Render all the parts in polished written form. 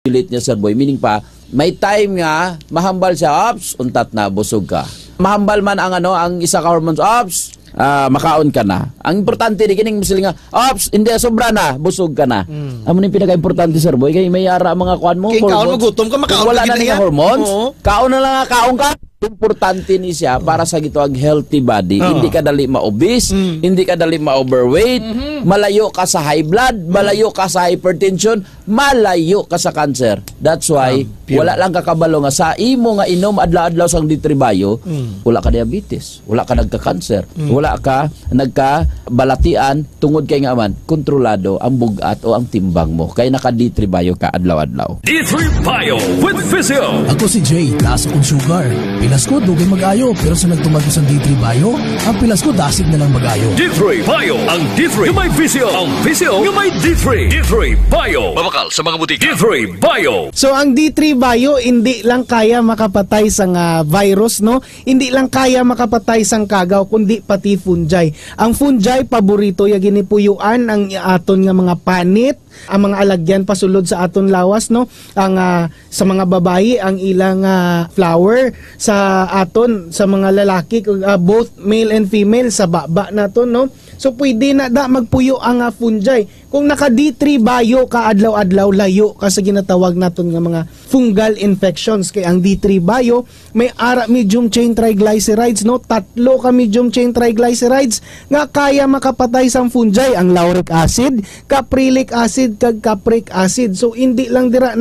pilit niya, Sir Boy. Meaning pa, may time nga, mahambal siya, ops, untat na, busog ka. Mahambal man ang ang isa ka hormones, ops, makaon ka na. Ang importante, di kining musili nga, ops, hindi, sobra na, busog ka na. Amo ni pinaka-importante, Sir Boy, kaya may yara mga kuan mo. Kaya kaon mo, gutom ka, makaon ka. Wala na nga hormones, kaon na lang nga, kaon ka. Importante ni siya para sa gitawag healthy body. Hindi ka dali ma-obese, hindi ka dali ma-overweight, malayo ka sa high blood, malayo ka sa hypertension, malayo ka sa cancer. That's why wala lang kakabalo nga sa imo nga inom adlaw-adlaw sang ditribayo, wala ka diabetes, wala ka nagka-cancer, wala ka nagka-balatian tungod kay nga man kontrolado ang bugat o ang timbang mo. Kay naka-ditribayo ka adlaw-adlaw. D3 Bio with Physio. Ako si Jay, taas akong sugar. Pilas ko, dugay mag-ayo. Pero sa nagtumagos ang D3 Bio, ang pilas ko, dasig na lang mag-ayo. D3 Bio. Ang D3 yung may Physio. Ang Physio yung may D3. D3 Bio. Mabakal sa mga butika. D3 Bio. So, ang D3 Bio, hindi lang kaya makapatay sa virus, no? Hindi lang kaya makapatay sa kagaw, kundi pati fungi. Ang fungi, paborito, ya ginipuyuan ang aton nga mga panit, ang mga alagyan pasulod sa aton lawas, no? Ang sa mga babayi ang ilang flower, sa aton sa mga lalaki both male and female sa baba naton, no? So pwede na magpuyo ang fungi. Kung naka D3 Bio ka adlaw-adlaw, layo ka sa ginatawag naton nga mga fungal infections. Kay ang D3 Bio may medium chain triglycerides, no? 3 ka medium chain triglycerides nga kaya makapatay sang fungi, ang lauric acid, caprylic acid kag capric acid. So hindi lang dira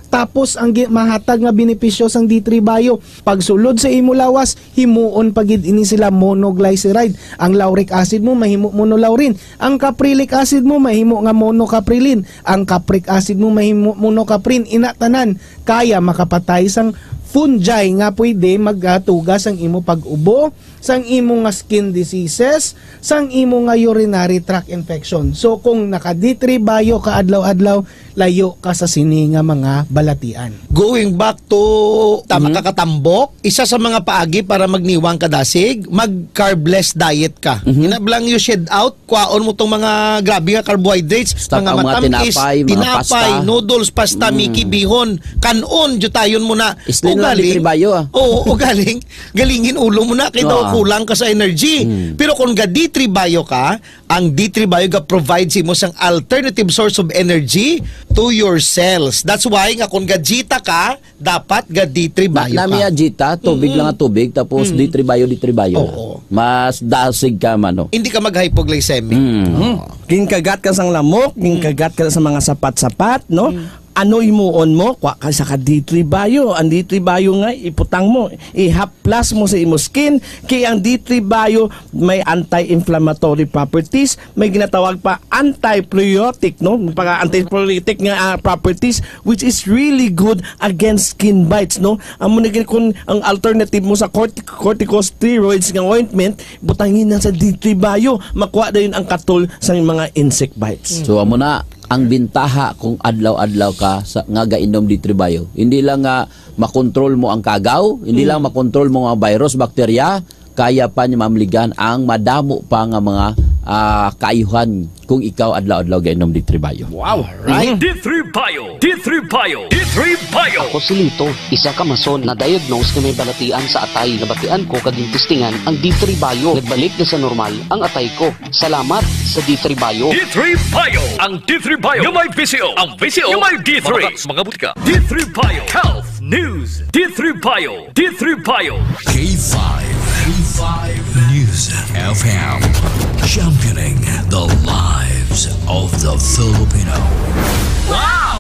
tapos ang mahatag nga benepisyo sang D3 Bio. Pagsulod sa imo lawas, himuon pagid ini sila monoglyceride. Ang lauric acid mo mahimo monolaurin, ang caprylic acid mo mahimo nga monocaprilin, ang capric acid mo mahimo monocaprin. Inatanan kaya makapatay sang fungi nga pwede magtugas ang imo pag-ubo, sang imo nga skin diseases, sang imo nga urinary tract infection. So kung naka D3 Bio ka adlaw-adlaw, layo ka sa sini nga mga balatian. Going back to kakatambok, isa sa mga paagi para magniwang kadasig, mag-carbless diet ka. Inablang you shed out, kuwaon mo tong mga grabe nga carbohydrates, mga matamis, tinapay, noodles, pasta, miki, bihon, kanon, jutayon mo na. D3 Bio. Oo, galingin ulo mo na, kaya daw kulang ka sa energy. Pero kung ga D3 Bio ka, ang D3 Bio ga provides mo sang alternative source of energy to your cells. That's why nga kung ga Jita ka, dapat ga D3 Bio ka. Namiya Jita, tubig lang ang tubig, tapos D3 Bio. Oo. Mas dasig ka man, no? Hindi ka mag-hypoglycemic. Ginkagat ka sang lamok, ginkagat ka sa mga sapat-sapat, no? Ano imuon mo? Kwa ka sa D3 Bio. Ang D3 Bio nga, iputang mo. I-haplas mo sa imo skin. Kaya ang D3 Bio may anti-inflammatory properties. May ginatawag pa anti-priotic, no? Anti-priotic nga properties, which is really good against skin bites, no? Ang ang alternative mo sa corticosteroids nga ointment, butangin na sa D3 Bio. Makuha na yun ang katol sa mga insect bites. So, amo na ang bintaha kung adlaw-adlaw ka sa nga gainom D3 Bio. Hindi lang nga makontrol mo ang kagaw, hindi lang makontrol mo ang virus, bakterya, kaya pa niya mamligan ang madamo pa nga mga kaayuhan kung ikaw adlaw-adlaw gainom D3 Bio. Wow, right? D3 Bio. D3 Bio. D3 Bio. Ako si Lito, isa ka mason na diagnose na may balatian sa atay. Nabatian ko kading testingan ang D3 Bio. Nagbalik na sa normal ang atay ko. Salamat sa D3 Bio. D3 Bio. Ang D3 Bio yung may Physio. Ang Physio yung may D3. Mabakal sa mga butika. D3 Bio. Health News. D3 Bio. D3 Bio. K5 News FM, championing the lives of the Filipino. Wow!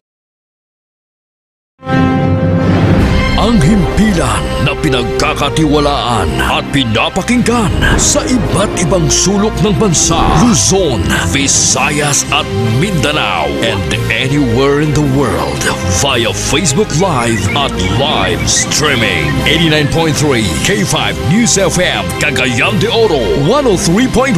Ang himpilan na pinagkakatiwalaan at pinapakinggan sa iba't ibang sulok ng bansa, Luzon, Visayas at Mindanao, and anywhere in the world via Facebook Live at live streaming. 89.3 K5 News FM, Cagayan de Oro, 103.1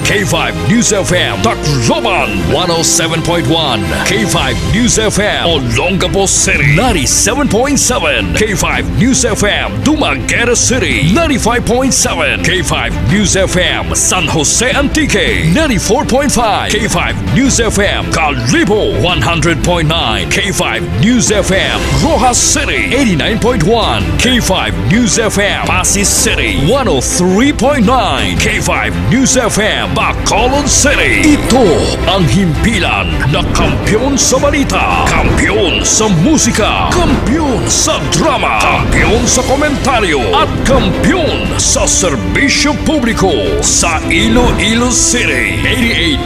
K5 News FM, Tacloban, 107.1 K5 News FM, Olongapo City, 97.7 K5 News News FM, Dumaguete City, 95.7. K5 News FM, San Jose Antique, 94.5. K5 News FM, Calibo, 100.9. K5 News FM, Rojas City, 89.1. K5 News FM, Pasig City, 103.9. K5 News FM, Bacolod City. Ito ang himpilan na kampyon sa balita, kampyon sa musika, kampyon sa drama, kampyon sa komentaryo, at kampyon sa serbisyo publiko sa Iloilo City.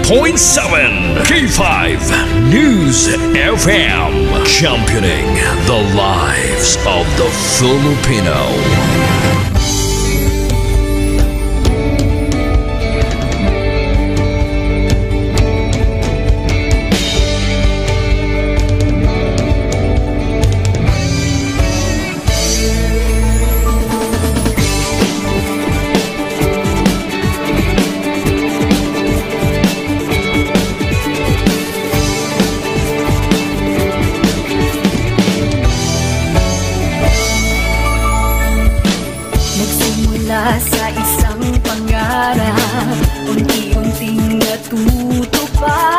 88.7 K5 News FM, championing the lives of the Filipino. Sa isang pangarap, unti-unting natutupad,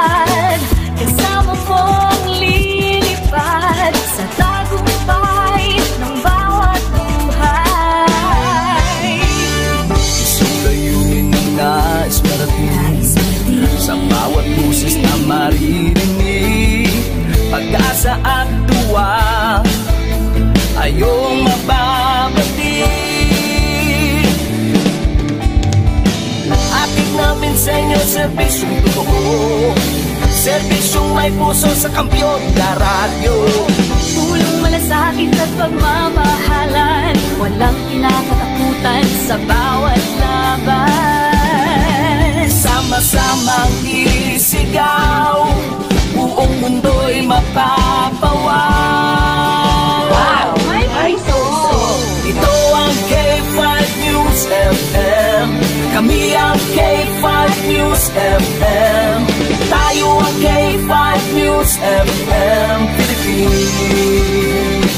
kasama mong lilipad sa tagumpay ng bawat buhay. Isang layunin ng nais marating, sa bawat busis na maririnig, pag-asa at tuwa ayong mababati. Namin sa inyo, serbisyong totoo, serbisyong may puso sa kampyon na radyo. Tulong malasakit at pagmamahalan, walang kinakatakutan sa bawat laban. Sama-samang isigaw, buong mundo'y mapapawaw. Wow! May puso! Ito ang K5 News FM, kami ang K5 News FM, tayo ang K5 News FM Philippines.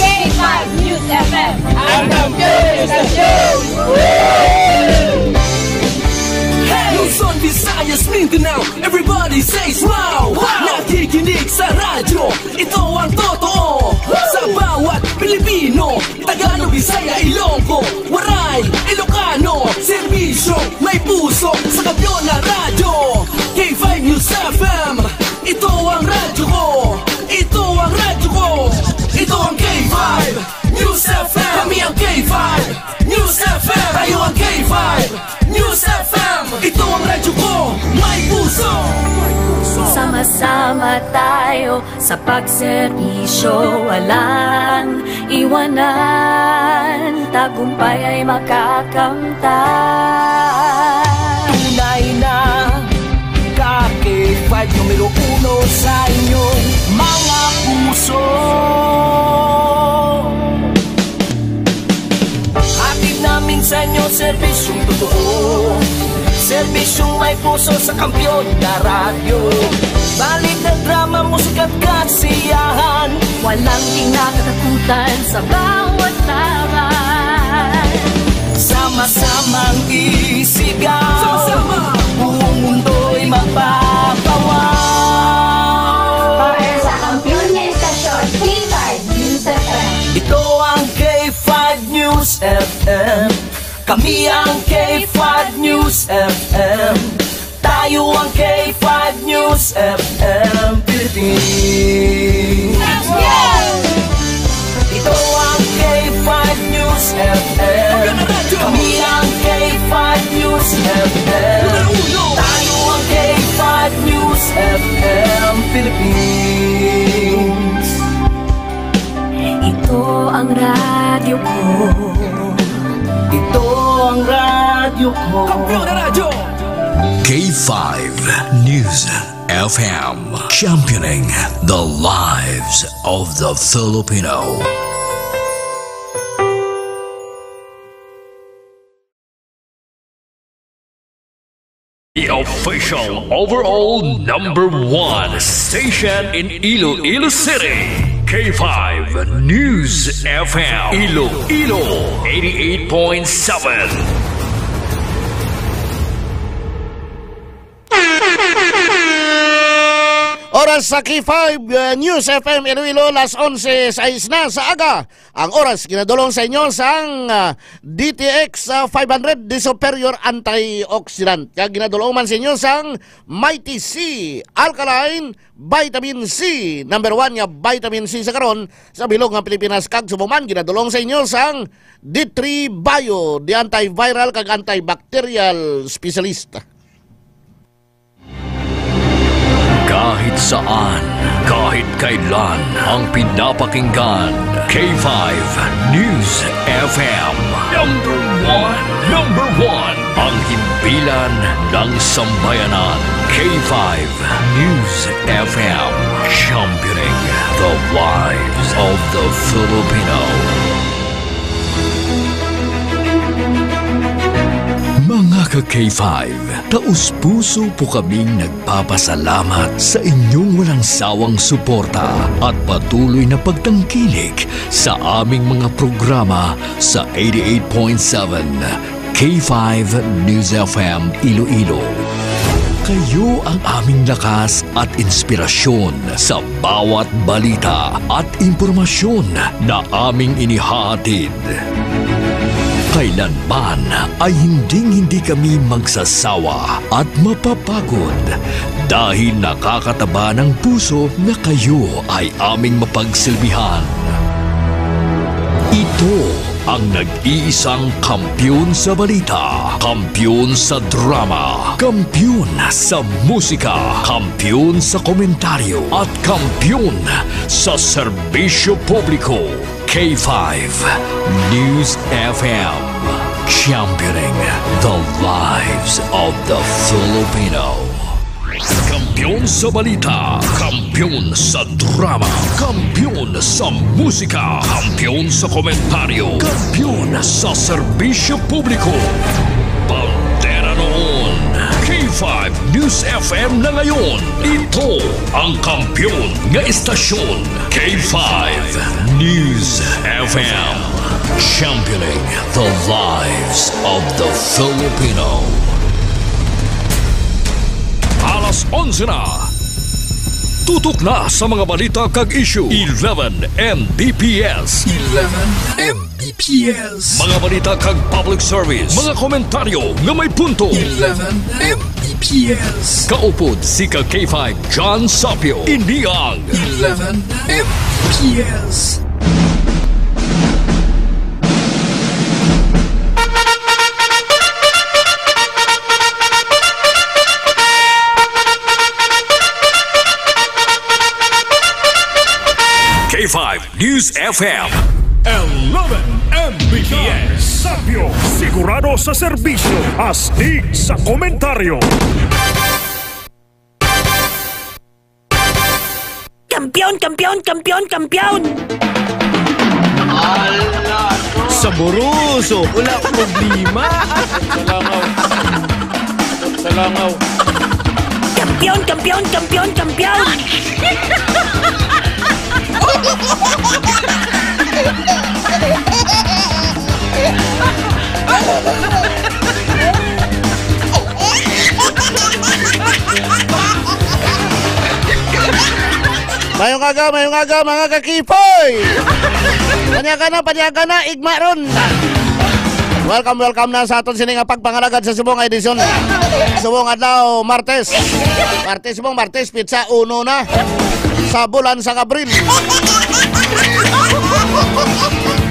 K5 News FM, ang kampiyon sa show! Luzon, Visayas, Mindanao, everybody says wow! Nakikinig sa radyo, ito ang totoo. Sa bawat Pilipino, Tagalog, Bisaya, Ilonggo, Waray, Ilocano, serbisyo, may puso sa kampyon na radyo. K5 News FM, ito ang radyo ko, ito ang radyo ko, ito ang K5 News FM. Kami ang K5 News FM, tayo ang K5 News FM. Ito ang radyo ko, may puso. Sama-sama tayo sa pagserbisyo, walang iwanan, tagumpay ay makakamtan. Tunay na K5 numero 1 sa inyong mga puso. Hatid namin sa inyo, serbisyong totoo, serbisyong may puso sa kampyon na radyo. Balik na drama, musika at kasiyahan, walang kinakatakutan sa bawat laban. Sama-samang isigaw, sama-sama, buong mundo'y mapapawaw. Para sa kampyon na istasyon, K5 News FM. Ito ang K5 News FM, kami ang K5 News FM, tayo ang K5 News FM Philippines. Ito ang K5 News FM, kami ang K5 News FM, tayo ang K5 News FM Philippines. Ito ang radyo ko, ito ang radyo ko, kampyon na radyo. K5 News FM, championing the lives of the Filipino. The official overall #1 station in Iloilo City. K5 News FM Iloilo 88.7. Oras sa K5 News FM Iloilo, las 11:06 na sa aga. Ang oras ginadulong sa inyo sang DTX 500 di superior antioxidant. Kaya ginadulong man sa inyo sang Mighty C Alkaline Vitamin C. Number 1 nga Vitamin C sa karon sa bilog ng Pilipinas kag subuman. Ginadulong sa inyo sang D3 Bio, di antiviral kag antibacterial specialist. Kahit saan, kahit kailan, ang pinapakinggan. K5 News FM. Number one. Ang himpilan ng sambayanan. K5 News FM. Championing the lives of the Filipino. Mga ka-K5, taus-puso po kaming nagpapasalamat sa inyong walang sawang suporta at patuloy na pagtangkilik sa aming mga programa sa 88.7 K5 News FM Iloilo. Kayo ang aming lakas at inspirasyon sa bawat balita at impormasyon na aming inihahatid. Kailanman ay hindi kami magsasawa at mapapagod dahil nakakataba ng puso na kayo ay aming mapagsilbihan. Ito ang nag-iisang kampiyon sa balita, kampiyon sa drama, kampiyon sa musika, kampiyon sa komentaryo at kampiyon sa serbisyo publiko. K5 News FM, championing the lives of the Filipino. Kampiyon sa balita, kampiyon sa drama, kampiyon sa musika, kampiyon sa komentaryo, kampiyon sa serbisyo publiko. Bandera noon, K5 News FM na ngayon. Ito ang kampiyon nga istasyon, K5 News FM, championing the lives of the Filipino. Alas 11 na. Tutok na sa mga balita kag issue. 11 Mbps. 11 Mbps. Mga balita kag public service. Mga komentaryo nga may punto. 11 Mbps. Kaupod si K5 John Sapio. Iniang 11 Mbps. K5 News FM. 11 Mbps. Sapio, sigurado sa serbisyo, astig sa komentaryo. Kampiyon, kampiyon, kampiyon, kampiyon! Saboroso, wala problema. Salangaw. Kampiyon, kampiyon, kampiyon, kampiyon! Mayong aga mga kakipoy. Panyaga na, igma ron. Welcome na sa aton sining pagpangalagad sa subong edisyon. Subong adlaw Martes. Martes pizza 1 na sa bulan sa Abril.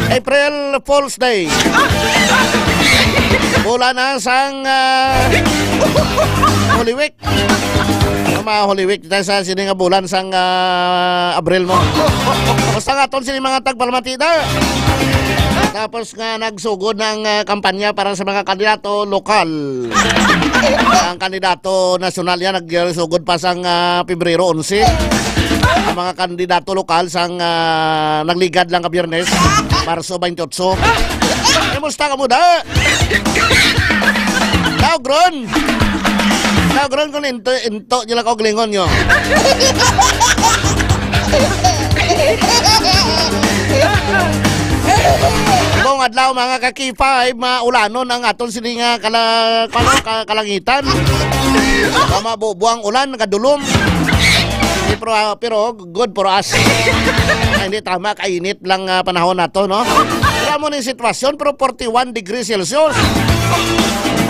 April Fool's Day. Bulan na sang Holy Week. Holy Week tayo sa sining bulan sang Abril mo. Basta nga aton sining mga tagpalmatida. Tapos nga nagsugod ng kampanya para sa mga kandidato lokal. Ang kandidato nasyonal yan nagsugod pa sang Pebrero 11. Ang mga kandidato lokal sang nagligad lang ka Biyernes, Marso 28. Kamusta ka mo da? Gron kung into nila ko glingon nyo. adlaw mga kakipay, maulanon ang aton sininga kalangitan. Mabubuang ulan, kadulom. Pero good for us. Hindi tama, kainit lang panahon na to, no? Kaya mo ng sitwasyon, pero 41 degrees Celsius.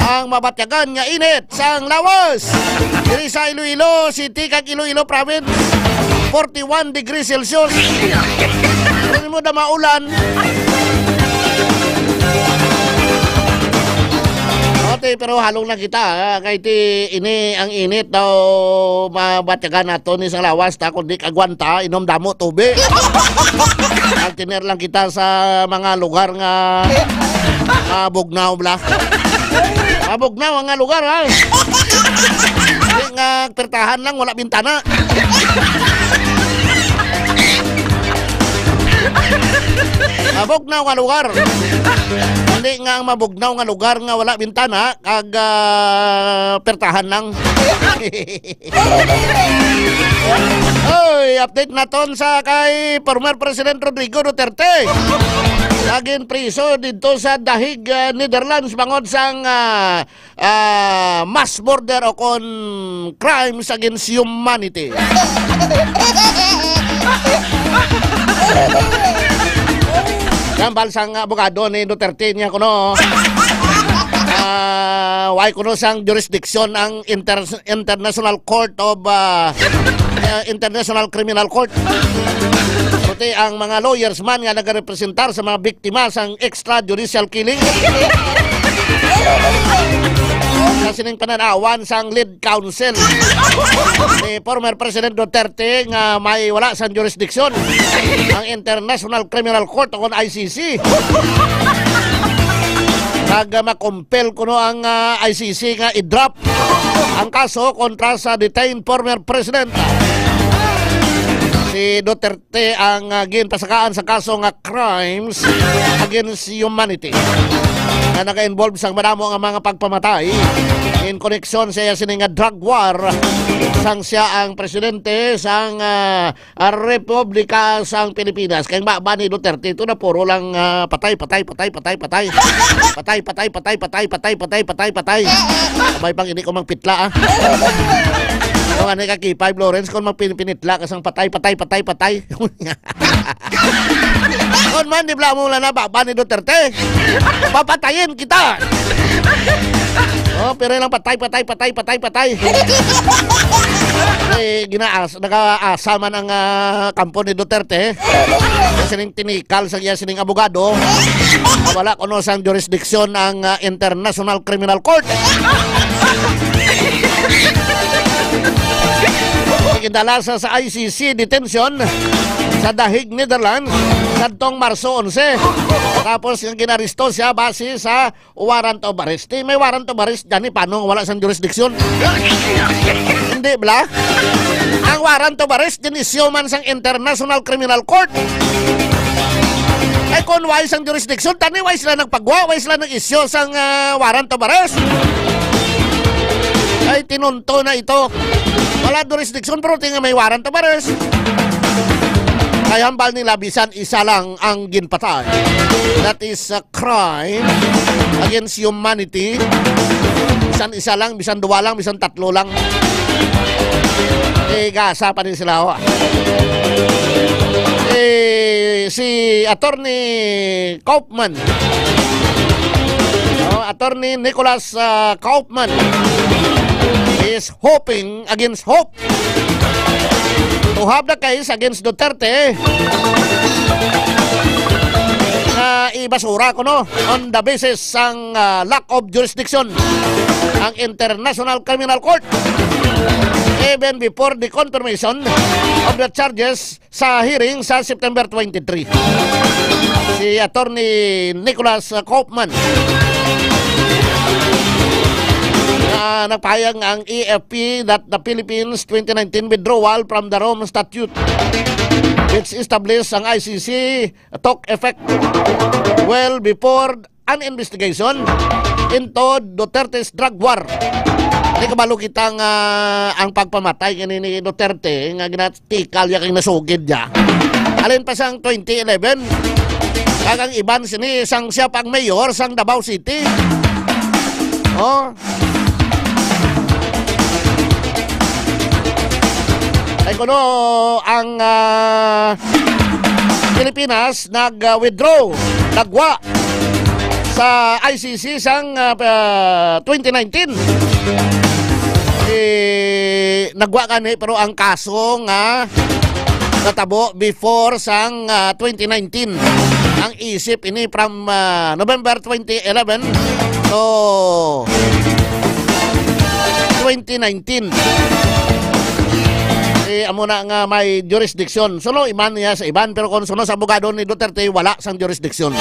Ang mabatyagan nga init sa lawas. Diri sa Iloilo City, kag Iloilo Province, 41 degrees Celsius. Kung mo na maulan, pero halong lang kita kahit ini ang init daw mabatyagan nato ni sa lawas ta kundi kagwanta inom damo tubig. Altiner lang kita sa mga lugar nga bugnaw bla. Mabugnaw nga lugar ha. Hindi nga pertahan lang wala bintana. Mabugnaw nga lugar. Hindi nga ang mabugnaw nga lugar nga wala bintana kag pertahan lang. Oy, update naton sa kay former President Rodrigo Duterte. Laging priso dito sa Dahig, Netherlands bangod sang mass murder o kon crimes against humanity. Gambal sang abogado ni Duterte niya kuno. Why kuno sang jurisdiction ang International Court of International Criminal Court. Puti ang mga lawyers man nga nagarepresentar sa mga biktima sang extrajudicial killing. Sa sining pananawan sang lead counsel ni former President Duterte nga may wala sang jurisdiction ang International Criminal Court o ICC. Makumpel kuno ang ICC nga i-drop ang kaso kontra sa detained former President. Si Duterte ang ginpasakaan sa kaso nga crimes against humanity na naka-involve sa madamo nga mga pagpamatay in connection sa sining drug war sang siya ang presidente sang Republika sang Pilipinas. Kay ba ni Duterte ito na puro lang patay. Abay pang ini ko magpitla kung ano kakipay, Lawrence, kung magpinitla kasang patay. Kung man, di mo lang na ba ni Duterte? Papatayin kita! Pero lang patay. Nag-aasa man ang kampo ni Duterte. Sining tinikal sa iya sining abogado. Wala kuno sang jurisdiction ang International Criminal Court. Ikindala sa ICC detention sa Dahig, Netherlands kadtong Marso 11. Tapos yung ginaristo siya base sa warrant of arrest. May warrant of arrest dyan paano wala sang jurisdiction? Hindi bla? Ang warrant of arrest dinisyo man sang International Criminal Court. Ay kung wais ang jurisdiction, tani wais sila nagpagwa, wais sila nag-isyo sang warrant of arrest. Ay tinunto na ito. Wala jurisdiction pero tingnan may warrant of arrest. Kaya hambal nila bisan isa lang ang ginpatay. That is a crime against humanity. Bisan isa lang, bisan dua lang, bisan tatlo lang. Gasa pa rin sila. Si Attorney Kaufman, Attorney Nicholas Kaufman is hoping against hope to have the case against Duterte na ibasura ko on the basis ng lack of jurisdiction ang International Criminal Court even before the confirmation of the charges sa hearing sa September 23. Si Attorney Nicholas Kaufman nagpahayag ang EFP that the Philippines 2019 withdrawal from the Rome Statute which established ang ICC took effect well before an investigation into Duterte's drug war. Hindi kabalo kitang ang pagpamatay ni Duterte nga ginatikal yakang nasugid niya. Alin pa siyang 2011 Kagang iban sini sang siya pang mayor sang Davao City. Oh. Ay kuno ang Pilipinas nag-withdraw, nagwa sa ICC sang 2019. Nagwa kani pero ang kaso nga natabo before sang 2019. Ang isip ini from November 2011 to 2019. Amo na nga may jurisdiction. Suno iman niya sa iban pero kung suno sa abogado ni Duterte wala sang jurisdiction.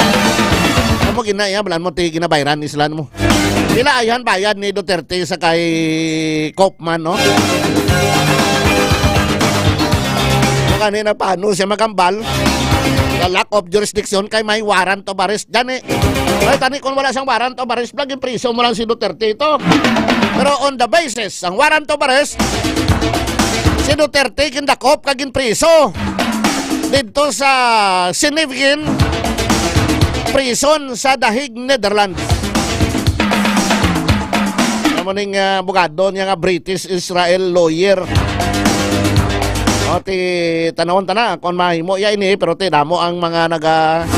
Amo ginaya balan mo ti ginabayran islan mo. Pila ayan bayad ni Duterte sa kay Kaufman, no? Kanina paano siya magambal the lack of jurisdiction kay may warrant of arrest dyan eh. Ay tani kung wala siyang warrant of arrest plug priso mo lang si Duterte ito. Pero on the basis ang warrant of arrest si Duterte kindakop kagin priso dito sa Sinivgin prison sa Dahig, Netherlands. Namuning abogado niya nga British Israel lawyer. O ti tanawon tana kung mahimo ya ini pero ti damo ang mga naga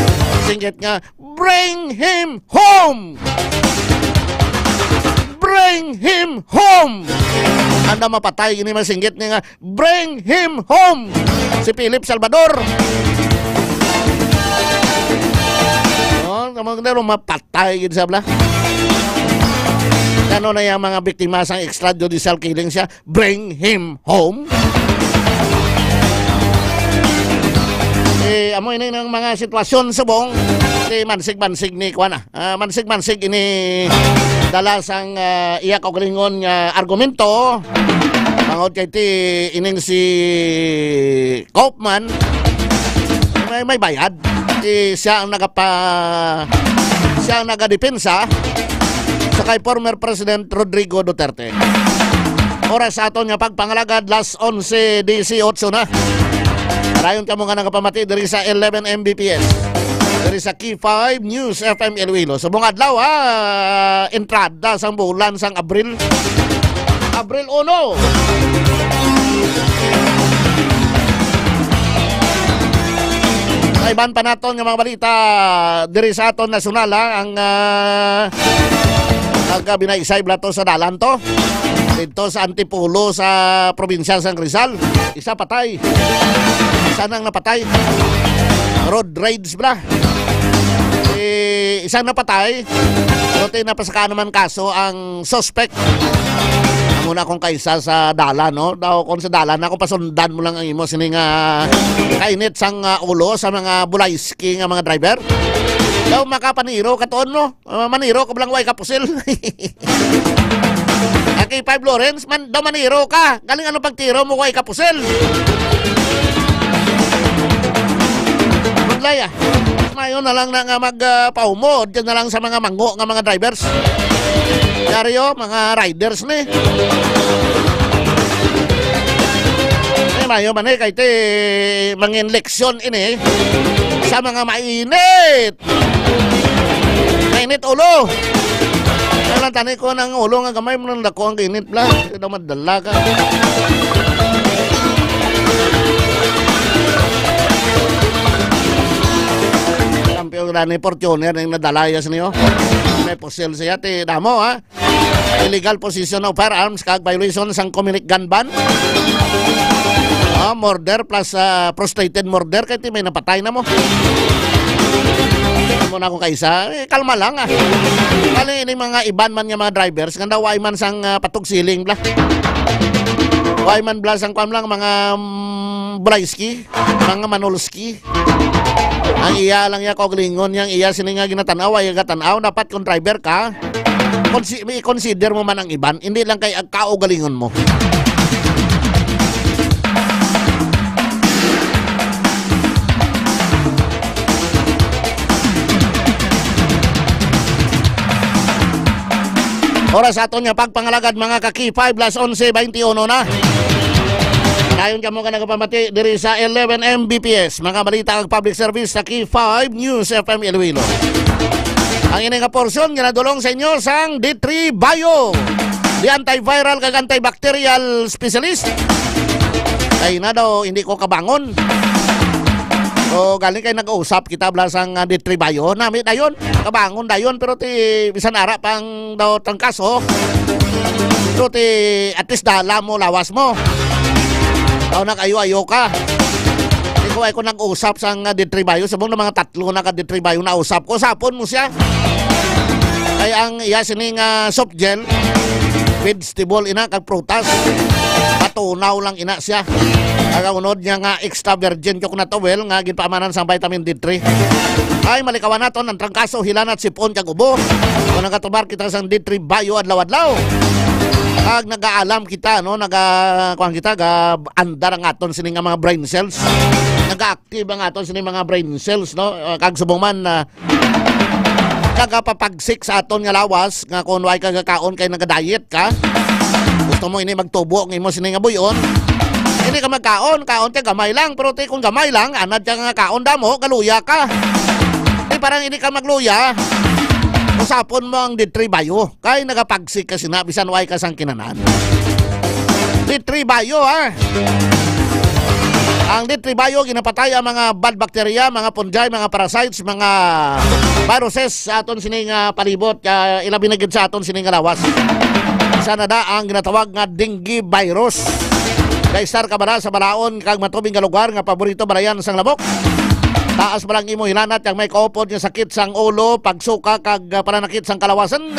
singgit nga bring him home. Bring him home. Anda mapatay ini masinggit niya nga bring him home. Si Philip Salvador. Oh, namang dero mapatay gid sabla. Ano na yung mga biktima sang extrajudicial killing siya, bring him home. Amoy na ng mga sitwasyon subong mansig-mansig ni Kwana. Mansig-mansig ini dala sang iya kaugalingon nga argumento mangod kay ti ining si Kaufman may bayad. Siya ang nagadepensa sa kay former President Rodrigo Duterte. Oras sa aton nga pagpangalagad las 11:18 na. Rayon ka mo nga nakapamati diri sa 11 Mbps. Diri sa Key 5 News FM Iloilo. Subong adlaw entrada sang bulan sang Abril 1. Iban pa naton nga mga balita diri sa aton nasyonal ang nagkabinaisay blato sa dalan to dito sa Antipolo sa probinsya sang Rizal. Isa patay, isa nang napatay, road rage bla. Isa napatay pero tinapasaka naman kaso ang suspect. Muna akong kaisa sa dalan, no? Daw kung sa dalan ako pasundan mo lang ang imo sining kainit sang ulo sa mga bulayski nga mga driver. Daw makapaniro katoon no. Maniro ka blang way kapusil. Kay 5 Lawrence man daw maniro ka. Galing ano pagtiro mo way kapusil. Maglaya. Mayon na lang na nga magpaumod dyan na lang sa mga manggo nga mga drivers. Daryo, mga riders ni. Mayo man kay te mangin leksyon ini sa mga mainit. Mainit ulo. Kailan tani ko ng ulo nga gamay mo nang dako ang init bla. Ito madala ka. Kampiyon na ni Fortuner ng nadalayas niyo. May posil siya ti damo illegal possession of firearms kag violation sang community gun ban. Murder plus prostrated murder kay ti may napatay na mo. Mo na ako kaisa, kalma lang Kali ini mga iban man nga mga drivers kanda way man sang patog siling bla. Way man bla sang kam lang mga Braiski, mga Manolski. Ang iya lang ya koglingon yang iya sini nga ginatanaw ay gatanaw dapat kung driver ka consider mo man ang iban hindi lang kay kaugalingon mo. Oras ato niya pagpangalagad mga kaki 5 plus 11:21 na. Dayon ka mo ka nagapamati diri sa 11 Mbps. Mga balita ang public service sa Key 5 News FM Iloilo. Ang ini nga porsyon nga nadulong sa inyo sang D3 Bio, di antiviral kag antibacterial specialist. Kay na daw hindi ko kabangon. So galing kay nag-usap kita blasang D3 Bio, nami dayon kabangon dayon pero ti bisan ara pang daw tangkaso. Pero ti at least dala mo lawas mo. Daw nag-ayo-ayo ka. Hindi ko ay ko nag-usap sang D3 Bio. Sabong na mga tatlo na ka D3 Bio na usap ko. Sapon mo siya. Ay ang iya sining soft gel, vegetable ina kag prutas. Patunaw lang ina siya. Kagaunod niya nga extra virgin coconut oil nga ginpaamanan sa vitamin D3. Ay malikawan naton ang trangkaso, hilanat, sipon kag ubo. Kung nagatubar kita sang D3 Bio adlaw-adlaw. Kag nag-aalam kita no, kuan kita ga andar ang aton sining mga brain cells. Nag-active ang aton sining mga brain cells no. Kag subong man nagapapagsik sa aton nga lawas nga kun way kagakaon kay naga-diet ka. Gusto mo ini magtubo ng imo sining nga buyon. Hindi ka magkaon, kaon ka gamay lang, pero kung gamay lang anad ka nga kaon damo, galuya ka. Di parang hindi ka magluya. Usapon mo ang D3 Bio. Kay nagapagsik kasi na, bisan way ka sang kinanan. D3 Bio ha. Ang D3 Bio ginapatay ang mga bad bacteria, mga fungi, mga parasites, mga viruses sa aton sining palibot. Ilabi na gid sa aton sining lawas. Isa na da ang ginatawag nga dengue virus. Kay star ka ba sa balaon kag matubing nga lugar nga paborito balayan sang lamok. Taas ba lang imo hilanat yang may kaupod nga sakit sang ulo, pagsuka kag pananakit sang kalawasan.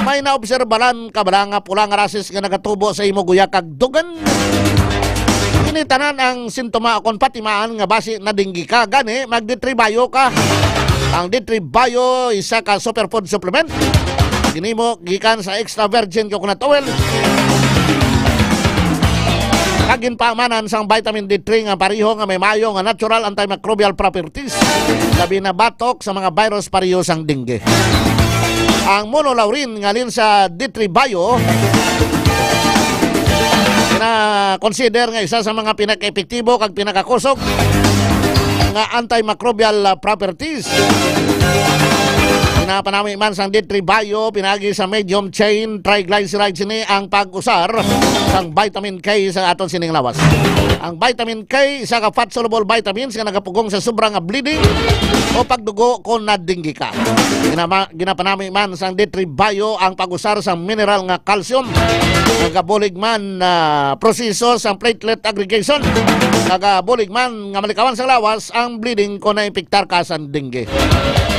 May naobserbalan ka ba nga pula nga rasis nga nagatubo sa imo guya kag dugan. Ini tanan ang sintoma kon patimaan nga basi na dengue ka gani mag D3 Bio ka. Ang D3 Bio isa ka superfood supplement. Kini mo gikan sa extra virgin coconut oil. Kagin paamanan sang vitamin D3 nga pariho nga may mayo nga natural antimicrobial properties. Labi na batok sa mga virus pariho sang dengue. Ang monolaurin nga lin sa D3 Bio na consider nga isa sa mga pinaka-epektibo kag pinakakusog nga antimicrobial properties. Pinapanami man sang D3 Bio pinagi sa medium chain triglycerides ini ang pag-usar sang vitamin K sa aton sining lawas. Ang vitamin K isa ka fat soluble vitamins nga nagapugong sa sobrang bleeding o pagdugo kung nadinggi ka. Ginapanami man sang D3 Bio ang pag-usar sang mineral nga calcium. Nagabulig man proseso sang platelet aggregation. Nagabulig man nga malikawan sa lawas ang bleeding kung naipiktar ka sa dengue.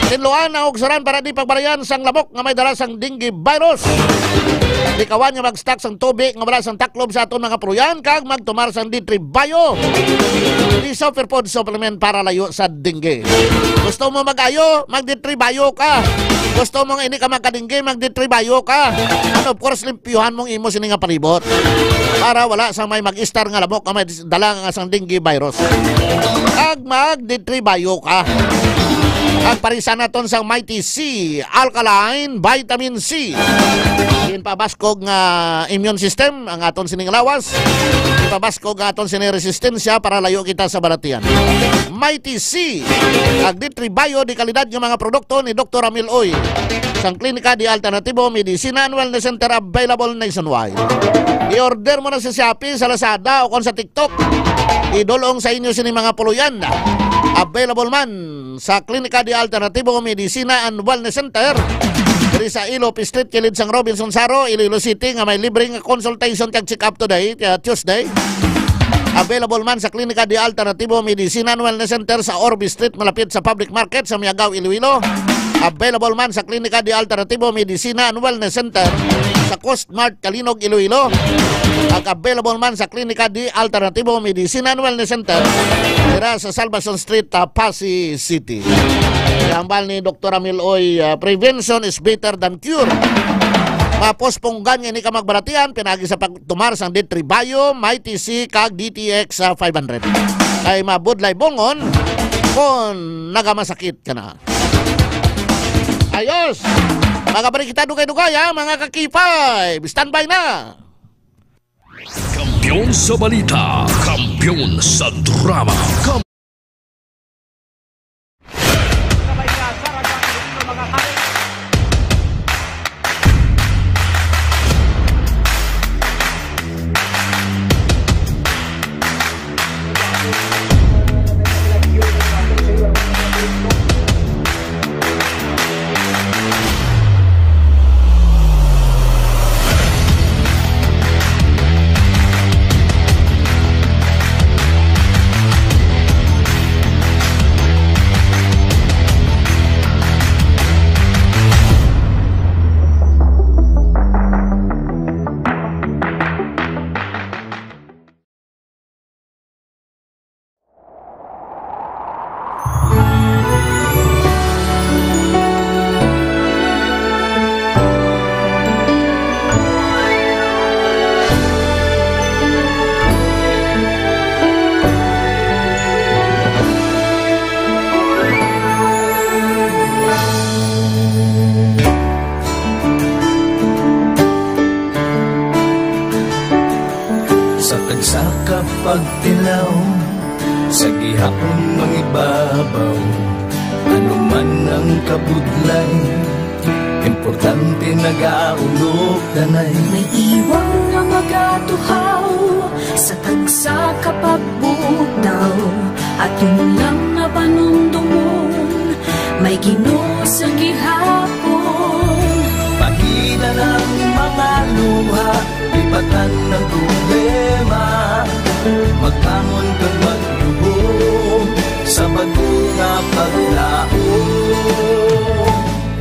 Tinluan na ugsaran para di pagbarayan sang lamok nga may dala sang dengue virus. Di kawan nga mag-stock sang tubig nga wala sang taklob sa aton mga puluyan kag magtumar sang D3 Bio. Di superfood supplement para layo sa dengue. Gusto mo mag-ayo, mag D3 Bio ka. Gusto mo nga hindi ka magka-dengue, mag D3 Bio ka. And of course, limpyuhan mong imo sini nga palibot para wala sang may mag-star nga lamok nga may dala nga sang dengue virus. Kag mag D3 Bio ka. Ang parisan naton sang Mighty C, alkaline vitamin C. Pabaskog nga immune system ang aton sining lawas. Pabaskog nga aton sining resistensya para layo kita sa balatian. Mighty C, ang D3 Bio di kalidad ng mga produkto ni Dr. Amil Oy. Sang Klinika di Alternatibo Medicina and Wellness Center available nationwide. I-order mo na sa Shopee, sa Lazada o kung sa TikTok. Idulong sa inyo sining mga puluyan. Available man sa Klinika di Alternatibo Medicina and Wellness Center diri sa Ilope Street, kilid sang Robinson Saro, Iloilo City nga may libreng consultation kag check up today, Tuesday. Available man sa Klinika di Alternatibo Medicina and Wellness Center sa Orby Street malapit sa Public Market sa Miagaw, Iloilo. Available man sa Klinika di Alternatibo Medicina and Wellness Center sa Coast Mart, Kalinog, Iloilo. Available man sa Klinika di Alternatibo Medicina and Wellness Center dira sa Salvacion Street, Pasig City. Ambal ni Dr. Amil Oy, prevention is better than cure. Maposponggan nga ni ka magbalatian pinagi sa pagtumar sang D3 Bio, Mighty C kag DTX 500. Kay mabudlay bongon kung nagamasakit ka na. Ayos! Magabalik kita dugay-dugay ha, mga kakipay. Standby na! Kampiyon sa balita, kampiyon sa drama. Pagtilaw sa gihapon mangibabaw, ano man ang kabudlay, importante nagaulog tanay. May iwang nga magatuhaw sa tagsa kapagbudaw, at yun lang nga panundumon, may Ginoo sa gihapon. Pagina ng mga luha, lipatan ng problema, magkamon kang maglubo sa bagunga paglaon.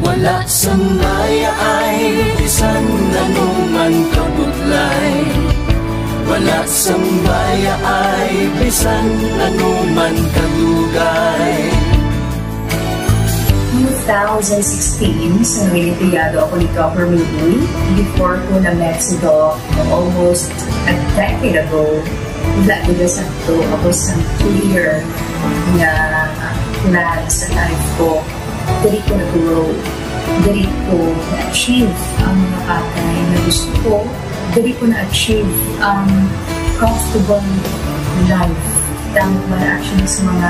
Wala sang maya ay bisan nanuman kabudlay, wala sang maya ay bisan nanuman kadugay. 2016, sa Olimpiado ako ni Dr. Miguel. Before ko na Mexico, almost a decade ago, Vladimir Santo, ako sa clear na plan sa life ko. Dali ko na-grow. Dali ko na-achieve ang mga patay na gusto ko. Dali ko na-achieve ang comfortable life. Dahil ko na-achieve sa mga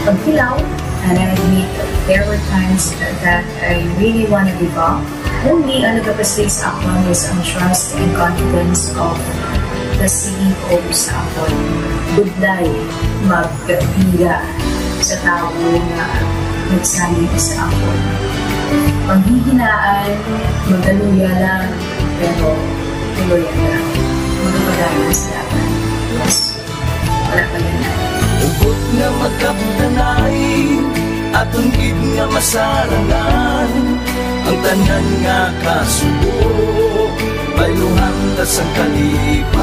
pagkilaw. And I admit there were times that I really want to give up. Only ang nagpapasis ako is ang trust and confidence of the CEO sa akin. Budlay magkapila sa tao na nagsalit sa akin. Paghihinaan, magaluya lang, pero tuloy lang. Magpagaya sa laban. Yes, wala pa yan na. Ugot nga magkaptanay, atong gid nga masarangan, ang tanan nga kasubo, bayluhan ta sa kalipay.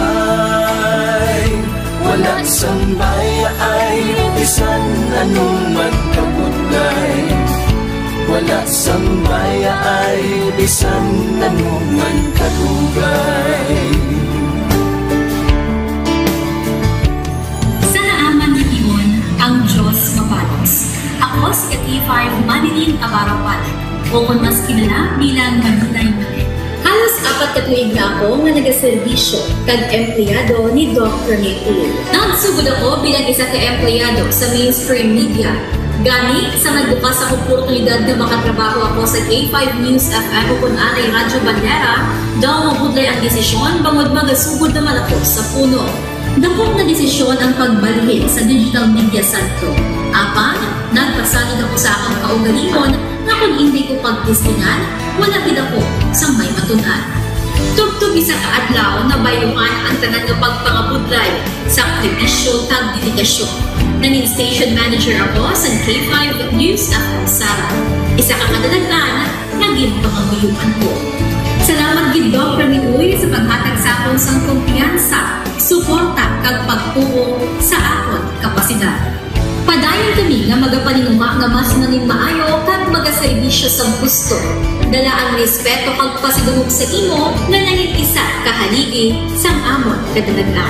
Wala sang baya ay bisan anuman kabudlay, wala sang baya ay bisan anuman kadugay. Ang Diyos mapalos. Ako si K5 Manilin Abarapan, o kung mas kilala bilang Manilay Manil. Halos 4 na tuig na ako nga nagaservisyo kag empleyado ni Dr. Miguel. Nagsugod ako bilang isa ka empleyado sa mainstream media. Gani sa nagbukas ang oportunidad na makatrabaho ako sa K5 News FM o kung anay Radyo Bandera, daw mabudlay ang desisyon bangod magasugod naman ako sa puno. Dakong na desisyon ang pagbalhin sa digital media santo. Apan, nagpasalig ako sa akong kaugalingon na kung hindi ko pagtistingan, wala din ako sa may matunan. Tugtog isa ka adlaw na bayuhan ang tanan ng pagpangabudlay sa aktivisyo kag dedikasyon. Naging station manager ako sa K5 News FM Sara. Isa ka kadalagdan, naging panganguyuan ko. Salamat gid Dr. Miguel sa paghatag sa akong sang kumpiyansa, suporta kag pagtuo sa akon kapasidad. Padayon kami nga magapaninuma nga mas nanging maayo kag magaserbisyo sa gusto. Dala ang respeto kag pasidungog sa imo nga nanging isa kahaligi sang amon kadalagan.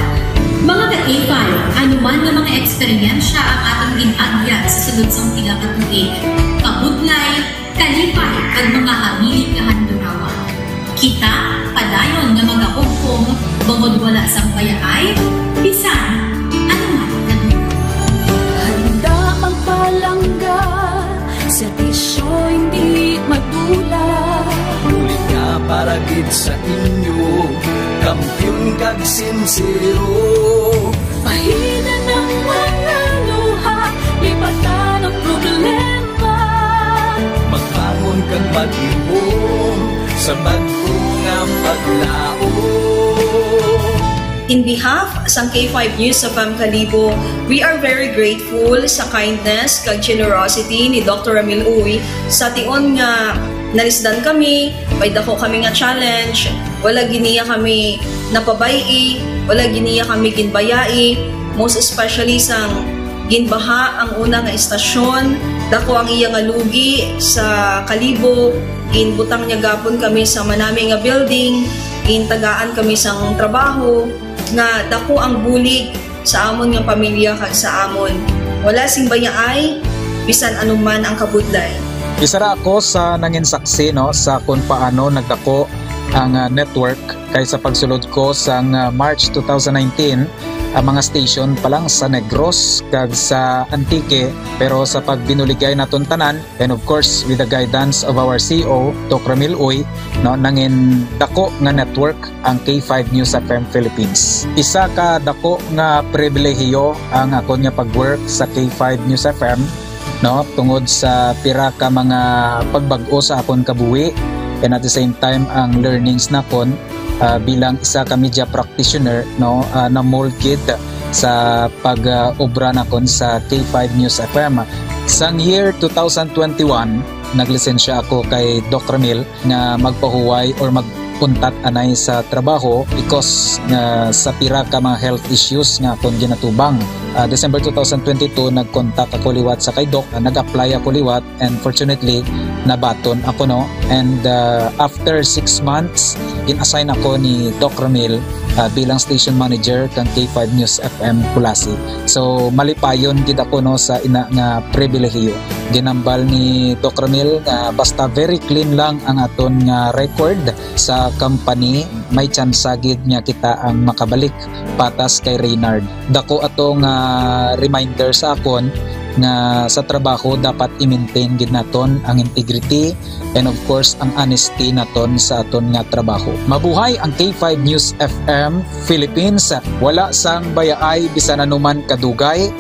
Mga ka-K5, anuman nga mga eksperyensya ang atong ginagyan sa sunod sang pila ka tuig. Kabudlay, kalipay kag mga hamilig nga handurawan. Kita, padayon nga magahugpong bangod wala sang payaay, bisan anuman kadugay. Handa ang palangga, servisyo hindi madula. Ulit nga para gid sa inyo, kampiyon kag sincero. Pahina ng mga luha, lipatan ang problema. Magbangon kag mag-ibong sa bagong nga paglao. In behalf sa K5 News FM Kalibo, we are very grateful sa kindness kag generosity ni Dr. Ramil Uy sa tion nga nalisdan kami, may dako kami nga challenge, wala giniya kami napabayi, wala giniya kami ginbayai, most especially sang ginbaha ang una nga istasyon, dako ang iya nga lugi sa Kalibo, ginbutang niya gapon kami sa manami nga building, gintagaan kami sang trabaho, nga dako ang bulig sa amon nga pamilya kag sa amon. Wala sing bayaay, bisan anuman ang kabudlay. Isa ra ako sa nangin saksi no sa kung paano nagdako ang network kay sa pagsulod ko sa March 2019 ang mga station pa lang sa Negros kag sa Antique, pero sa pagbinuligay naton tanan and of course with the guidance of our CEO Dr. Ramil Uy no, nangin dako nga network ang K5 News FM Philippines. Isa ka dako nga pribilehiyo ang ako nga pagwork sa K5 News FM no, tungod sa pira ka mga pagbag-o sa akon kabuhi and at the same time ang learnings nakon bilang isa ka media practitioner no, na molded sa pag-obra nakon sa K5 News FM. Sang year 2021 naglisensya ako kay Dr. Ramil nga magpahuway or magpuntat anay sa trabaho because sa pira ka mga health issues nga akong ginatubang. December 2022 nag-contact ako liwat sa kay Doc, nag-apply ako liwat and fortunately nabaton ako no, and after 6 months in-assign ako ni Doc Ramil bilang station manager kang K5 News FM Kulasi. So malipayon gid ako no sa ina nga pribilehiyo. Ginambal ni Doc Ramil nga basta very clean lang ang aton nga record sa company, may chance gid nga kita ang makabalik patas kay Reynard. Dako atong reminder sa akon nga sa trabaho dapat i-maintain gid naton ang integrity and of course ang honesty naton sa aton nga trabaho. Mabuhay ang K5 News FM Philippines. Wala sang bayaay bisan anuman kadugay,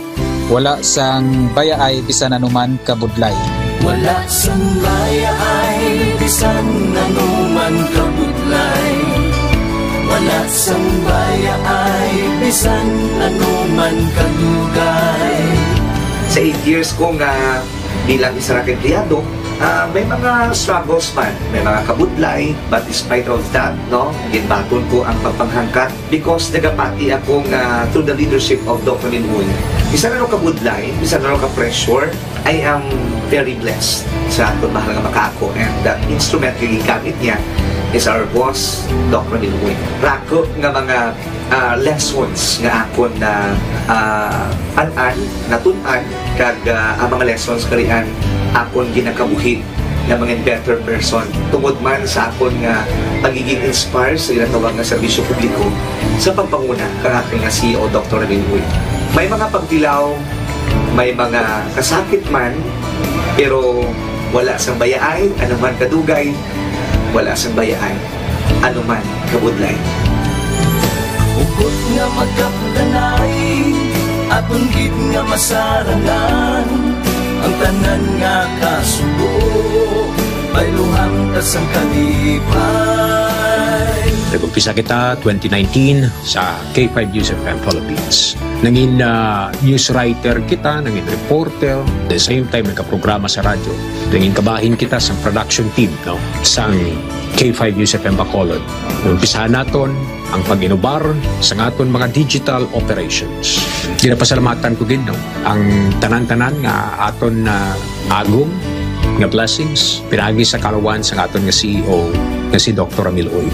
wala sang bayaay bisan anuman kabudlay. Wala sang bayaay bisan anuman kabudlay. Wala sang bayaay bisan anuman kadugay. Sa 8 years ko nga bilang isa ra ka empleyado, may mga struggles man, may mga kabudlay, but despite of that, no, ginbaton ko ang pagpanghangkat because nagapati ako nga through the leadership of Dr. Minhoy. Isa na kabudlay, isa na ka-pressure, I am very blessed sa aton mahal nga makaako, and the instrument nga gigamit niya is our boss, Dr. Minhoy. Rako nga mga lessons nga akon na natun-an kag ang mga lessons karian akon ginakabuhi na mga better person tungod man sa akon nga pagiging inspired sa ilang tawag nga serbisyo publiko sa pagpanguna kang aking nga CEO Dr. Ramil. May mga pagdilaw, may mga kasakit man, pero wala sang bayaay anuman kadugay, wala sang bayaay anuman kabudlay. Ugot nga magkaputanay, aton gid nga masarangan, ang tanan nga kasubo, pailuhang kasang kalipay. Nag-umpisa kita 2019 sa K5 News FM Philippines. Nangin news writer kita, nangin reporter, at the same time nagka-programa sa radyo. Nangin kabahin kita sa production team no, sa K5 News FM Bacolod. Umpisahan naton ang pag-inubar sa aton mga digital operations. Ginapasalamatan ko din no, ang tanan-tanan nga aton na agong nga blessings pinagi sa kalawan sa aton nga CEO nga si Dr. Ramil Uy.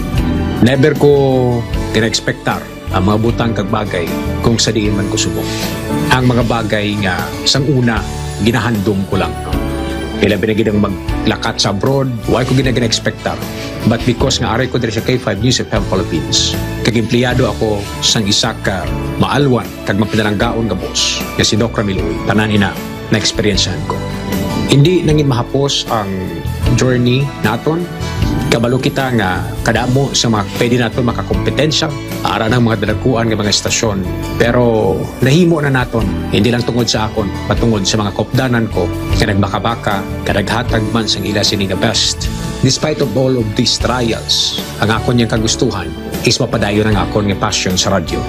Never ko tina-expectar ang mga butang kag bagay kung sa diin man ko subok. Ang mga bagay nga sang una ginahandom ko lang no. Ilang binagidang maglakat sa abroad, why ko ginag-expectar. But because nga aray ko diri sa K5 News FM Philippines, kag empleyado ako sang isa ka maalwan kag mapinalanggaon nga boss, nga si Doc Ramil Uy, tanan ina na experiencehan ko. Hindi nangin mahapos ang journey naton. Kabalo kita nga kadamo sa mga pwede naton makakompetensya ara ng mga dalaguan ng mga estasyon. Pero nahimo na naton, hindi lang tungod sa akon, patungod sa mga kopdanan ko nga nagmakabaka, kadaghatag man sang ila sini nga best. Despite of all of these trials, ang akon niyang kagustuhan is mapadayon ang akon nga passion sa radyo.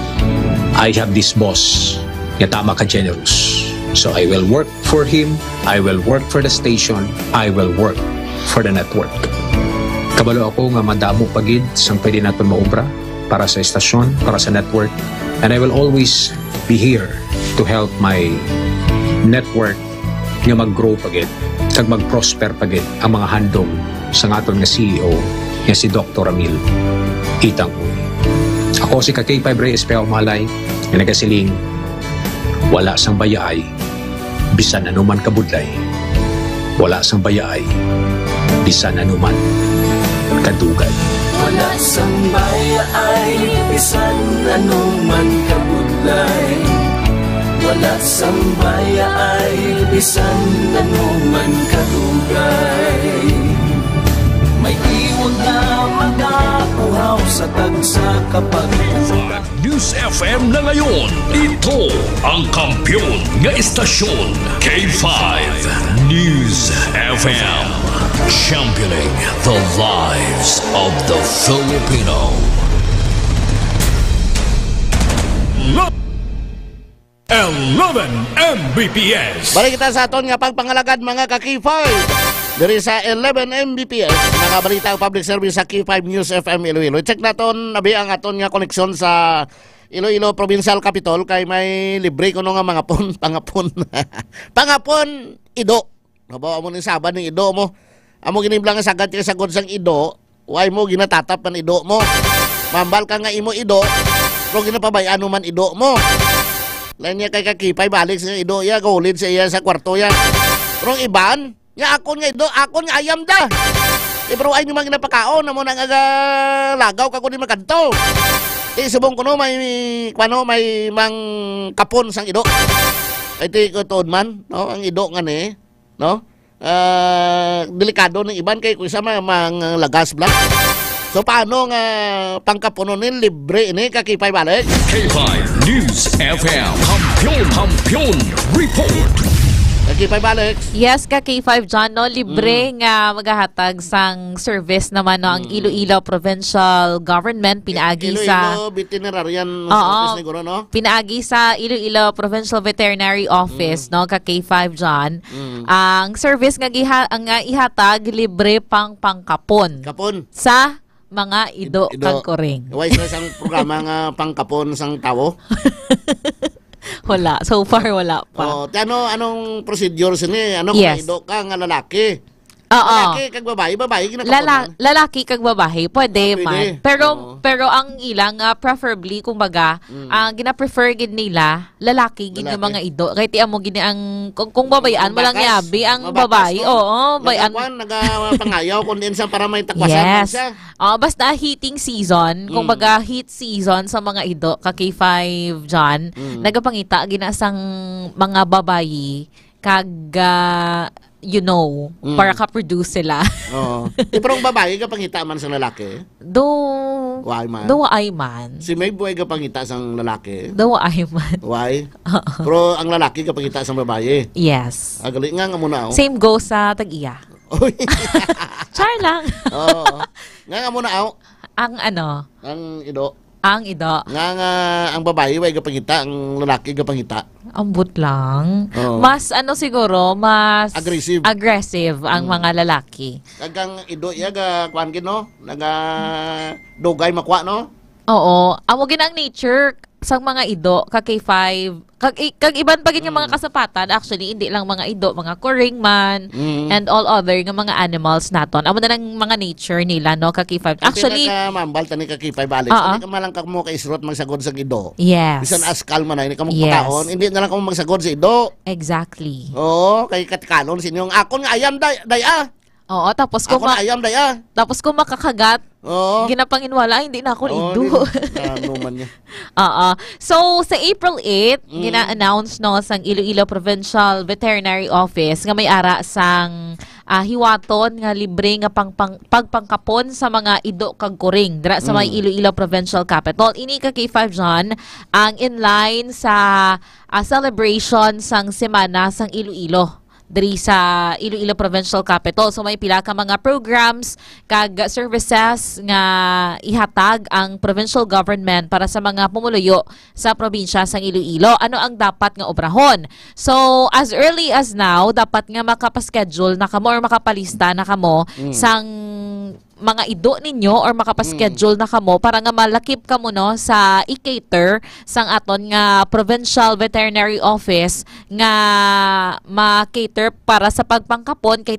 I have this boss nga tama ka generous. So I will work for him, I will work for the station, I will work for the network. Kabalo ako nga madamo pagid sang pwede naton maobra para sa estasyon, para sa network. And I will always be here to help my network nga mag-grow pagid, kag mag-prosper pagid ang mga handom sa aton nga CEO nga si Dr. Ramil Itang Uy. Ako si K5 Reyes Peao Malay, nga nagasiling wala sang bayaay bisan anuman kabudlay. Wala sang bayaay bisan anuman kadugay. Wala sang bayaay bisan anuman kabudlay. Wala sang bayaay bisan anuman kadugay. May iwag na magapuhaw sa tagsa kapag News FM na ngayon. Ito ang kampiyon nga istasyon, K5 News FM. Championing the lives of the Filipino. 11 Mbps. Balik kita sa aton nga pagpangalagad mga ka-K5. Diri sa 11 Mbps, mga balita ang public service sa K5 News FM Iloilo. Check naton nabi ang aton nga koneksyon sa Iloilo Provincial Capital kay may libre kuno nga mga pangapon. Pangapon ido. Nabawa mo ni saban ng ido mo. Amo giniblang nga sagad kay sagod sang ido, way mo ginatatap man ido mo. Mambal ka nga imo ido, pero ginapabayano man ido mo. Lain niya kay kakipay balik sa ido ya, gulid sa iya sa kwarto ya. Pero iban, ya akon nga ido, akon nga ayam da. Pero ay nyo mga ginapakaon, namo nang lagaw ka ko di makanto. Subong ko no, may mang kapon sang ido. Ay ti ko tuod man, no? Ang ido nga ni, no? Delikado ng iban kay kung isa mang lagas blang. So paano nga pangkapununin libre ini kakipay balik? K5 News FM Kampiyon Report. Kakipay balik. Yes, K5 John, no, libre nga magahatag sang service naman no ang Iloilo Provincial Government pinaagi sa Iloilo Veterinarian Office ni Guro, no? Pinaagi sa Iloilo Provincial Veterinary Office no K5 John. Ang service nga ihatag libre pangkapon. Kapon. Sa mga ido kag koring. Why sa isang programa nga pangkapon sang tawo? Wala. So far, wala pa. Oh, anong procedure sini? Ano yes. Kung ido ka nga lalaki? Oo. Lalaki kag babae, ginakaponan. Lalaki kag babae, pwede man. Pero ang ilang preferably kumbaga, ang gina-prefer gid nila lalaki gid nga mga ido. Kay ti amo gini ang kung babayan mo lang yabi ang babae. Oo, bayan. Nagapangayaw kondensa para may takwasan yes. siya. Basta heating season, kumbaga heat season sa mga ido, K5 John, nagapangita ginasang mga babae kag para ka-produce sila. Oo. Pero ang babae ka pangita man sa lalaki? Why man? Why man? Si May buhay ka pangita sa lalaki? Why man? Why? Pero ang lalaki ka pangita sa babae? Yes. Agali nga muna. Same goes sa tag-iya. Char lang. Oo. Nga muna ang ano? Ang ido. Ang ido. Nga ang babae way gapangita, ang lalaki gapangita. Ambot lang. Mas siguro, mas aggressive ang mga lalaki. Kagang ido yaga kuan gid no? Naga dugay makwa no? Oo. Amo gid ang nature sa mga ido ka K5 kag iban pagin nga mga kasapatan actually hindi lang mga ido mga kuring man and all other nga mga animals naton amo na lang mga nature nila no ka K5 actually mambal tani ka K5 Alex hindi ka malang kag mo ka isrot magsagod sa ido yes bisan askal man hindi ka mo pagkaon hindi na lang ka mo magsagod sa ido exactly oo kay katikanon sinyo akon nga ayam daya oo tapos kung ayam daya tapos kung makakagat ginapanginwala hindi na ako ido. So sa April 8 gina-announce no sang Iloilo Provincial Veterinary Office nga may ara sang hiwaton nga libre nga pagpangkapon sa mga ido kag kuring dira sa may Iloilo Provincial Capital. Ini ka K5 John ang inline sa celebration sang semana sang Iloilo diri sa Iloilo Provincial Capital. So may pila ka mga programs kag services nga ihatag ang provincial government para sa mga pumuluyo sa probinsya sang Iloilo. Ano ang dapat nga obrahon? So as early as now, dapat nga makapaschedule na kamo or makapalista na kamo sang mga ido ninyo or makapaschedule na kamo para nga malakip kamo no sa i-cater sang aton nga Provincial Veterinary Office nga ma-cater para sa pagpangkapon kay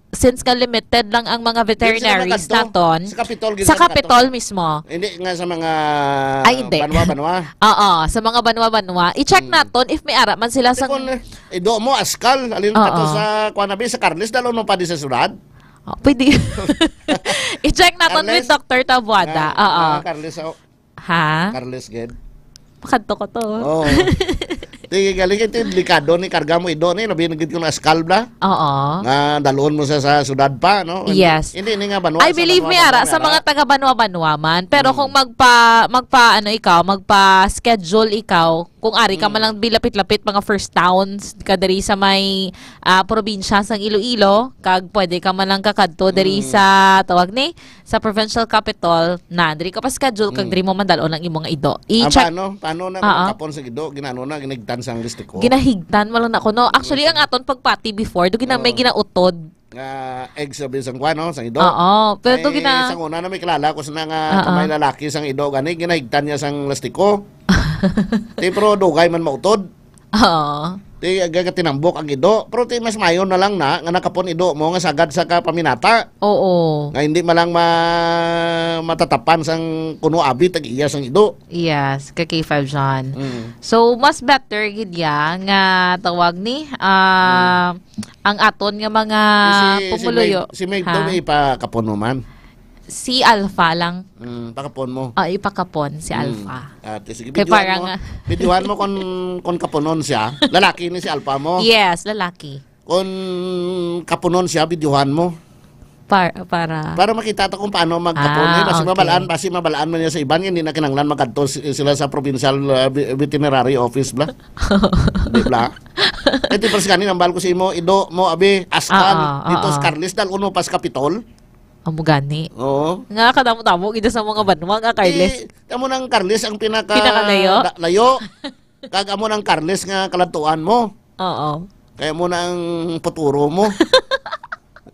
since ka limited lang ang mga veterinaries naton sa Capitol mismo. Hindi nga sa mga banwa-banwa. Oo, sa mga banwa-banwa. I-check naton if may ara man sila sang ido mo askal alin kato sa kuanabi sa Carles dalo no pa di sa syudad. Pwede. I-check natin with Dr. Tabuada. Carles. Ha? Carles, Ged. Pakadto ko to. Oo. Tingin galing ito, delikado ni karga mo ido ni, labi nagit ko na askalbla. Oo. Nga dalon mo sa syudad pa, no? Yes. Hindi nga banwa. I believe me ara sa mga taga banwa-banwa man. Pero kung magpa-schedule ikaw, kung ari ka man lang bilapit-lapit mga first towns kadiri sa may probinsya sang Iloilo, kag pwede ka man lang kakadto diri sa tawag ni sa provincial capital na diri ka pa schedule kag diri mo man dalon ang imong ido. I-check paano na kapon sa ido ginano na ginigtan sang listiko. Ginahigtan mo lang ako no. Actually ang aton pagpati before do may ginautod nga egg sa bisang kwano sang ido. Oo, pero to sang una na may kilala ko sa nga may lalaki sang ido gani ginahigtan niya sang lastiko. Pero dugay man mautod. Oo. Ti aga tinambok ang ido, pero ti mas mayon na lang nga nakapon ido mo nga sagad sa paminata. Oo. Nga hindi malang matatapan sang kuno abi tag iya sang ido. Yes, ka K5 John. So mas better gid ya nga tawag ni ang aton nga mga pumuluyo. Si Meg daw may ipakapon mo man. Si Alpha lang. Pakapon mo. Ipakapon si Alpha. Sige, videohan mo kon kapunon siya. Lalaki ni si Alpha mo. Yes, lalaki. Kon kapunon siya, videohan mo. Para makita ta kung paano magkapon. Kasi mabalaan man niya sa iban. Hindi na kinanglan magkadto sila sa Provincial Veterinary Office bla. Di bla. Ito pas kanin ang bal ko si mo, ido mo abi askan dito sa Carles dal uno pas Capitol. Amo gani. Oo. Nga kadamo-tamo ito sa mga banwa nga Carles. Amo nang Carles ang pinakalayo. Layo. Kag amo nang Carles nga kalantuan mo. Oo. Kaya mo nang puturo mo.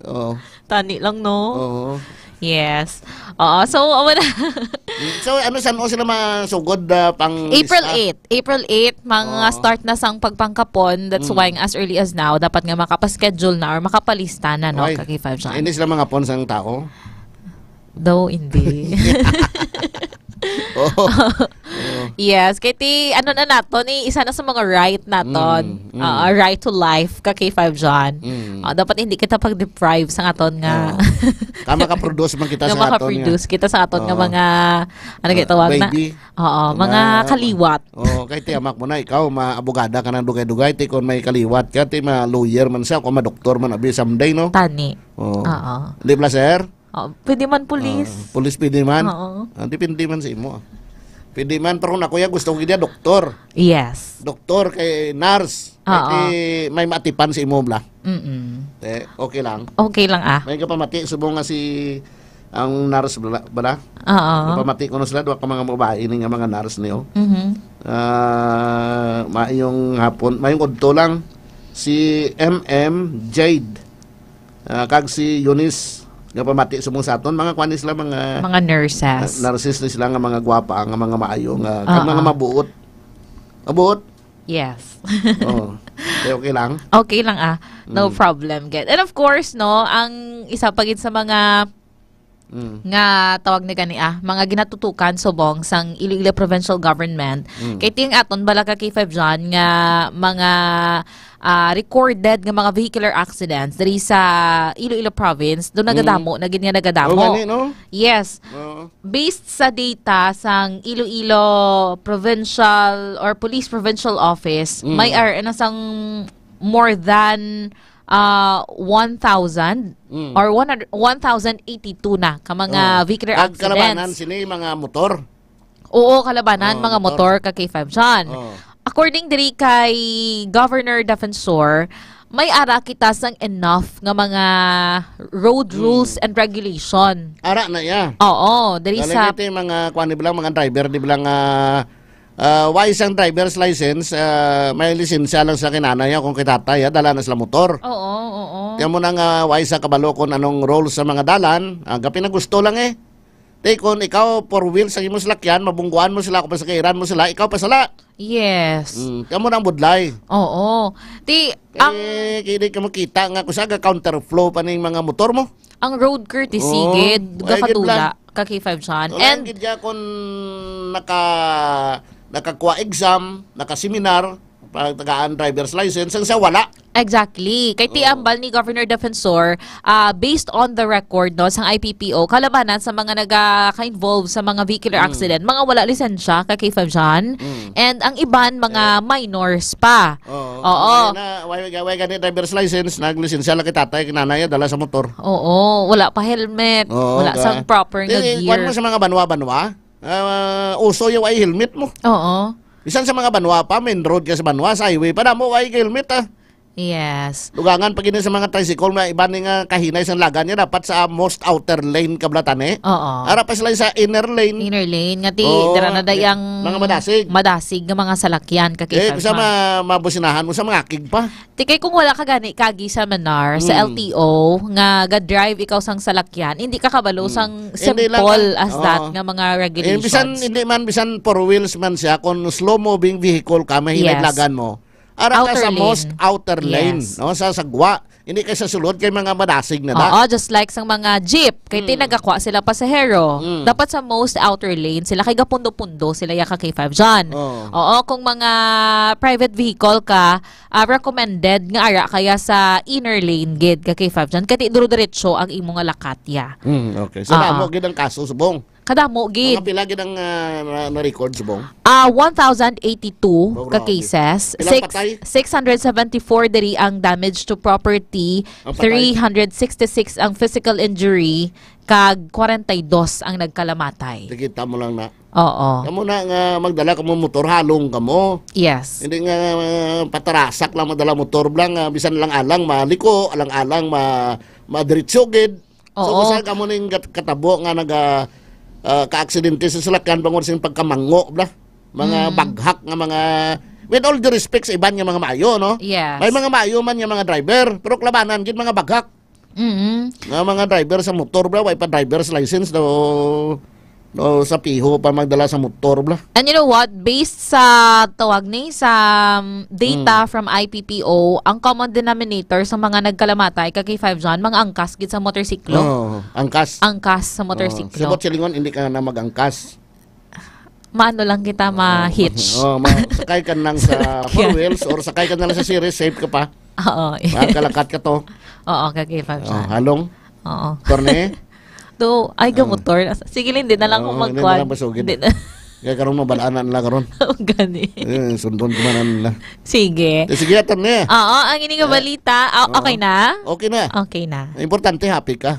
Oo. Tani lang no. Oo. Yes. Oo, so so ano saan sila masugod pang April 8 mga start na sang pagpangkapon. That's why as early as now dapat nga makapaschedule na or makapalista na no ka K5 John. Hindi sila mga pon sang tao. Though hindi. Yes, kaya ano na nato ni isa na sa mga right naton, right to life ka K5 John. Dapat hindi kita pag-deprive sa aton nga maka-produce man kita sa aton. Maka-produce kita sa aton nga mga ano kay tawag na. Mga kaliwat. Kay tiyamak mo na ikaw maabogada ka nang dugay-dugay ti kon may kaliwat ka ti ma-lawyer man siya, kung ma-doktor man abi someday no. Tani. Di ba sir? Pwede man pulis. Pulis pwede man. Depende man sa imo. Pwede man, pero na kuya gusto ko gina doktor. Yes. Doktor kay nurse. Kay may matipan sa imo bla. Okay lang. Okay lang May kapamati subong nga si ang nurse bala. Kapamati ko no sila duwa ka mga babae ni nga mga nurse niyo. Maayong hapon, maayong udto lang si MM Jade. Kag si Eunice nga pamati sumong sa aton mga kuan sila mga nurses. Nurses na sila nga mga gwapa nga mga maayo nga mga mabuot. Mabuot. Yes. Okay lang. Okay lang no problem get. And of course no, ang isa pa gid sa mga nga tawag ni gani mga ginatutukan subong sang Iloilo Provincial Government kay ting aton bala ka K5 dyan nga mga recorded nga mga vehicular accidents diri sa Iloilo Province do nagadamo na gid nga nagadamo. Gani, no? Yes. Based sa data sang Iloilo Provincial or Police Provincial Office may sang more than 1,000 or 1,082 na ka mga vehicular accidents. Kalabanan sini mga motor. Oo, kalabanan mga motor ka K5 dyan. According diri kay Governor Defensor, may ara kita sang enough nga mga road rules and regulation. Ara na ya. Oo, diri sa mga kuan di bilang mga driver di bilang wise ang driver's license, may lisensya lang sa kinanay kung kitatay, dala na sila motor. Oo. Yan mo nang wise ang kabalo kung anong rules sa mga dalan. Gapi na gusto lang kung ikaw 4 wheels sa imong salakyan, mabungguan mo sila, kung pasakairan mo sila, ikaw pasala. Yes. Kamo nang budlay. Oo. Kini ka makita nga kung saan counterflow pa ning mga motor mo. Ang road courtesy gid gakadula ka K5 dyan. And gid kung nakakuha exam, naka-seminar, tagaan driver's license, ang sa wala. Exactly. Kay tiambal ni Governor Defensor, based on the record no sang IPPO, kalabanan sa mga nagaka-involve sa mga vehicular accident, mga wala lisensya kay K5 dyan. And ang iban, mga minors pa. Oo. Way ganit driver's license, naglisensya lang kay tatay, kinanay, dala sa motor. Oo. Wala pa helmet. Wala sang proper nga gear. Kuwan mo sa mga banwa-banwa, uso yung ay helmet mo. Oo. Bisan sa mga banwa pa, main road ka sa banwa, sa highway pa na mo, ay helmet Yes. Lugangan pag sa mga tricycle, may iba nga kahinay sa lagan niya, dapat sa most outer lane kablatan Oo. Ara pa sila sa inner lane. Inner lane. Nga dara na dayang mga madasig. Madasig ng mga salakyan. Sa mabusinahan mo sa mga kig pa. Kay kung wala ka gani kagi sa manar, sa LTO, nga ga-drive ikaw sang salakyan, hindi ka kabalo sang simple as that nga mga regulations. Bisan 4 wheels man siya, kung slow moving vehicle ka, mahinag lagan mo. Ara ka sa most outer lane, no, sa sagwa. Hindi kay sa sulod kay mga madasig na da. Oo, just like sang mga jeep, kay tinagakwa sila pasahero. Dapat sa most outer lane sila kay gapundo-pundo sila ya ka K5 dyan. Oo, kung mga private vehicle ka, recommended nga ara kaya sa inner lane gid ka K5 dyan. Kati duro-diretso ang imong nga lakatya. Okay. So mo gid ang kaso subong. Kadamo gid. Mga pila gid ang na-record subong? 1,082 ka cases. 674 diri ang damage to property, 366 ang physical injury, kag 42 ang nagkalamatay. Kita mo lang na. Oo. Kamo na nga magdala ka mo motor, halong ka mo. Yes. Hindi nga patarasak lang magdala motor lang, bisan lang alang maliko, alang-alang madiretso gid. So kung ka mo ning katabo nga ka-aksidente sa salakyan bangod sa pagkamango bla. Mga baghak nga mga, with all due respect sa iban nga mga maayo, no? Yes. May mga maayo man nga mga driver, pero klabanan gid mga baghak. Nga mga driver sa motor bla, way pa driver's license do sa piho pa magdala sa motor bla. And you know what? Based sa tawag ni sa data from IPPO, ang common denominator sa mga nagkalamatay kay K5 dyan, mga angkas gid sa motorsiklo. Angkas. Angkas sa motorsiklo. Sabot silingon hindi ka na mag-angkas. Maano lang kita ma-hitch. Sakay ka nang sa 4 wheels or sakay ka na lang sa series, safe ka pa. Oo. Magkalakat ka to. Oo, kay K5 dyan. Halong. Oo. Torne. Do, ay gamotor. Sige, hindi na lang kung magkuhan. Hindi na lang basugin. Kaya karoon mabalaan nila karoon. Gani. Sundon ko man nila. Sige. Sige, atan na. Oo, ang ini nga balita. Okay na? Okay na. Okay na. Importante, happy ka.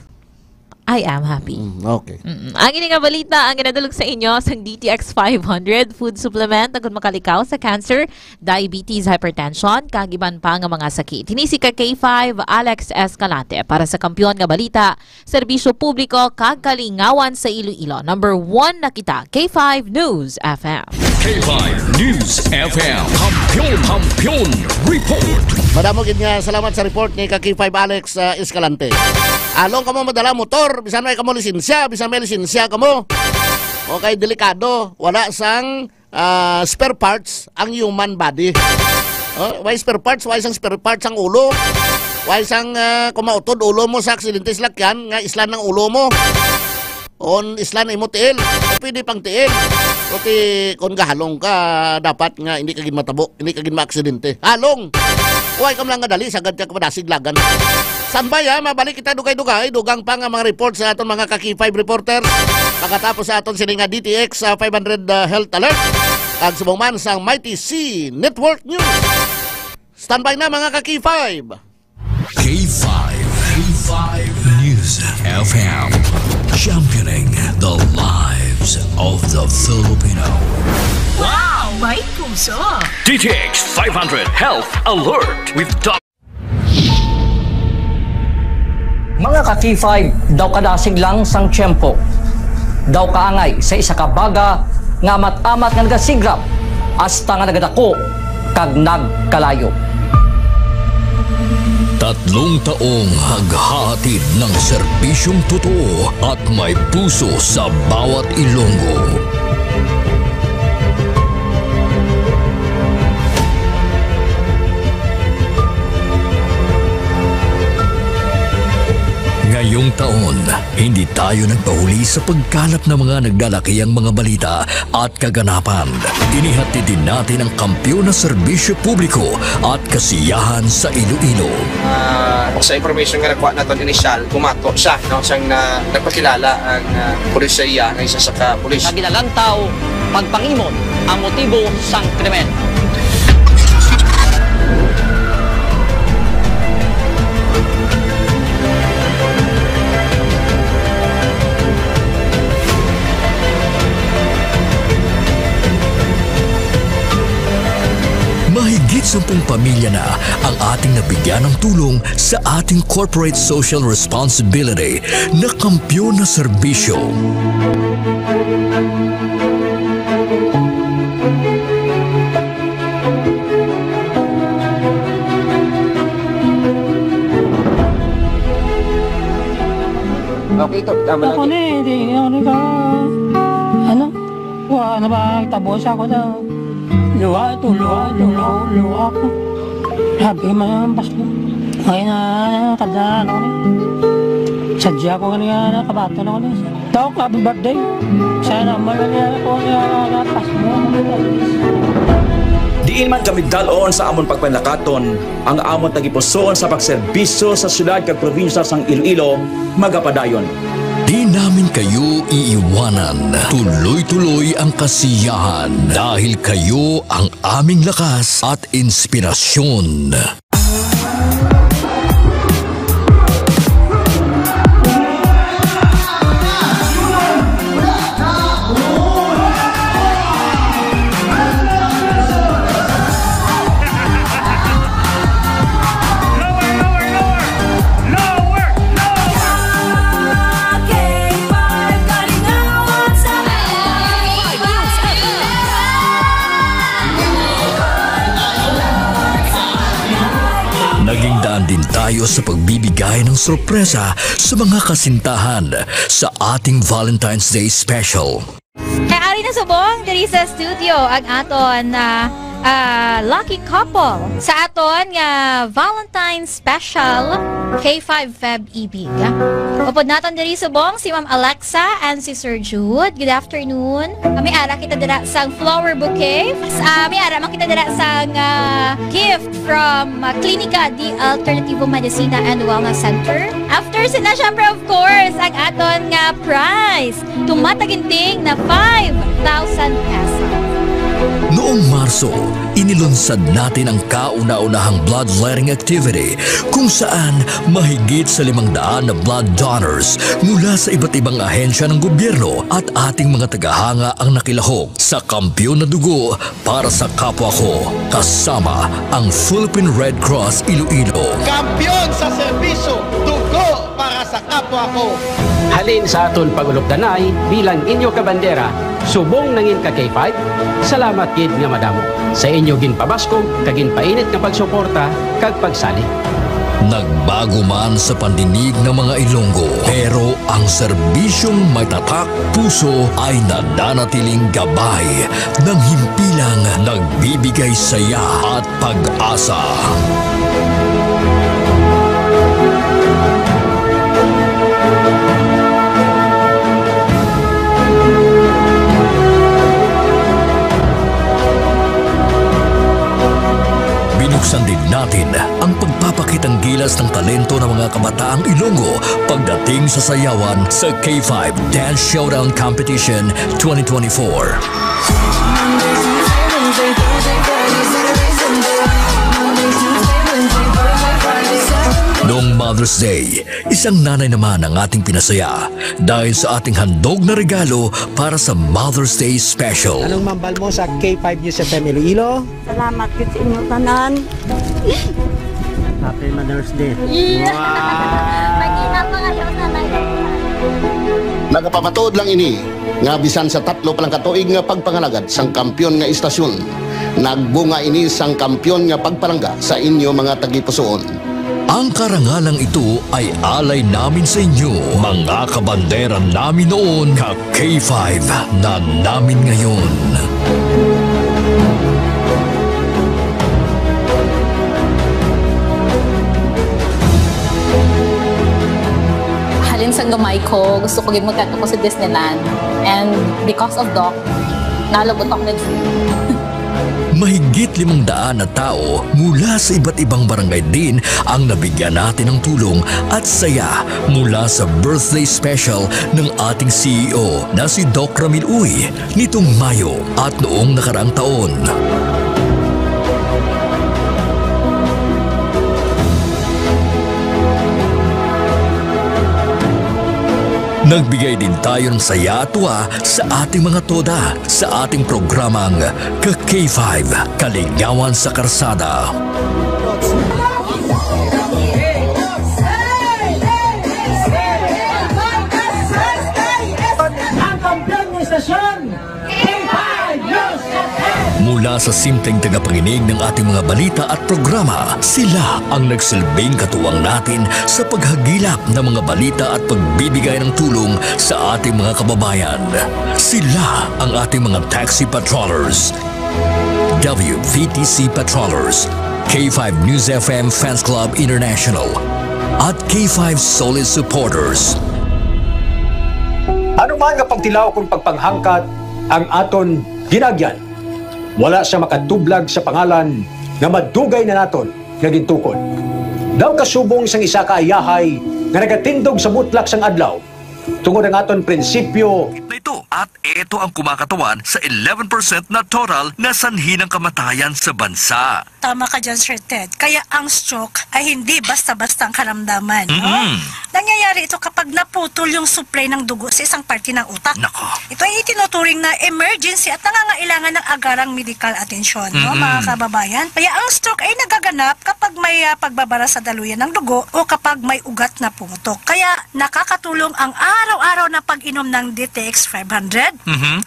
I am happy. Okay. Ang ini nga balita, ang ginadulog sa inyo sa DTX 500 food supplement na kung makalikaw sa cancer, diabetes, hypertension, kagiban pa nga mga sakit. Hinisi ka K5, Alex Escalante para sa kampiyon nga balita, serbisyo publiko, kag kalingawan sa Iloilo. Number 1 na kita, K5 News FM. K5 News FM. Kampiyon Report. Madamo gid nga salamat sa report ni Kaki 5 Alex Escalante. Along kamo madala motor, bisan may kamo lisensya, bisan may lisensya kamo. Okay, delikado, wala sang spare parts ang human body. Why spare parts? Why sang spare parts ang ulo? Why sang kumautod ulo mo sa aksidente sakyan nga islan ng ulo mo? On islan imo tiil, pwede pang tiil. Kuti kung gahalong ka, dapat nga hindi kagin matabo, hindi kagin maaksidente. Halong! Huwag ka lang nga dali, sagad ka kumadasiglagan. Sanbay ha, mabalik kita dugay-dugay, dugang pa nga mga report sa aton mga Kaki 5 reporters. Pagkatapos sa aton sini nga DTX 500 Health Alert. Ang subong man sa Mighty C Network News. Standby na mga Kaki 5. K5 News FM. Championing the lives of the Filipino. Wow! May puso! DTX 500 Health Alert with Dr. Mga Kaki 5, daw kadasig lang sang tiyempo. Daw kaangay sa isa ka baga nga amat-amat nga nagasigrap hasta nga nagadako kag nagkalayo. 3 taong haghahatid ng serbisyong totoo at may puso sa bawat Ilonggo. Ngayong taon, hindi tayo nagpahuli sa pagkalat ng mga naglalakihang mga balita at kaganapan. Inihatid din natin ang kampiyon na serbisyo publiko at kasiyahan sa Iloilo. Sa information nga nakuha natin inisyal, kumato siya, no? Siyang nagpakilala ang pulisya ng isa sa ka-pulis. Naginalantaw, pagpangimon ang motibo sang krimen. Mahigit 10 pamilya na ang ating nabigyan ng tulong sa ating corporate social responsibility na kampiyon na serbisyo. Okay, ito. Tama lang. Ako na eh. Hindi ka. Ano? Wala na ba? Tabos ako na. Luha ito. Luha ako. Sabi man ang basko. Ngayon na kadaan ako na. Sadya ko kanina kabato na ako na. Tawag ka, happy birthday. Sana malala ko na Pasko. Diin man kami dalon sa amon pagpanlakaton, ang amon tagipusoon sa pagserbisyo sa syudad kag probinsya sang Iloilo, magapadayon. Di namin kayo iiwanan. Tuloy-tuloy ang kasiyahan dahil kayo ang aming lakas at inspirasyon. Naging daan din tayo sa pagbibigay ng sorpresa sa mga kasintahan sa ating Valentine's Day Special. Kaya ari na subong diri sa studio ang aton na lucky couple sa aton nga Valentine's Special K5 Feb Ibig. Upod naton diri subong si Ma'am Alexa and si Sir Jude. Good afternoon. May ara kita dira sang flower bouquet. May ara man kita dira sang gift from Klinika di Alternativo Medicina and Wellness Center. After sina syempre of course ang aton nga prize tumataginting na 5,000 pesos. Noong Marso, inilunsad natin ang kauna-unahang bloodletting activity kung saan mahigit sa 500 na blood donors mula sa iba't ibang ahensya ng gobyerno at ating mga tagahanga ang nakilahok sa kampiyon na dugo para sa kapwa ko, kasama ang Philippine Red Cross Iloilo. Kampiyon sa serbisyo, dugo para sa kapwa ko. Halin sa aton pagulupdanay bilang inyo kabandera, subong nangin ka K5, salamat gid nga madamo. Sa inyo ginpabasko, kagin painit nga pagsuporta, kag pagsali. Nagbago man sa pandinig ng mga Ilonggo, pero ang serbisyong may tatak puso ay nananatiling gabay ng himpilang nagbibigay saya at pag-asa. Binuksan din natin ang pagpapakitang gilas ng talento ng mga kabataang Ilonggo pagdating sa sayawan sa K5 Dance Showdown Competition 2024. Noong Mother's Day, isang nanay naman ang ating pinasaya dahil sa ating handog na regalo para sa Mother's Day Special. Anong mambal mo sa K5 News FM Iloilo? Salamat ko sa inyo tanan. Happy Mother's Day. Mag-ingat pa kayo sa Nagapamatuod lang ini nga bisan sa tatlo palang katuig nga pagpangalagad sang kampyon nga istasyon. Nagbunga ini sang kampyon nga pagpalangga sa inyo mga tagipusoon. Ang karangalang ito ay alay namin sa inyo, mga kabandera namin noon, ka K5 na namin ngayon. Halin sa gamay ko, gusto ko magkato ko sa Disneyland. And because of Doc, nalabot ako med free. Mahigit 500 na tao mula sa iba't ibang barangay din ang nabigyan natin ng tulong at saya mula sa birthday special ng ating CEO na si Doc Ramil Uy nitong Mayo at noong nakaraang taon. Nagbigay din tayo ng saya at tuwa sa ating mga toda sa ating programang Ka-K5 Kaligawan sa Karsada. Ang kampiyon ng istasyon, K5 News FM! Mula sa simpleng tagapanginig ng ating mga balita at programa, sila ang nagsilbing katuwang natin sa paghagilap ng mga balita at pagbibigay ng tulong sa ating mga kababayan. Sila ang ating mga taxi patrollers, WVTC patrollers, K5 News FM Fans Club International, at K5 Solid Supporters. Ano man nga pagtilaw kung pagpanghangkat ang aton ginagyan, wala siya makatublag sa pangalan nga madugay na naton nga gintukod. Daw kasubong sang isa ka ayahay nga nagatindog sa mutlak sang adlaw tungod ang aton prinsipyo. At ito ang kumakatawan sa 11% na total na sanhi ng kamatayan sa bansa. Tama ka dyan, Sir Ted. Kaya ang stroke ay hindi basta-basta ang karamdaman. No? Nangyayari ito kapag naputol yung supply ng dugo sa isang parte ng utak. Ito ay itinuturing na emergency at nangangailangan ng agarang medical atensyon, no, mga kababayan. Kaya ang stroke ay nagaganap kapag may pagbabara sa daluyan ng dugo o kapag may ugat na pumutok. Kaya nakakatulong ang araw-araw na pag-inom ng DTX 500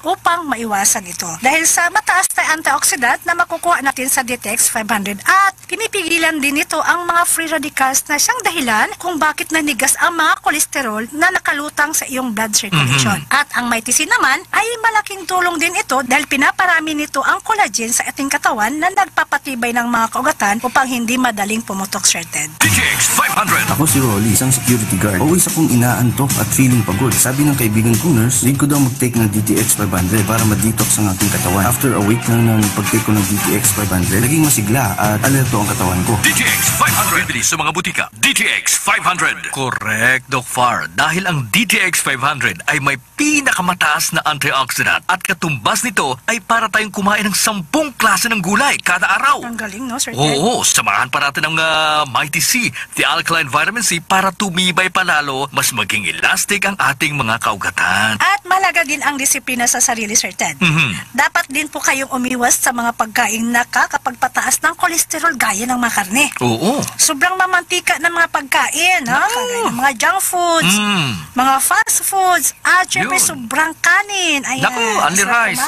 upang maiwasan ito. Dahil sa mataas na antioxidant na makukuha natin sa DTX 500 at pinipigilan din ito ang mga free radicals na siyang dahilan kung bakit nanigas ang mga kolesterol na nakalutang sa iyong blood circulation. At ang MyTC naman ay malaking tulong din ito dahil pinaparami nito ang collagen sa ating katawan na nagpapatibay ng mga kaugatan upang hindi madaling pumutok, Sir Ted. DTX 500. Ako si Rolly, isang security guard. Always akong inaantok at feeling pagod. Sabi ng kaibigan kong nurse, need ko daw mag-take ng DTX 500 para ma-detox ang aking katawan. After a week lang ng pag-take ko ng DTX 500, naging masigla at alerto ang katawan ko. DTX 500. Bili sa mga butika. DTX 500. Correct, Doc Far. Dahil ang DTX 500 ay may pinakamataas na antioxidant at katumbas nito ay para tayong kumain ng 10 klase ng gulay kada araw. Ang galing, no, Sir Ted? Oo, samahan pa natin ang MyTC, the Alkaline Vitamin C para tumibay palalo, mas maging elastic ang ating mga kaugatan. At malaga din ang disiplina sa sarili, Sir Ted. Dapat din po kayong umiwas sa mga pagkain na nakakapagpataas ng kolesterol gaya ng mga karne. Oo. Sobrang mamantika ng mga pagkain, kagaya ng mga junk foods, mga fast foods, at syempre sobrang kanin. Ayan, naku, only rice.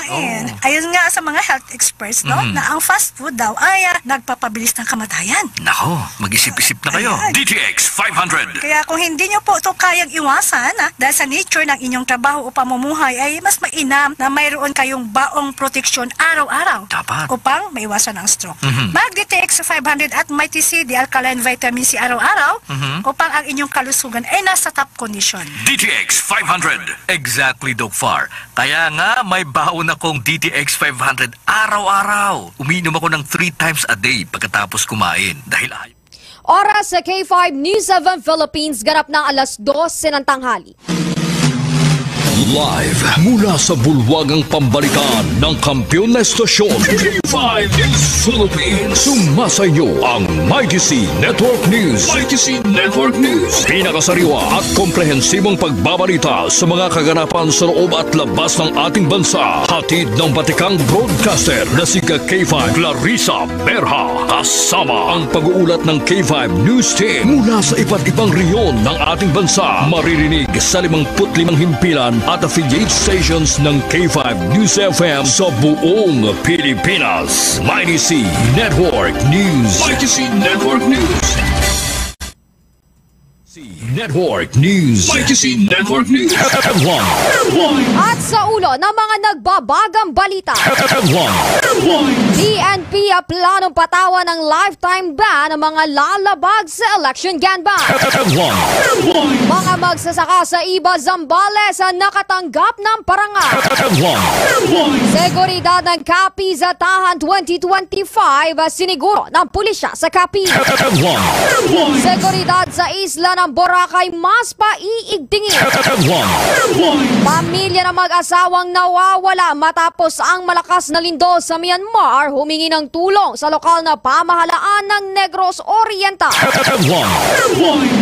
Ayun nga sa mga health experts, na ang fast food daw ay nagpapabilis ng kamatayan. Nako, mag-isip-isip na kayo. DTX 500. Kaya kung hindi nyo po ito kayang iwasan, dahil sa nature ng inyong trabaho o pamumuhay, ay mas mainam na mayroon kayong baong proteksyon araw-araw. Dapat. Upang maiwasan ang stroke. Mag-DTX 500 at may TCD Alkaline Vitamin C araw-araw upang ang inyong kalusugan ay nasa top condition. DTX 500. Exactly, Doc Far. Kaya nga, may baon akong DTX 500 araw-araw. Umiinom ako ng 3 times a day pagkatapos kumain dahil Oras sa K5 News 7 Philippines, ganap ng alas 12 ng tanghali. Live mula sa bulwagang pambalikan ng kampiyon na estasyon K5 News Philippines. Sumasa inyo ang Mighty C Network News. Mighty C Network News. Pinakasariwa at komprehensibong pagbabalita sa mga kaganapan sa loob at labas ng ating bansa. Hatid ng batikang broadcaster na si K5 Clarissa Berha. Kasama ang pag-uulat ng K5 News Team mula sa iba't ibang reyon ng ating bansa. Maririnig sa 55 himpilan at affiliate stations ng K5 News FM sa buong Pilipinas. Mighty C Network News. Mighty C Network News. Network News. Mighty C Network News. FM1. At sa ulo ng mga nagbabagang balita, PNP planong patawan ng lifetime ban ng mga lalabag sa election gun ban. Mga magsasaka sa Iba, Zambales nakatanggap ng parangal. Seguridad ng Capiz sa Tahan 2025 siniguro ng pulisya sa Capiz. Seguridad sa isla ng Boracay mas paiigtingin. Pamilya ng mag-asawang nawawala matapos ang malakas na lindol sa Myanmar humingi ng tulong sa lokal na pamahalaan ng Negros Oriental.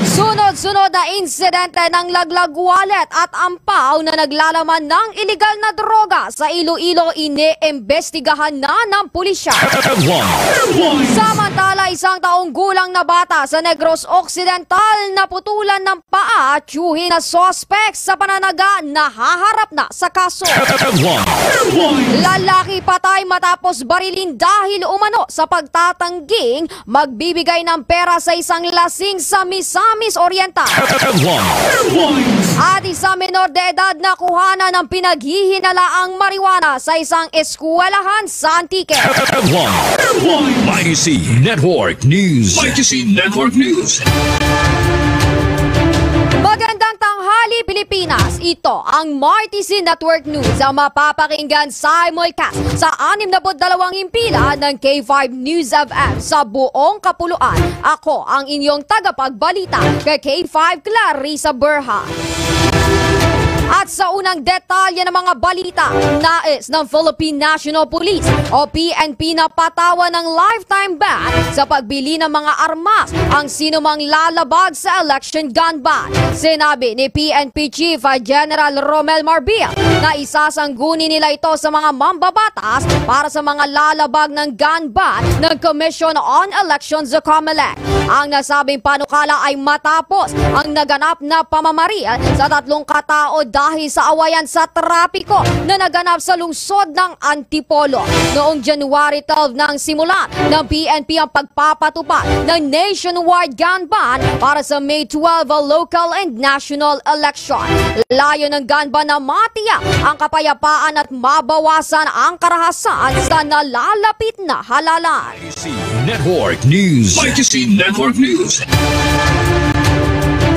Sunod-sunod na insidente ng laglag wallet at ampaw na naglalaman ng iligal na droga sa Iloilo iniimbestigahan na ng pulisya. Samantala, 1 taong gulang na bata sa Negros Occidental na putulan ng paa at tiyuhin na suspect sa pananaga na haharap na sa kaso. Lalaki patay matapos barilin dahil umano sa pagtatangging magbibigay ng pera sa isang lasing sa Misamis Oriental. At isang menor de edad na kuhanan ng pinaghihinalaang marijuana sa isang eskwelahan sa Antique. Mighty C Network News. Mighty C Network News. Magandang tanghali, Pilipinas. Ito ang Mighty C Network News ang mapapakinggan simulcast sa 62 himpilan ng K5 News FM sa buong kapuluan. Ako ang inyong tagapagbalita kay K5 Clarissa Berha. At sa unang detalye ng mga balita, nais ng Philippine National Police o PNP na patawan ng lifetime ban sa pagbili ng mga armas ang sinumang lalabag sa election gun ban. Sinabi ni PNP Chief General Romel Marbil na isasanggunin nila ito sa mga mambabatas para sa mga lalabag ng gun ban ng Commission on Elections o COMELEC. Ang nasabing panukala ay matapos ang naganap na pamamaril sa 3 katao dahil sa awayan sa trapiko na naganap sa lungsod ng Antipolo. Noong January 12 nang simulan ng PNP ang pagpapatupad ng nationwide gun ban para sa May 12 local and national election. Layo ng gun ban na matiyak ang kapayapaan at mabawasan ang karahasan sa nalalapit na halalan. Network News. Mighty C Network News.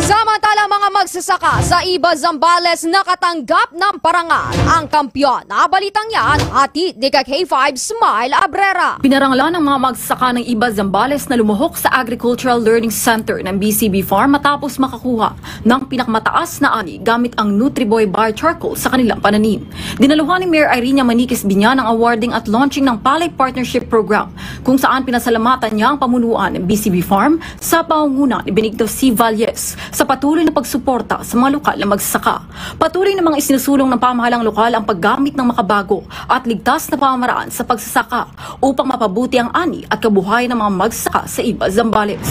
Samantala, mga magsasaka sa Iba Zambales nakatanggap ng parangal. Ang kampyon na balitang yan, hatid ni K5 Smile Abrera. Pinaranglan ng mga magsasaka ng Iba Zambales na lumuhok sa Agricultural Learning Center ng BCB Farm matapos makakuha ng pinakamataas na ani gamit ang Nutriboy Bar Charcoal sa kanilang pananim. Dinaluhan ni Mayor Irene Maniquez Biñan ang awarding at launching ng Palay Partnership Program kung saan pinasalamatan niya ang pamunuan ng BCB Farm sa pangunguna ni Benigno C. Valles sa patuloy na pagsuporta sa mga lokal na magsasaka. Patuloy namang isinusulong ng pamahalang lokal ang paggamit ng makabago at ligtas na pamamaraan sa pagsasaka upang mapabuti ang ani at kabuhayan ng mga magsasaka sa Iba Zambales.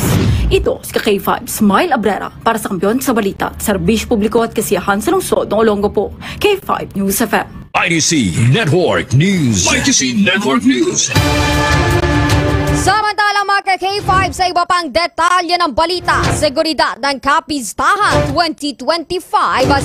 Ito si K5 Smile Abrera para sa Kampiyon sa Balita, Serbisyo Publiko at Kasiyahan sa Lungsod ng Olongapo. K5 News FM. IDC Network News. IDC Network News. Samantala mga K5 sa iba pang detalye ng balita, seguridad ng Kapistahan 2025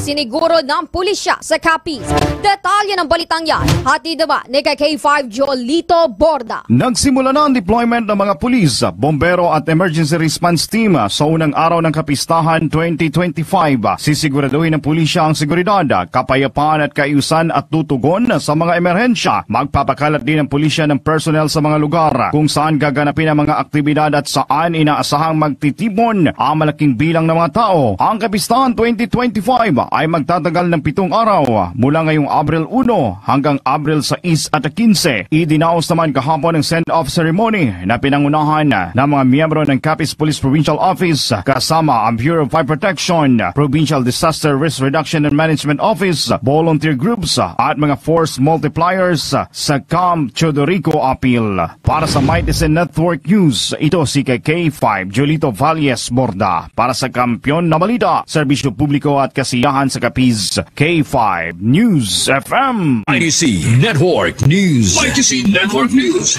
siniguro ng pulisya sa Capiz. Detalye ng balitang yan, hatid naman ni K5 Jolito Borda. Nagsimula na ang deployment ng mga pulis, bombero at emergency response team sa unang araw ng Kapistahan 2025. Sisiguraduhin ng pulisya ang seguridad, kapayapaan at kaayusan at tutugon sa mga emerhensya. Magpapakalat din ng pulisya ng personnel sa mga lugar kung saan gaganapin ang mga aktibidad at saan inaasahang magtitipon ang malaking bilang ng mga tao. Ang Kapistahan 2025 ay magtatagal ng 7 araw mula ngayong Abril 1 hanggang Abril 6 at 15. Idinaos naman kahapon ng send-off ceremony na pinangunahan ng mga miyembro ng Capiz Police Provincial Office kasama ang Bureau of Fire Protection, Provincial Disaster Risk Reduction and Management Office, volunteer groups at mga force multipliers sa Camp Chodorico Apil. Para sa Mighty Network News, ito si K5 Jolito Valles Borda para sa Kampiyon na Balita, Serbisyo Publiko at Kasiyahan sa Capiz. K5 News FM. IDC Network News. IDC Network News.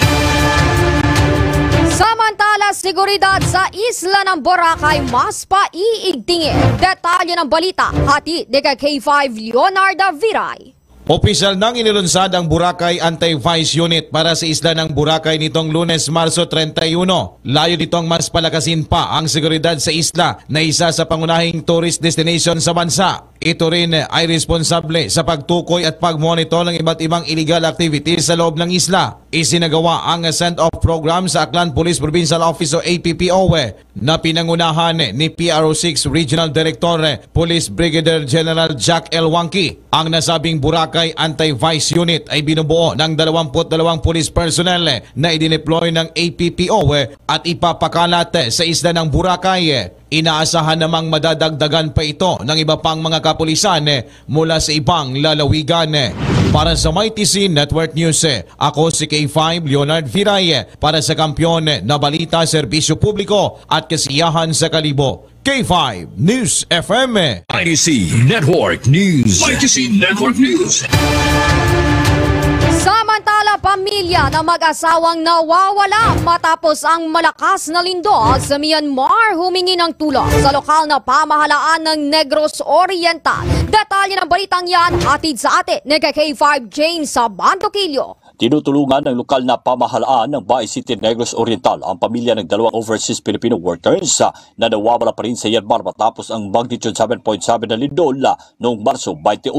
Samantala, seguridad sa isla ng Boracay mas paiigtingin. Detalye ng balita, hatid ni K5 Leonardo Viray. Opisyal nang inilunsad ang Boracay Anti-Vice Unit para sa isla ng Boracay nitong Lunes, Marso 31. Layo nitong mas palakasin pa ang seguridad sa isla na isa sa pangunahing tourist destination sa bansa. Ito rin ay responsable sa pagtukoy at pagmonitor ng iba't ibang illegal activities sa loob ng isla. Isinagawa ang send-off program sa Aklan Police Provincial Office o APPO na pinangunahan ni PRO6 Regional Director Police Brigadier General Jack L. Wangki. Ang nasabing Boracay Anti-Vice Unit ay binubuo ng 22 police personnel na idineploy ng APPO at ipapakalat sa isla ng Boracay. Inaasahan namang madadagdagan pa ito ng iba pang mga kapulisan mula sa ibang lalawigan. Para sa MyTC Network News, ako si K5 Leonard Viray para sa Kampiyon na Balita, Serbisyo Publiko at Kasiyahan sa Kalibo. K5 News FM. IDC Network News. IDC Network News. Samantala, pamilya na mag-asawang nawawala matapos ang malakas na lindol sa Myanmar humingi ng tulong sa lokal na pamahalaan ng Negros Oriental. Detalye ng balitang yan, hatid sa atin ni K5 James sa Bandoquillo. Tinutulungan ng lokal na pamahalaan ng Bay City Negros Oriental ang pamilya ng 2 overseas Filipino workers na nawawala pa rin sa Myanmar matapos ang magnitude 7.7 na lindol noong Marso 28.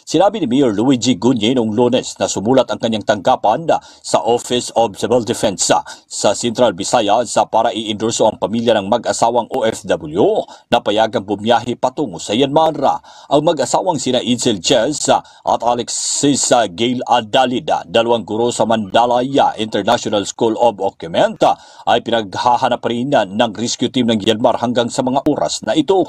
Sinabi ni Mayor Luigi Gunye noong Lunes na sumulat ang kanyang tanggapan sa Office of Civil Defense sa Central Visayas para i-endorso ang pamilya ng mag-asawang OFW na payagang bumiyahe patungo sa Myanmar. Ang mag-asawang sina Edsel Ches at Alexis Gail Adalida, 2 guro sa Mandalaya International School of Occupant, ay pinaghahanap rin ng rescue team ng Myanmar hanggang sa mga oras na ito.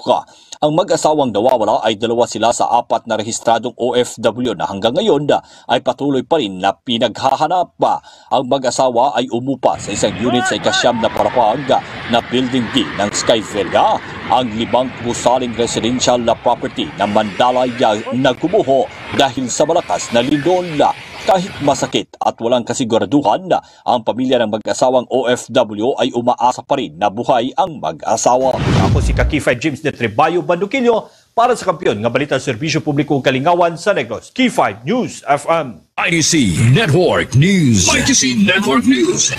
Ang mag-asawang nawawala ay 2 sila sa 4 na rehistradong OFW na hanggang ngayon ay patuloy pa rin na pinaghahanap. Ang mag-asawa ay umupa sa isang unit sa ikasyam na parapag na Building D ng Skyvilla, ang 5 gusaling residential na property ng Mandalaya na gumuho dahil sa malakas na lindol. Kahit masakit at walang kasiguraduhan, ang pamilya ng mag-asawang OFW ay umaasa pa rin na buhay ang mag-asawa. Ako si K5 James de Trebayo, Bandoquillo para sa Kampiyon ng Balita, Serbisyo Publiko Kalingawan sa Negros. K5 News FM. IDC Network News. IDC Network News.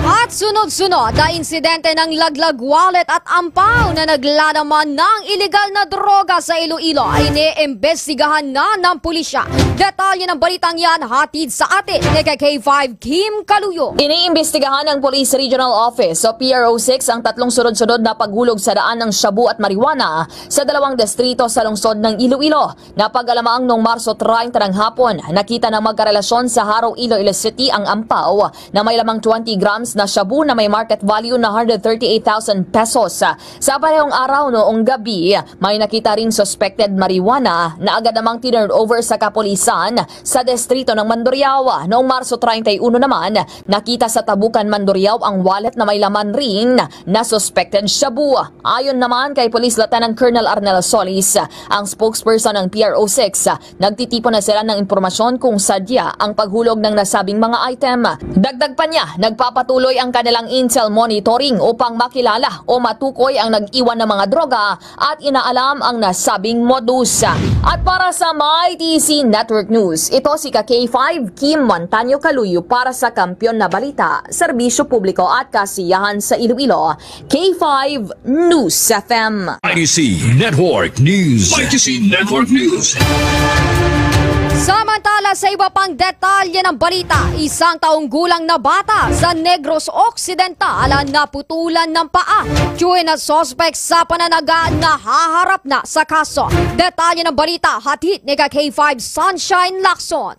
At At sunod-sunod na insidente ng laglag wallet at ampaw na naglalaman ng illegal na droga sa Iloilo ay iniimbestigahan na ng pulisya. Detalye ng balitang yan hatid sa atin ni K5 Kim Kaluyo. Iniimbestigahan ng Police Regional Office o PRO6 ang tatlong sunod-sunod na paghulog sa daan ng shabu at marijuana sa dalawang distrito sa lungsod ng Iloilo. Napag-alamaang noong Marso 30 ng hapon, nakita na magkarelasyon sa Haro, Iloilo City ang ampaw na may lamang 20 grams na shabu na may market value na 138,000 pesos. Sa parehong araw noong gabi, may nakita ring suspected marijuana na agad namang tinurn over sa kapulisan sa distrito ng Mandurriao. Noong Marso 31 naman, nakita sa Tabukan, Mandurriao ang wallet na may laman ring na suspected shabu. Ayon naman kay Police Lieutenant Colonel Arnel Solis, ang spokesperson ng PRO6, nagtitipon na sila ng impormasyon kung sadya ang paghulog ng nasabing mga item. Dagdag pa niya, nagpapatuloy ang kanilang intel monitoring upang makilala o matukoy ang nag-iwan ng mga droga at inaalam ang nasabing modus. At para sa MyTC Network News, ito si K5 Kim Montaño Kaluyo para sa Kampiyon na Balita, Serbisyo Publiko at Kasiyahan sa Iloilo, K5 News FM. MyTC Network News. MyTC Network News. Samantala sa iba pang detalye ng balita, isang taong gulang na bata sa Negros Occidental ang naputulan ng paa. Tiyuhin na suspect sa pananaga na haharap na sa kaso. Detalye ng balita, hatid ni K5 Sunshine Lacson.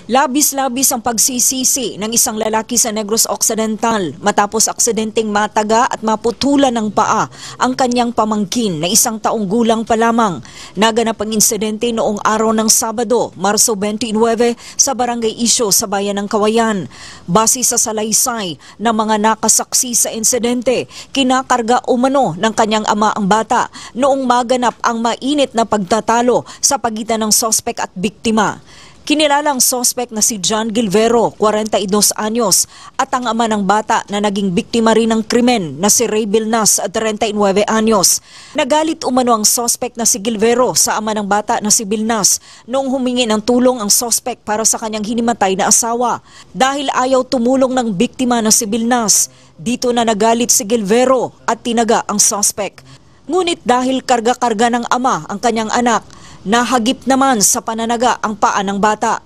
Labis-labis ang pagsisisi ng isang lalaki sa Negros Occidental matapos aksidenteng mataga at maputulan ng paa ang kanyang pamangkin na isang taong gulang pa lamang. Naganap ang insidente noong araw ng Sabado, Marso 29 sa Barangay Isyo sa Bayan ng Kawayan. Base sa salaysay ng mga nakasaksi sa insidente, kinakarga umano ng kanyang ama ang bata noong maganap ang mainit na pagtatalo sa pagitan ng sospek at biktima. Kinilalang sospek na si John Gilvero, 42 anyos, at ang ama ng bata na naging biktima rin ng krimen na si Ray Bilnas, 39 anyos. Nagalit umano ang sospek na si Gilvero sa ama ng bata na si Bilnas noong humingi ng tulong ang sospek para sa kanyang hinimatay na asawa. Dahil ayaw tumulong ng biktima na si Bilnas, dito na nagalit si Gilvero at tinaga ang sospek. Ngunit dahil karga-karga ng ama ang kanyang anak, nahagip naman sa pananaga ang paa ng bata.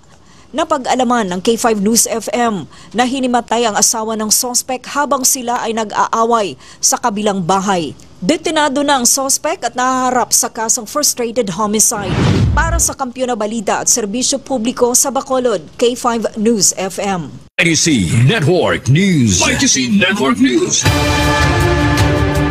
Napag-alaman ng K5 News FM na hinimatay ang asawa ng sospek habang sila ay nag-aaway sa kabilang bahay. Detenado na ang sospek at nahaharap sa kasong frustrated homicide. Para sa Kampiyon na Balita at Serbisyo Publiko sa Bacolod, K5 News FM. MyTC Network News. MyTC Network News.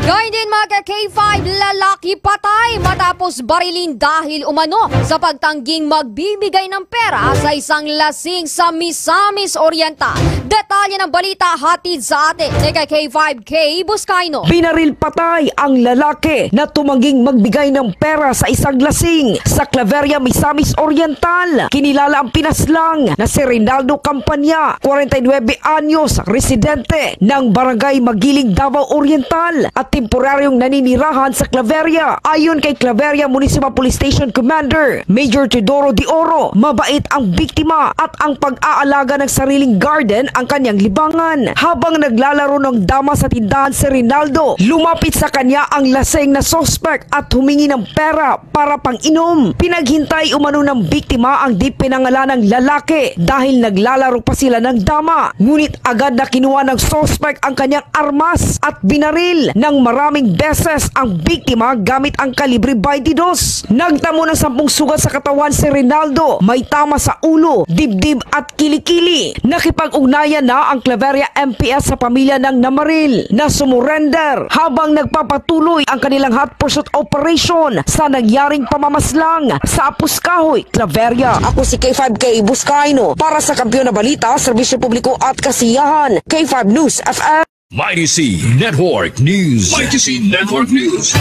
Gayun din mga K5, lalaki patay matapos barilin dahil umano sa pagtangging magbibigay ng pera sa isang lasing sa Misamis Oriental. Detalye ng balita hatid sa atin ni K5K Buscaino. Binaril patay ang lalaki na tumangging magbigay ng pera sa isang lasing sa Claveria, Misamis Oriental. Kinilala ang pinaslang na si Rinaldo Campania, 49 anyos, residente ng Barangay Magiling, Davao Oriental at temporaryong naninirahan sa Claveria. Ayon kay Claveria Municipal Police Station Commander Major Teodoro De Oro, mabait ang biktima at ang pag-aalaga ng sariling garden ang kanyang libangan. Habang naglalaro ng dama sa tindahan si Rinaldo, lumapit sa kanya ang laseng na suspect at humingi ng pera para pang-inom. Pinaghintay umano ng biktima ang di pinangalanang lalaki dahil naglalaro pa sila ng dama. Ngunit agad na kinuha ng suspect ang kanyang armas at binaril ng maraming beses ang biktima gamit ang kalibre 22. Nagtamo ng 10 sugat sa katawan si Rinaldo, may tama sa ulo, dibdib at kilikili. Nakipag-ugnayan na ang Claveria MPS sa pamilya ng namaril na sumurrender habang nagpapatuloy ang kanilang hot pursuit operation sa nangyaring pamamaslang sa Apuskahoy, Claveria. Ako si K5K Buscaino para sa Kampiyon na Balita, Serbisyo Publiko at Kasiyahan, K5 News FM. MyTC Network News. MyTC Network News.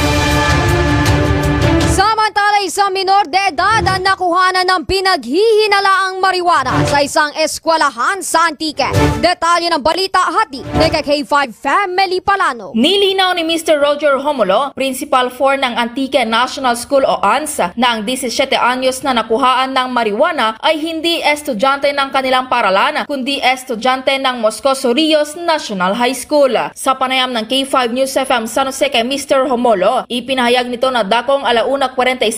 Samantala Batalay sa minor de edad ang nakuhanan ng pinaghihinalaang marijuana sa isang eskwelahan sa Antique. Detalye ng balita hati ni K5 Family Palano. Nilinaw ni Mr. Roger Homulo, Principal 4 ng Antique National School o ANS, na ang 17 anyos na nakuhaan ng marijuana ay hindi estudyante ng kanilang paralan, kundi estudyante ng Moscow Rios National High School. Sa panayam ng K5 News FM San Jose kay Mr. Homulo, ipinahayag nito na dakong 1:45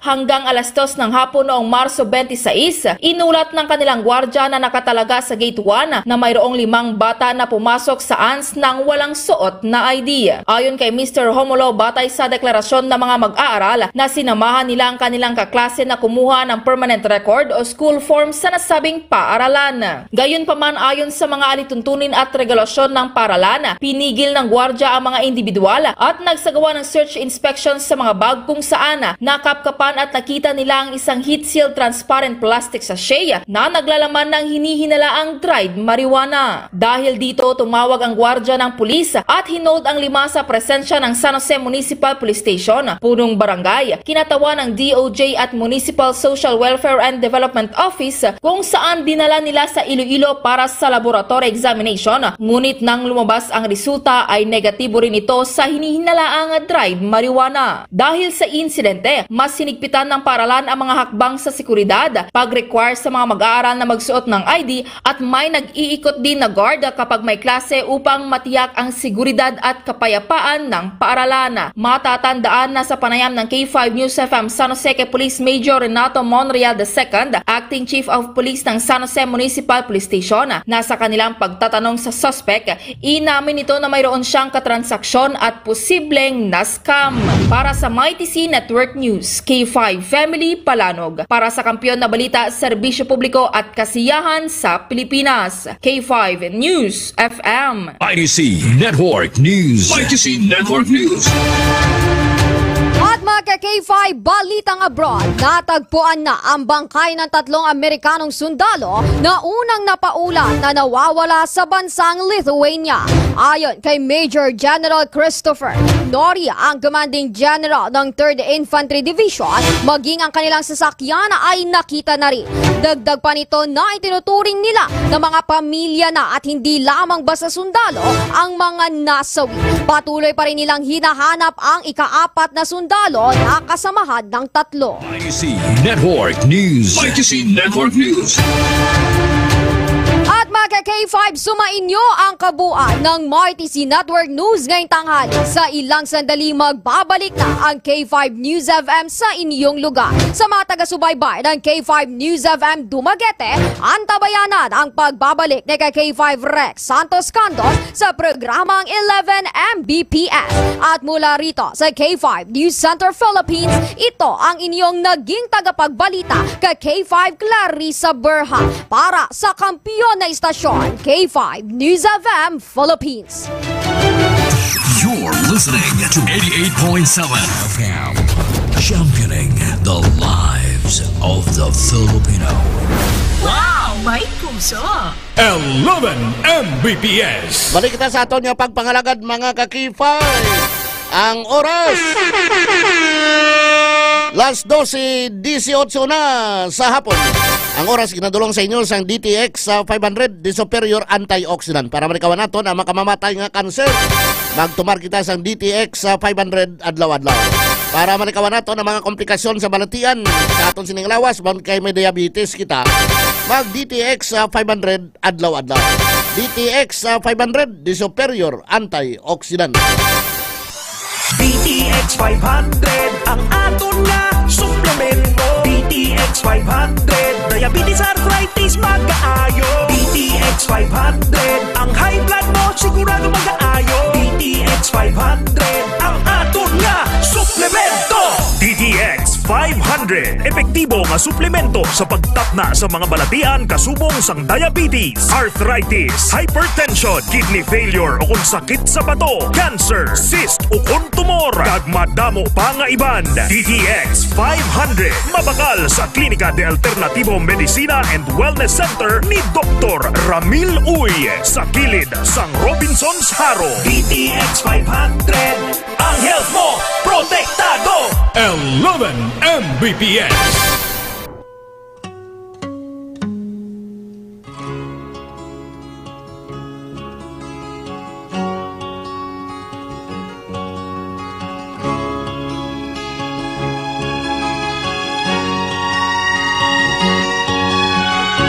hanggang 2:00 ng hapon noong Marso 26, inulat ng kanilang gwardya na nakatalaga sa Gate 1 na mayroong 5 bata na pumasok sa ANS nang walang suot na ID. Ayon kay Mr. Homulo, batay sa deklarasyon ng mga mag-aaral na sinamahan nila ang kanilang kaklase na kumuha ng permanent record o school form sa nasabing paaralan. Gayunpaman, ayon sa mga alituntunin at regulasyon ng paaralan, pinigil ng gwardya ang mga individual at nagsagawa ng search inspection sa mga bag kung saan nakapkapan at nakita nila ang isang heat-sealed transparent plastic sachet na naglalaman ng hinihinalaang dried marijuana. Dahil dito, tumawag ang gwardya ng pulis at hinold ang 5 sa presensya ng San Jose Municipal Police Station, punong barangay, kinatawan ng DOJ at Municipal Social Welfare and Development Office kung saan dinala nila sa Iloilo para sa laboratory examination. Ngunit nang lumabas ang resulta ay negatibo rin ito sa hinihinalaang dried marijuana. Dahil sa insidente, mas sinigpitan ng paaralan ang mga hakbang sa seguridad, pag-require sa mga mag-aaral na magsuot ng ID at may nag-iikot din na guard kapag may klase upang matiyak ang seguridad at kapayapaan ng paaralan. Matatandaan na sa panayam ng K5 News FM San Jose kay Police Major Renato Monreal II, Acting Chief of Police ng San Jose Municipal Police Station, na sa kanilang pagtatanong sa suspect, inamin nito na mayroon siyang katransaksyon at posibleng na-scam. Para sa MyTC Network News, K5 Family Palanog. Para sa kampiyon na balita, serbisyo publiko at kasiyahan sa Pilipinas, K5 News FM. ITC Network News. ITC Network News. At mga K5 balitang abroad, natagpuan na ang bangkay ng 3 Amerikanong sundalo na unang napaulat na nawawala sa bansang Lithuania. Ayon kay Major General Christopher Noria, ang commanding general ng 3rd Infantry Division, maging ang kanilang sasakyan ay nakita na rin. Dagdag pa nito na itinuturing nila na mga pamilya na at hindi lamang basta sundalo ang mga nasawi. Patuloy pa rin nilang hinahanap ang ika-4 na sundalo na kasamahan ng 3. ITC Network News. ITC Network News. At mga K5, sumainyo ang kabuuan ng MyTC Network News ngayong tanghali. Sa ilang sandali magbabalik na ang K5 News FM sa inyong lugar. Sa mga taga-subaybay ng K5 News FM Dumaguete, antabayanan ang pagbabalik ni K5 Rex Santos Cantos sa programang 11 Mbps. At mula rito sa K5 News Center Philippines, ito ang inyong naging tagapagbalita kay K5 Clarissa Berha para sa kampiyon na istasyon K5 News FM Philippines. You're listening to 88.7 FM, championing the lives of the Filipino. Wow! May puso! 11 Mbps. Balik kita sa aton nga pagpangalagad mga kakifay. Ang oras Las 12:18 na sa hapon. Ang oras ginadulong sa inyo sang DTX 500 di superior antioxidant para malikawan naton ang makamamatay nga cancer. Magtumar kita sang DTX 500 adlaw-adlaw para malikawan naton ang mga komplikasyon sa balatian sa aton sining lawas bon kay may diabetes kita. Mag DTX 500 adlaw-adlaw. DTX 500 di superior antioxidant. DTX 500 ang aton nga suplemento. DTX 500 diabetes arthritis magkaayo. DTX 500 ang high blood mo sigurado magkaayo. DTX 500 ang aton nga suplemento. DTX 500 epektibo nga suplemento sa pagtapna sa mga balatian kasubong sang diabetes, arthritis, hypertension, kidney failure o kung sakit sa bato, cancer, cyst o kung tumor, kag madamo pa nga iban. DTX 500 mabakal sa Klinika de Alternativo Medicina and Wellness Center ni Dr. Ramil Uy sa kilid sang Robinson's Haro. DTX 500 ang health mo protektado. 11 Mbps.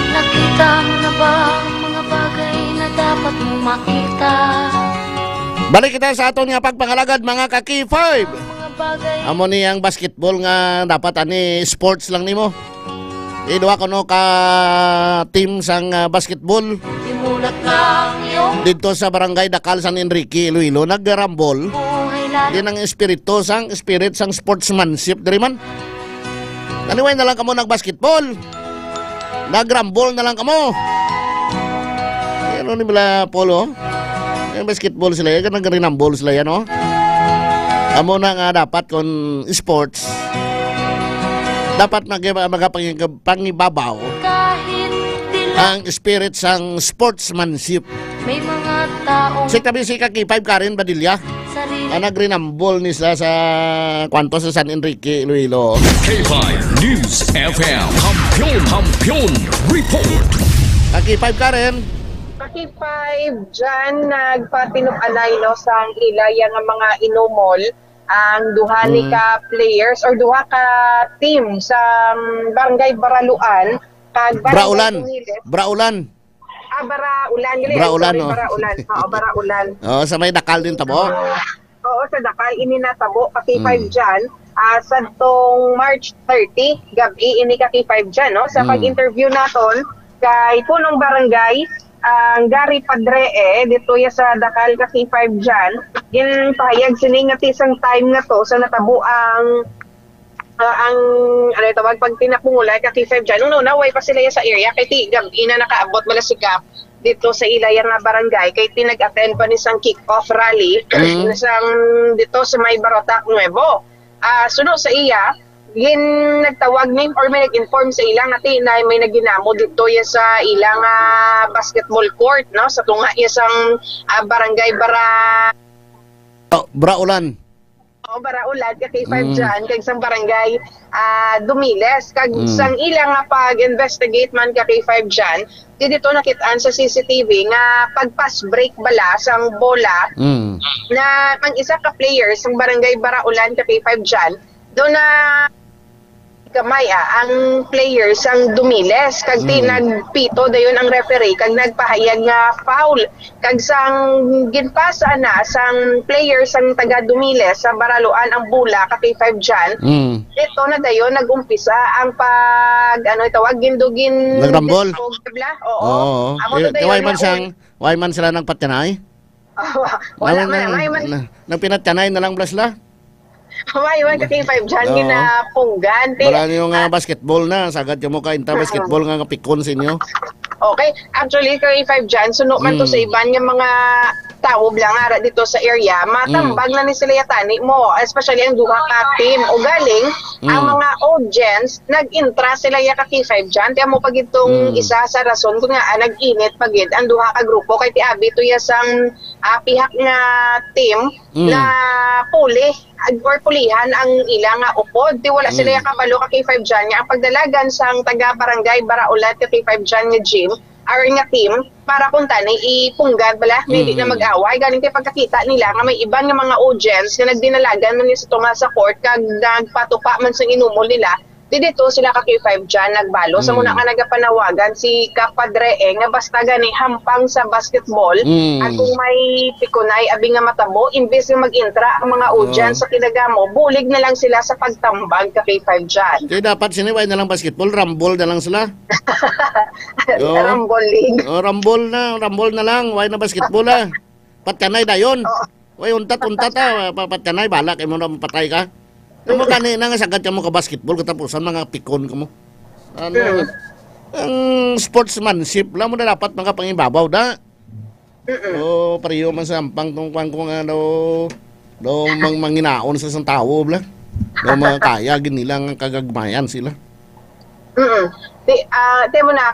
Nakita mo na ba ang mga bagay na dapat mong makita? Balik kita sa aton nga pagpangalagad mga ka-K5. Amo niyang basketball nga dapat ani sports lang nimo. Iduha ko no ka team sang basketball. Dito sa barangay Dakal San Enrique, Iloilo, nagrambol. Din ang spirit sang sportsmanship diri man. Kaniway na lang kamo nagbasketball. Nagrambol na lang kamo. Ano ni bila polo? Yung basketball sila yan, nag-rinambol sila yan, no? Amo na nga dapat kung sports, dapat magapangibabaw ang spirit sang sportsmanship. May mga taong Si kami si K5 Karen Badilla, nag-rinambol ni sila sa kwanto sa San Enrique, Iloilo. K5 News FM, Kampiyon Report. K5 Karen. K5 dyan nagpatinupalay no sa ilaya nga mga inumol ang duha ni ka players or duha ka team sa Barangay Baraluan kag Braulan. Baraulan gali. Braulan, no? Baraulan. Oo, Baraulan. Oh, sa may Dakal din tabo. Oo, sa Dakal ini natabo ka K5 dyan. Sa tong March 30 gabi ini ka K5 dyan no sa pag-interview naton kay punong barangay ang Gary Padre dito ya sa Dakal ka K5 dyan, ginpahayag sini nga tisang time na to sa natabo ang pag tinapungulay ka K5 dyan. Nung naway pa sila sa area kay tigab ina nakaabot mala sikap dito sa ilaya nga barangay kay tinag-attend pa ni sang kick-off rally sang dito sa may Barotac Nuevo. Sunod sa iya nagtawag ni or may nag-inform sa ilang natin na may naginamo dito ya sa ilang basketball court no sa tunga ya sang barangay Braulan. Baraulan ka K5 dyan kag sang barangay Dumiles kag sang ilang pag-investigate man ka K5 dyan dito nakitaan sa CCTV nga pag-pass break bala sang bola na ang isa ka player sang barangay Baraulan ka K5 dyan doon na kamay ang players ang Dumiles kag nagpito dayon ang referee kag nagpahayag nga foul kag sang ginpasa na sang players ang taga Dumiles sa Baraluan ang bula ka K5 dyan dito na dayon nagumpisa ang pag itawag gindugin nagrambol. Oo. Why man sila nang patyanay? Wala man. Nang pinatyanay na lang blasla. Iwan ka K5 dyan, ginapunggan. Wala niyo nga basketball na. Sagad yung mukha inta basketball nga pikon sa inyo. Okay. Actually, K5 dyan, suno man to sa iban yung mga tao blang dito sa area, matambag na ni sila yatani mo, especially ang duha ka team o galing ang mga audience nag-intra sila ya ka K5 dyan tiya mo pag itong isa sa rason kung nga nag-init pagid ang duha ka grupo kay ti abi to ya sang pihak nga team na puli or pulihan ang ilang upod ti wala sila ya kabalo ka K5 dyan nga ang pagdalagan sang taga barangay Baraulat ka K5 dyan nga gym or nga team para kung tanay ipunggad bala hindi na mag-away galing kay pagkakita nila nga may iban nga mga audience na nagdinalagan man sa tunga sa court kag nagpatupa man sa inumol nila dito sila ka K5 dyan nagbalo sa muna nga nagapanawagan si Kapadre nga basta gani hampang sa basketball at kung may pikunay abi nga matabo imbes nga mag-intra ang mga audience sa kinagamo bulig na lang sila sa pagtambag ka K5 dyan kaya dapat siniway na lang basketball rambol na lang sila Rambol league rambol na lang why na basketball patkanay dayon way untat patkanay bala kay mo na patay ka mo kanina nga sagad ka mo ka basketball katapusan mga pikon ka mo ang sportsmanship lang mo na dapat mga pangibabaw da pareho man sa ampang kung nga manginaon sa isang tao bla mga kaya ginilang ang kagagmayan sila Te mo na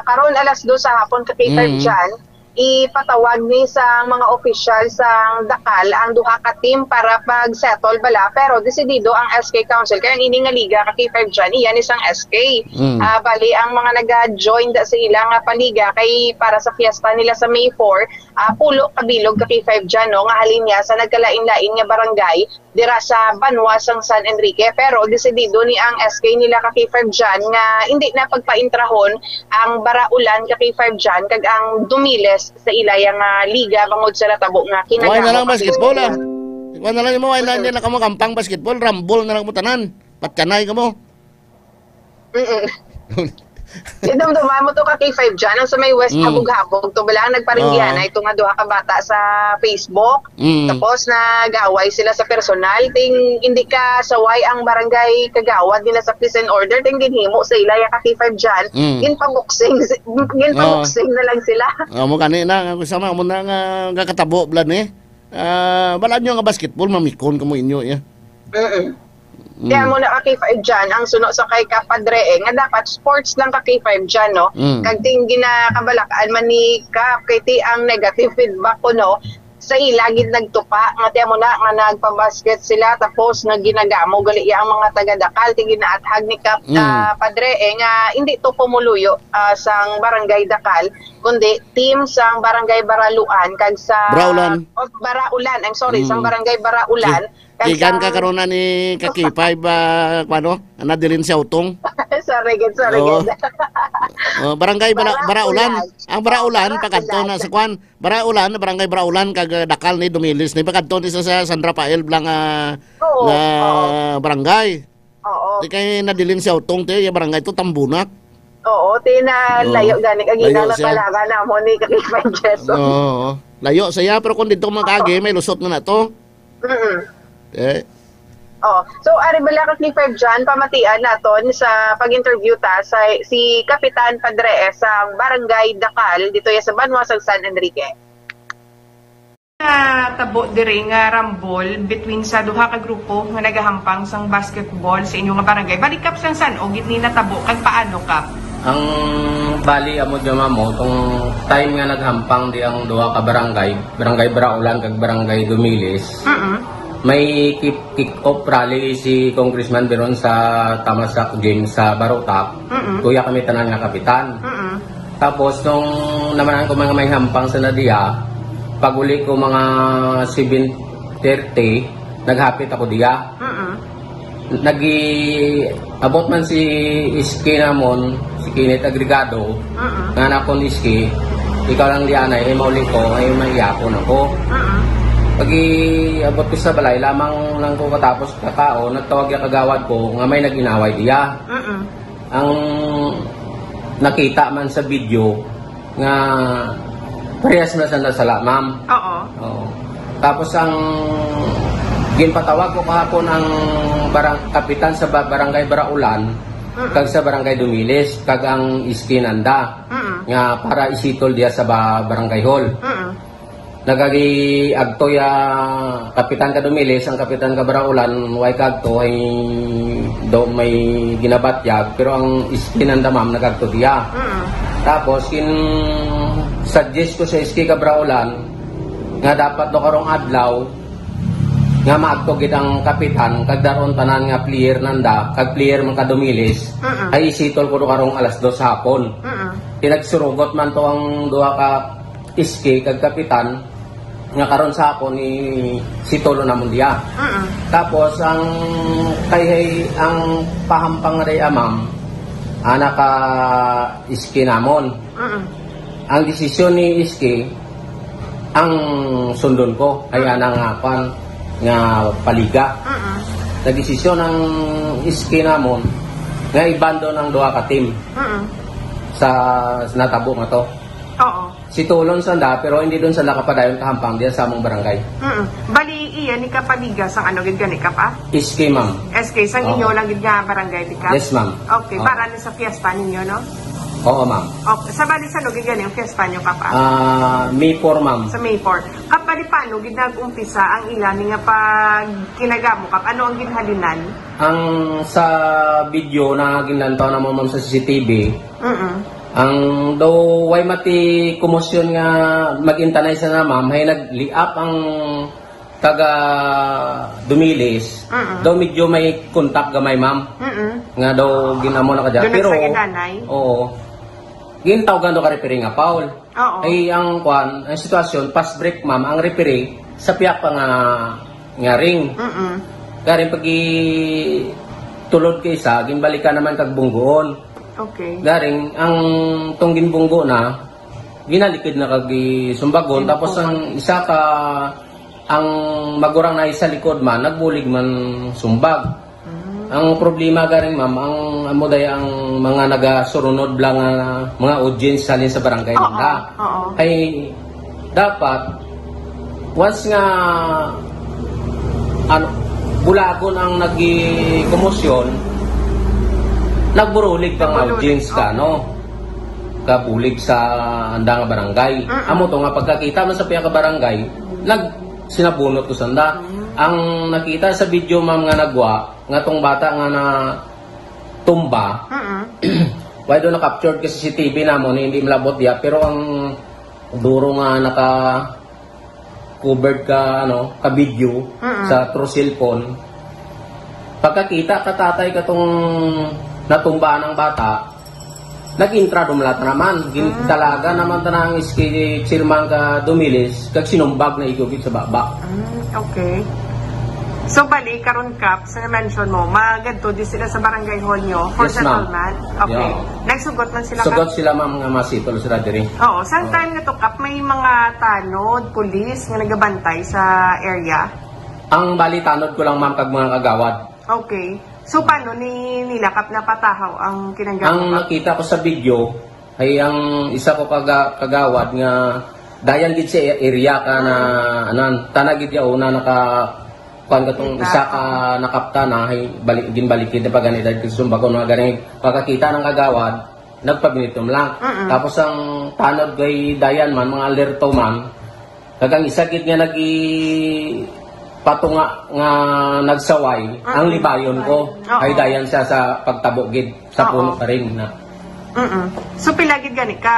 karon alas 2 sa hapon ka K5 dyan ipatawag ni sa mga opisyal sa Dakal ang duha ka team para pag-settle bala, pero desidido ang SK Council kaya ang ini nga liga ka K5 dyan iyan isang SK. Bali ang mga naga-join sa ilang paliga kay para sa fiesta nila sa May 4 pulo kabilog ka K5 dyan no, nga halin niya sa nagkalain-lain nga barangay dira sa Banwa sang San Enrique, pero desidido ni ang SK nila ka K5 dyan nga hindi na pagpaintrahon ang Baraulan ka K5 dyan kag ang Dumiles sa ilayang liga bangod sa Latabo nga kinagamo. Why na lang basketball Why na lang mo, why na lang kamo kampang basketball, rambol na lang mo tanan. Patkanay ka mo. Idumduman mo to ka K5 dyan, ang sa may West Habog-Habog, to bala nagparinggihan na ito nga duha ka bata sa Facebook, tapos nag-away sila sa personal, ting hindi ka saway ang barangay kagawad nila sa peace and order, ting ginhimo sa ilaya ka K5 dyan, ginpabuksing na lang sila. Mo kanina, kusama mo na nga katabo blad ni. Balaan nyo nga basketball, mamikon ka mo inyo. Kaya muna ka K5 dyan, ang suno sa kay Kapadre nga dapat sports lang ka K5 dyan, no? Kag ting ginakabalakaan man ni Kap, kay ti ang negative feedback ko, no? Sa ilagid nagtupa, nga tiya mo na nga nagpabasket sila, tapos nga ginagamo, gali ang mga taga-Dakal, ti ginaathag ni Kap Padre nga hindi to pumuluyo sang barangay Dakal, kundi team sang barangay Baraluan, kag sa... Baraulan, I'm sorry, sang barangay Baraulan, Ikan ka karon na ni Kaki 5 ano? Nadilin siya utong. Sorry. Barangay Baraulan. Ang Baraulan pagkadto na sa kwan. Baraulan, barangay Baraulan kag Dakal ni Dumilis ni pagkadto ni sa San Rafael blang barangay. Di kay nadilin siya utong ti barangay to Tambunak. Oo, tina layo gani kag ginala talaga na mo ni Kaki 5 Jeso. Oo. Layo saya pero kung dito magkage may lusot na to. So ari bala ka K5 dyan, pamatian naton sa pag-interview ta sa si Kapitan Padre sa Barangay Dakal dito sa Banwa sa San Enrique. Tabo dire nga rambol between sa duha ka grupo nga nagahampang sang basketball sa inyong barangay. Balikap sang san o gitni na tabo kag paano ka? Ang bali amo jama mo tong time nga naghampang di ang duha ka barangay, Barangay Baraulan kag Barangay Dumilis. May kick-off rally si Congressman Beron sa Tamasak Gym sa Barotap. Kuya kami tanan nga kapitan. Tapos nung naman ko mga may hampang sa Nadia, pag-uli ko mga 7:30, naghapit ako diya. Abot man si Iski namon, si Kinit Agregado, nga anak ko ni Iski, ikaw lang diyanay, mauli ko, ay maiyapon ako. Pag-iabot ko sa balay, lamang lang ko katapos kakao, nagtawag yung kagawad ko nga may nag-inaway diya. Ang nakita man sa video nga parehas na sala, ma'am. Oo. Tapos ang ginpatawag ko kahapon ang kapitan sa Barangay Baraulan kag sa Barangay Dumilis kag ang iskinanda nga para isitol diya sa Barangay Hall. Nagagi agto ya kapitan ka Dumilis, ang kapitan ka Baraulan, way kagto ay do may ginabatyag, pero ang iskinanda ma'am nagagto diya. Tapos suggest ko sa iski ka Baraulan nga dapat do karong adlaw nga maagto gid ang kapitan kag daron tanan nga player nanda kag player man ka Dumilis ay isitol ko do karong alas 2 hapon. Pinagsurugot man to ang duha ka iski kag kapitan nga karon sa ako ni si Tolo namon diya. Tapos ang ang pahampang ray amam anak ka iski namon. Ang desisyon ni iski ang sundon ko ay anang nga paliga. Nagdesisyon ng iski namon nga ibando ng duha ka team sa natabo nga to. Si Tulon sanda pero hindi doon sa nakapadayon kahampang diyan sa among barangay. Bali iyan ni kapaliga sang ano gid gani ka pa? SK ma'am. SK sang inyo lang gid nga barangay di ka? Yes ma'am. Okay, para na sa fiesta ninyo no? Oo ma'am. Okay, sa bali sa no gid gani ang fiesta nyo ka pa? May 4 ma'am. Sa May 4. Kapali paano gid nag-umpisa ang ilan nga pag kinagamo kap ano ang ginhalinan? Ang sa video na ginlantaw na mo ma'am sa CCTV. Ang daw way mati komosyon nga magintanay sa na ma'am hay nag-liap ang taga Dumilis. Daw medyo may kontak gamay ma'am. Nga daw ginamo na kadya. Pero oo. Gintawagan daw ka referee nga Paul. Ay ang sitwasyon fast break ma'am ang referee sa piyak pa nga ring. Karing pagi tulod kay isa ginbalikan naman kag bunggoon. Okay. Garing ang tunggin bunggo na ginalikid na kag sumbagon tapos ang isa ka ang magurang na isa likod man nagbulig man sumbag. Ang problema garing ma'am ang amuday ang mga nagasurunod lang mga audience salin sa barangay nila. Ay dapat once nga bulagon ang nagi-komosyon nagburulig pang audience ka, no? Kabulig sa anda nga barangay. Amo to nga pagkakita mo sa piya ka barangay, sinabunot ko sanda. Ang nakita sa video ma'am nga nagwa, nga tong bata nga na tumba, why do na-captured kasi si CCTV namon, hindi malabot diya, pero ang duro nga naka-covered ka, ka video sa true cellphone. Pagkakita katatay ka tong natumba ng bata, nag-intra dumlat naman. Talaga naman tanang iski Chirman ka Dumilis, kag sinumbag na igugit sa baba. Okay. So bali, karon Kap, sa na-mention mo, magadto di sila sa barangay hall nyo for settlement? Okay. Yeah. Nagsugot man sila? Sugot sila ma'am nga masitol sila diri. Oo. Saan time na to Kap, may mga tanod, pulis nga nagabantay sa area? Ang bali tanod ko lang ma'am kag mga kagawad. Okay. So, paano nilakap na patahaw ang kinanggawa? Ang nakita ko sa video, ay ang isa ko kagawad nga dayan gid sa area ka na tanagid ya una kuan katong isa ka nakapta na ay ginbalikid na pagani dahil sumbagon mga ganing pagkakita ng kagawad nagpabinitom lang. Tapos ang tanod kay dayan man mga alerto man kagang isa gid nga patunga nga nagsaway ang libayon ko ay dayan siya sa pagtabog gid sa puno pa rin na. So pilagid gani ka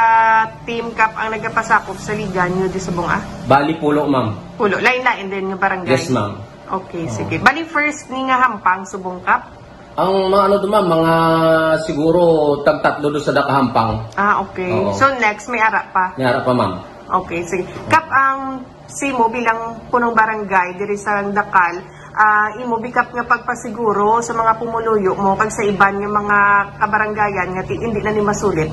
team Kap ang nagapasakop sa liga niyo di Subong Bali pulo ma'am. Pulo lain-lain din nga barangay. Yes ma'am. Okay, sige. Bali first ni nga hampang Subong Kap. Ang mga ma'am mga siguro tag-tatlo do sa dakahampang. Okay. So next may ara pa. May ara pa ma'am. Okay, sige. Kap ang Simo bilang punong barangay diri sa Dakal, imo bikap nga pagpasiguro sa mga pumuluyo mo kag sa iban nga mga kabarangayan nga hindi na ni masulit.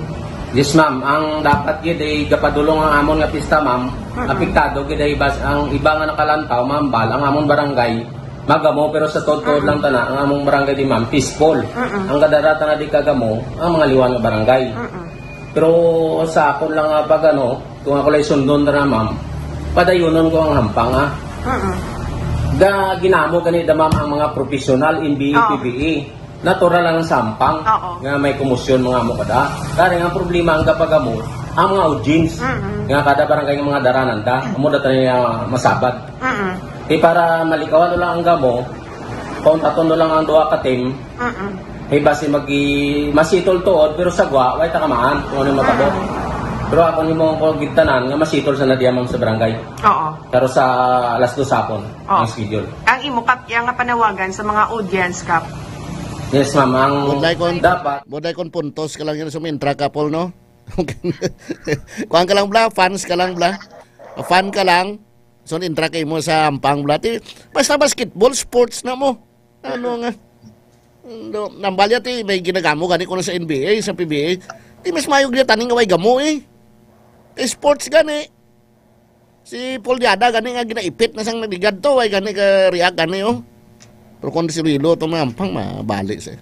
Yes ma'am, ang dapat gid ay gapadulong ang amon nga pista ma'am. Apektado gid ay ang iba nga nakalantaw ma'am bal ang amon barangay magamo pero sa totoo lang tana ang among barangay di ma'am peaceful. Ang kadarata na di kagamo ang mga liwan nga barangay. Pero sa akon lang pag kung ako lay sundon na ma'am padayunon ko ang hampang ginamo ganit ma'am ang mga professional MBE, PBE natural lang ang sampang nga may komosyon mga mo kada kaya ang problema ang kapagamo ang mga audience nga kada barangay ng mga darananda amo data niya masabad para malikawan lang ang gamo pauntaton lang ang duha ka team basi masitol tuod pero sagwa way takamaan kung ano matabot. Pero ako ni mo ko gitanan nga masitol sa nadiyamang sa barangay. Pero sa alas 2 hapon ang schedule. Ang imo Kap nga panawagan sa mga audience Kap. Yes ma'am, ang dapat boday kon puntos ka lang yan sa intra couple no. Kuan ka lang bla, fans ka lang bla. Fan ka lang. So intra kay mo sa ampang bla. Basta basketball sports na mo. Ano nga. Nambalya ti may ginagamo gani ko na sa NBA, sa PBA. Di mas mayog niya taning away gamo sports gani. Si Paul Diada gani nga ginaipit na sang naligad to ay gani ka react gani Pero kung si Rilo to mampang mabalik siya.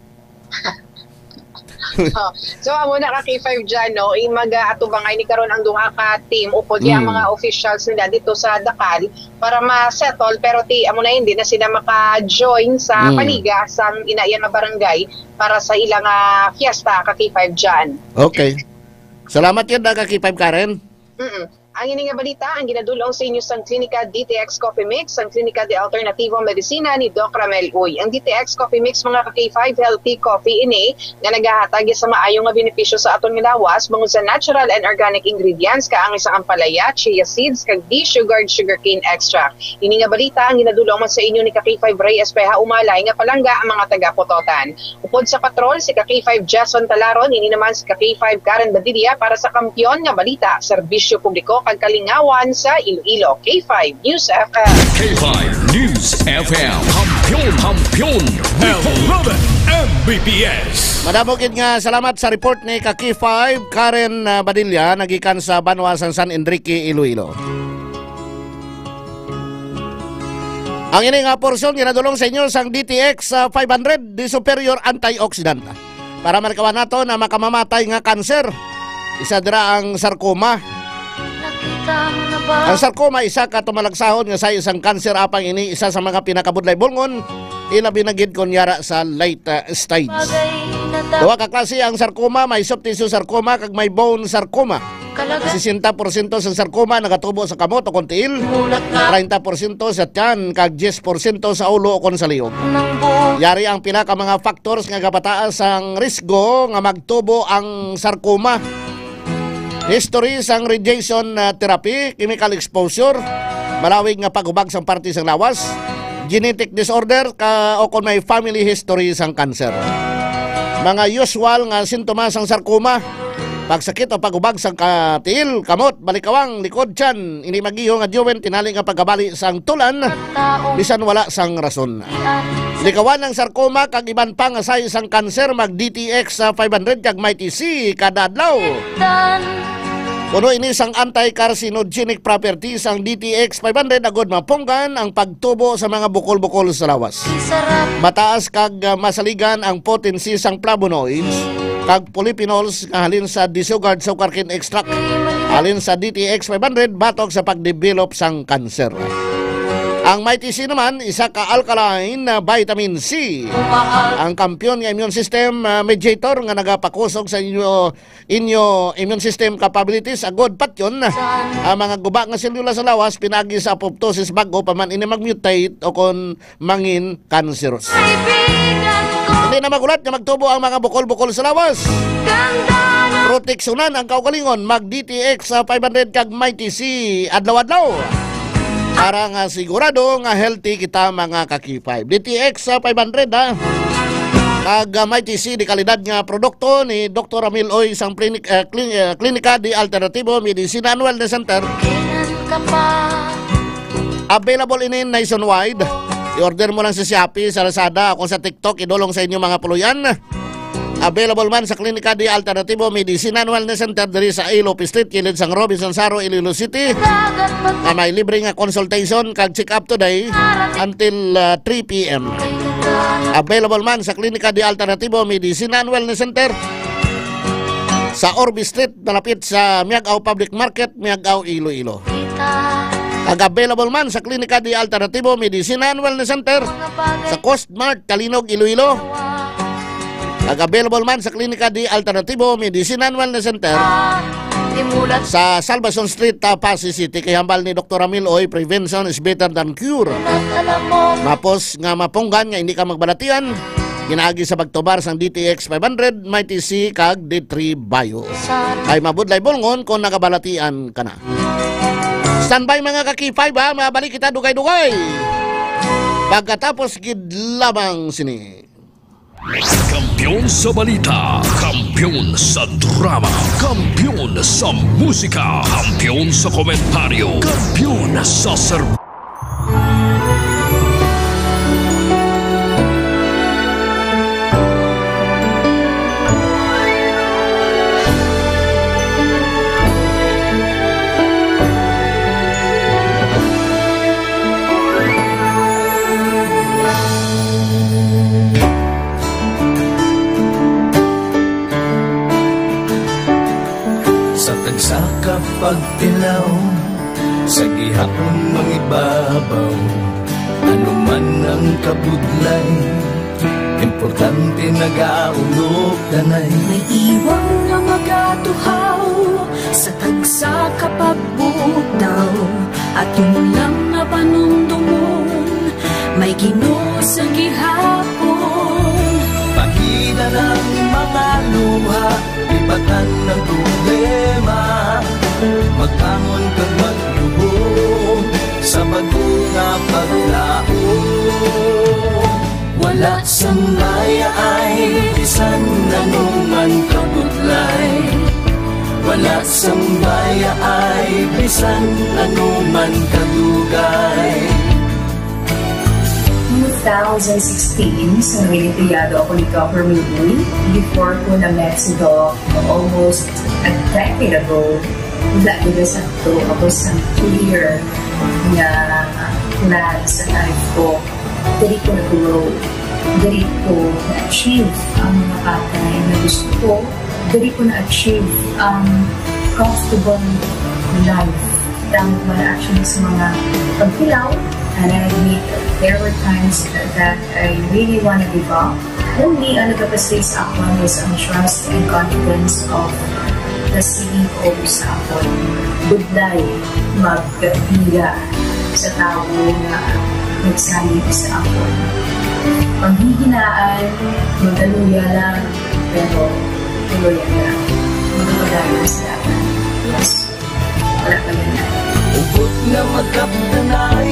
So amo na ka K5 dyan mag-atubangay ni karon ang duha ka team upod ang mga officials nila dito sa Dakal para ma-settle pero amo na hindi na sila maka-join sa paniga sa inayan na barangay para sa ilang fiesta ka K5 dyan. Okay. Salamat yan ka K5 Karen. Ang ini nga balita ang ginadulong sa inyo sa Klinika DTX Coffee Mix, ang Klinika de Alternativo Medicina ni Doc Ramel Uy. Ang DTX Coffee Mix mga ka-K5 healthy coffee ini nga nagahatag sa maayong nga benepisyo sa aton nga lawas bangod sa natural and organic ingredients kaang isang ampalaya, chia seeds kag de-sugared sugarcane extract. Ini nga balita ang ginadulong man sa inyo ni ka-K5 Ray Espeja Umalay nga palangga ang mga taga-Pototan. Upod sa patrol si ka-K5 Jason Talaron, ini naman si ka-K5 Karen Badilla para sa kampiyon nga balita, serbisyo publiko kag kalingawan sa Iloilo. K5 News FM. K5 News FM. Kampiyon. 11 Mbps. Madamogid nga salamat sa report ni K5 Karen Badilla nagikan sa Banwasan San Enrique, Iloilo. Ang ini nga porsyon ginadulong sa inyo sang DTX 500 di superior antioxidant para markawan nato na makamamatay nga kanser. Isa dira ang sarcoma. Ang sarcoma isa ka tumalagsahon nga sa isang kanser apang ini isa sa mga pinakabudlay bulngon ilabi na gid kon yara sa late stage. Duha ka klase ang sarcoma, may soft tissue sarcoma kag may bone sarcoma. 60% sa sarcoma nagatubo sa kamot o kon tiil, 30% sa tiyan kag 10% sa ulo o kon sa liog. Yari ang pila ka mga factors nga gapataas ang risgo nga magtubo ang sarcoma. History sang radiation therapy, chemical exposure, malawig nga pagubag sang parte sang lawas, genetic disorder o kung may family history sang cancer. Mga usual nga sintomas sang sarcoma, pagsakit o pagubag sang tiil, kamot, balikawang, likod, tiyan, ini magiho nga diwen, tinali nga pagkabali sang tulan, bisan wala sang rason. Likawan ng sarcoma kag iban pa nga sa isang cancer mag DTX 500 kag Mighty C kada adlaw. Kuno ini sang anti-carcinogenic properties ang DTX 500 agod mapunggan ang pagtubo sa mga bukol-bukol sa lawas. Mataas kag masaligan ang potency sang flavonoids kag polyphenols nga halin sa de-sugared sugarcane extract. Halin sa DTX 500 batok sa pagdevelop sang cancer. Ang Mighty C naman, isa ka alkaline na vitamin C. Ang kampiyon ng immune system mediator nga nagapakusog sa inyo immune system capabilities agod patyon. Ang mga guba nga selula sa lawas pinagi sa apoptosis bago pa man ini magmutate o kon mangin cancerous. Hindi na magulat na magtubo ang mga bukol-bukol sa lawas. Proteksyonan ang kaugalingon mag DTX 500 kag Mighty C adlaw-adlaw. Para nga sigurado nga healthy kita mga ka-K5. DTX 500 ha. Kag Mighty C di kalidad nga produkto ni Dr. Ramil Oy sang Klinika de Alternativo Medicina and Wellness Center. Available in nationwide. I-order mo lang sa Shopee, sa Lazada, o sa TikTok, idulong sa inyo mga puluyan. Available man sa Klinika de Alternativo Medicina and Wellness Center diri sa Iloilo Street, kilid sang Robinson Saro, Iloilo City. May libre nga consultation kag check-up today until 3 p.m. Available man sa Klinika de Alternativo Medicina and Wellness Center sa Orbi Street, malapit sa Miagao Public Market, Miagao, Iloilo. Kag available man sa Klinika de Alternativo Medicina and Wellness Center sa Coast Mart, Kalinog, Iloilo. Available man sa Klinika de Alternativo Medicina and Wellness Center sa Salvacion Street, Pasig City. Kay hambal ni Dr. Ramil Oy, prevention is better than cure. Mapos nga mapunggan nga hindi ka magbalatian, ginaagi sa pagtubar sang DTX 500, Mighty C kag D3 Bio. Ay mabudlay bolngon kung nakabalatian ka na. Standby mga ka-K5 ha, mabalik kita dugay-dugay. Pagkatapos gid lamang sini. Kampiyon sa balita, kampiyon sa drama, kampiyon sa musika, kampiyon sa komentaryo, kampiyon sa sa kapagtilaw, sa gihapon mangibabaw, ano man ang kabudlay, Importante nagaulog danay. May iwang nga magatuhaw sa tagsa kapag butaw, at yung lang nga panumdumon may Ginoo sa gihapon. Pahina ng mga luha, lipatan ng problema, magkamon kang magluhong sa bagunga paglaon. Wala sambaya ay bisan nanuman kabudlay. Wala sambaya ay bisan nanuman kadugay. 2016, sa nangilipiyado ako ni Dr. Miguel. Before ko na Mexico, almost a decade ago, dahil sa ito, ako sa clear na plan sa life ko. Dari ko nag-grow, dari ko na-achieve ang mga patay na gusto ko, dari ko na-achieve ang comfortable life. Dahil wala actually sa mga pagkilaw, and I admit there were times that I really want to give up. Only ang nagkapasay sa ako is ang trust and confidence of the CEO sa ako. Budlay, magbiga sa tao na nagsalit sa ako. Panghihinaan, magaluya lang, pero tuloy lang. Magpadayo sa akin. Yes, wala pa yan. Ubot nga magkaptanay,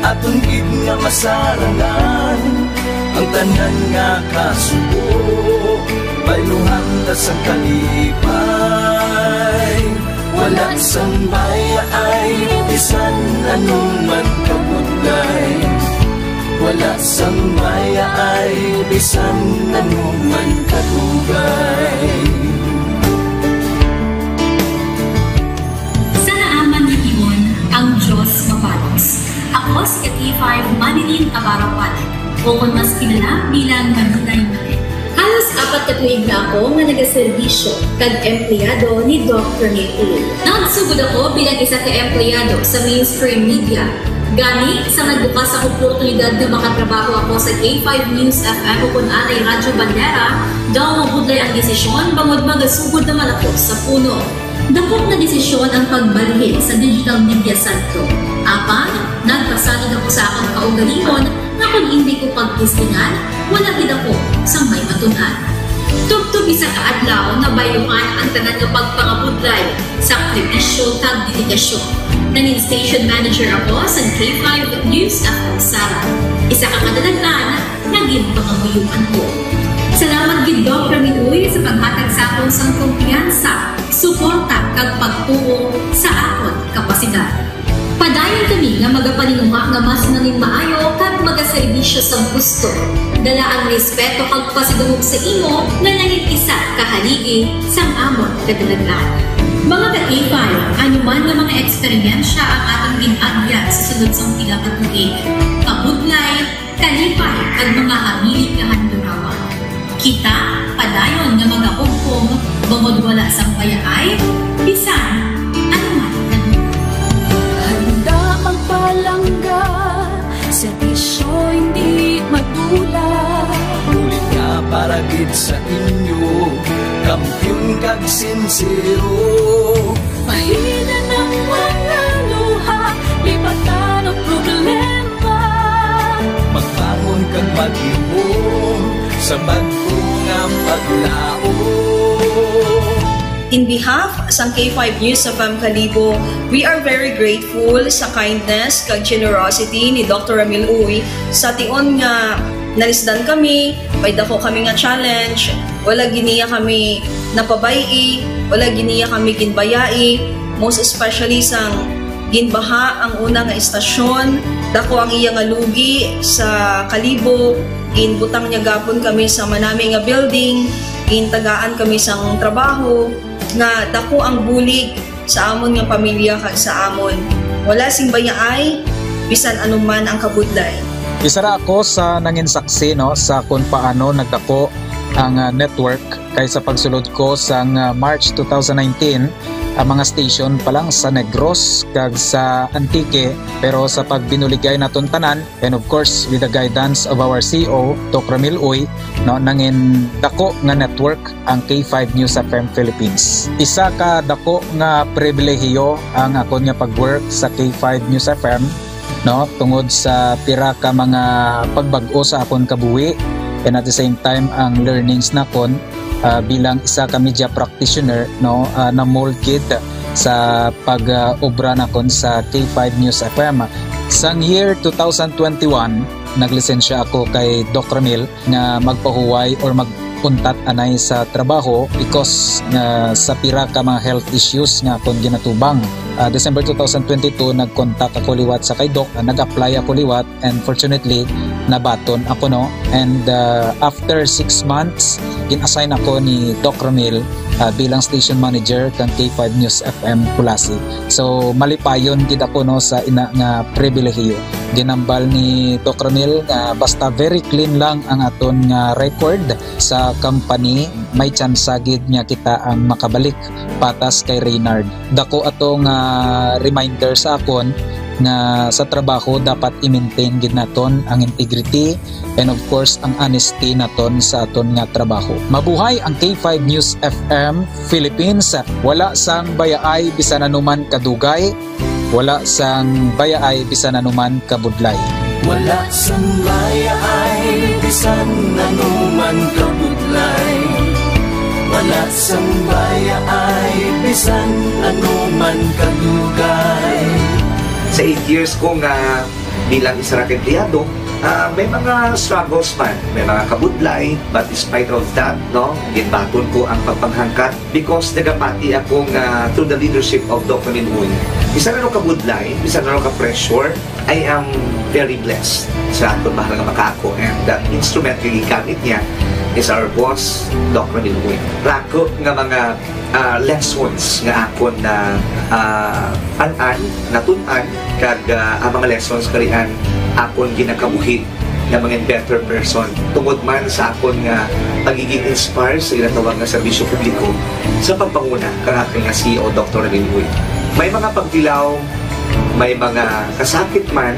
atong gid nga masarangan, ang tanan nga kasubo, bayluhan ta sa kalipay. Wala sambaya ay bisan anuman kabudlay. Wala sambaya ay bisan anuman kadugay. Sa naaman na iyon, ang Diyos mapalos. Ako si K5 Manilin Abarapan, o kung mas kilala bilang Manunay Manin. Halos 4 ka tuig na ako nga nagaserbisyo kag empleyado ni Dr. Miguel. Nagsugod ako bilang isa ka empleyado sa mainstream media. Gani sa nagbukas ang oportunidad na makatrabaho ako sa K5 News FM o kung anay Radyo Bandera, daw mabudlay ang desisyon bangod magasugod naman ako sa puno. Dapot na desisyon ang pagbalhin sa digital media sentro. Apan, nagpasalig ako sa akong kaugalingon na kung hindi ko pagtistingan, wala din ako sa may matunan. Tugtog isa kaadlaw na bayuhan ang tanan ng pagpangabudlay sa sakripisyo kag dedikasyon. Nanging station manager ako sa K5 News FM Sala. Isa ka kadalagnan, naging panganguyuan ko. Salamat gid Dr. Miguel sa paghatag sa akong sang kumpiyansa, suporta kag pagtuo sa akon kapasidad. Padayon kami nga magapaninungha nga mas nanging maayo kag magaserbisyo sa gusto. Dala ang respeto kag pasidungog sa imo nga nanging isa kahaligi sang amon kadalagnan. Mga ka-K5, anuman nga mga eksperyensya ang atong ginagyan sa sunod sang pila ka tuig. Kabudlay, kalipay kag mga hamilig nga handurawan. Kita, padayon nga magahugpong, bangod wala sang payaay, bisan, anuman handa magpalangga, servisyo hindi madula. Ulit nga para gid sa inyo, kampiyon kag sincero. Mahina ng mga luha, lipatan ang problema. Magbangon kag mag-iwong sa bagong ang paglaon. In behalf sa K5 News FM Kalibo, we are very grateful sa kindness kag generosity ni Dr. Ramil Uy sa tion nga nalisdan kami, may dako kami nga challenge, wala giniya kami napabayi, wala giniya kami ginbayai, most especially sang ginbaha ang una nga istasyon, dako ang iya nga lugi sa Kalibo, ginbutang niya gapon kami sa manami nga building, gintagaan kami sang trabaho, nga dako ang bulig sa amon nga pamilya kag sa amon. Wala sing bayaay, bisan anuman ang kabudlay. Isa ra ako sa nangin saksi no sa kung paano nagdako ang network kay sa pagsulod ko sa March 2019 ang mga station pa lang sa Negros kag sa Antique, pero sa pagbinuligay naton tanan and of course with the guidance of our CEO Dr. Ramil Uy, no, nangin dako nga network ang K5 News FM Philippines. Isa ka dako nga pribilehiyo ang ako nga pag-work sa K5 News FM, no, tungod sa pira ka mga pagbag-o sa akon kabuhi and at the same time ang learnings nakon bilang isa ka media practitioner, no, na molded sa pag-obra nakon sa K5 News FM. Sang year 2021 naglisensya ako kay Doc Ramil nga magpahuway or magpuntat anay sa trabaho because sa pira ka mga health issues nga akong ginatubang. December 2022 nag-contact ako liwat sa kay Doc, nag-apply ako liwat and fortunately nabaton ako, no, and after 6 months gin-assign ako ni Doc Ramil bilang station manager kang K5 News FM Kulasi. So malipayon gid ako, no, sa ina nga pribilehiyo. Ginambal ni Doc Ramil basta very clean lang ang aton nga record sa company, may chance gid nga kita ang makabalik patas kay Reynard. Dako atong reminder sa akon nga sa trabaho dapat i-maintain gid naton ang integrity and of course ang honesty naton sa aton nga trabaho. Mabuhay ang K5 News FM Philippines. Wala sang bayaay bisan anuman kadugay, wala sang bayaay bisan anuman kabudlay. Wala sang bayaay bisan anuman kabudlay. Wala sang bayaay bisan anuman kadugay. Sa 8 years ko nga bilang isa ra empleyado, may mga struggles man, may mga kabudlay, but despite of that, no, ginbaton ko ang pagpanghangkat because nagapati ako nga through the leadership of Dr. Minun. Isa na kabudlay, isa na ka-pressure, I am very blessed sa atong mahal nga makako, and the instrument nga gigamit niya is our boss, Dr. Minun. Rako nga mga lessons nga akon na natunan kag ang mga lessons karian akon ginakabuhi na mga better person tungod man sa akon nga pagiging inspired sa ginatawag nga serbisyo publiko sa pagpanguna kang aking nga CEO Dr. Ramil Uy. May mga pagdilaw, may mga kasakit man,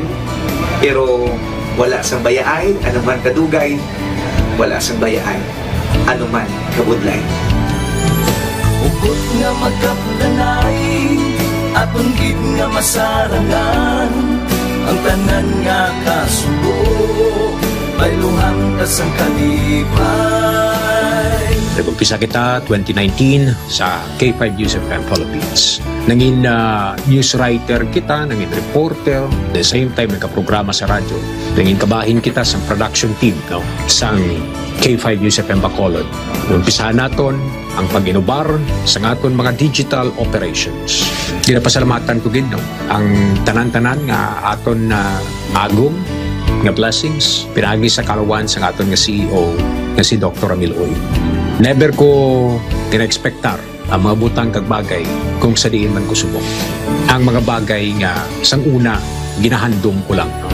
pero wala sang bayaay, anuman kadugay, wala sang bayaay, anuman kabudlay. Ukot nga magkapdanay, atong gid nga masarangan, ang tanan nga kasubo, pailuhang kasang kalipay. Nag-umpisa kita 2019 sa K5 News FM Philippines. Nangin news writer kita, nangin reporter, at the same time nagka-programa sa radyo. Nangin kabahin kita sa production team, no, sa K5 News FM Bacolod. Umpisahan naton ang pag-inubar sa aton mga digital operations. Ginapasalamatan ko gid, no, ang tanan-tanan nga aton na agong nga blessings pinagi sa kalawan sa aton nga CEO nga si Dr. Ramil Uy. Never ko tinexpectar ang mga butang kag bagay kung sa diin man ko subok. Ang mga bagay nga sang una ginahandom ko lang, no.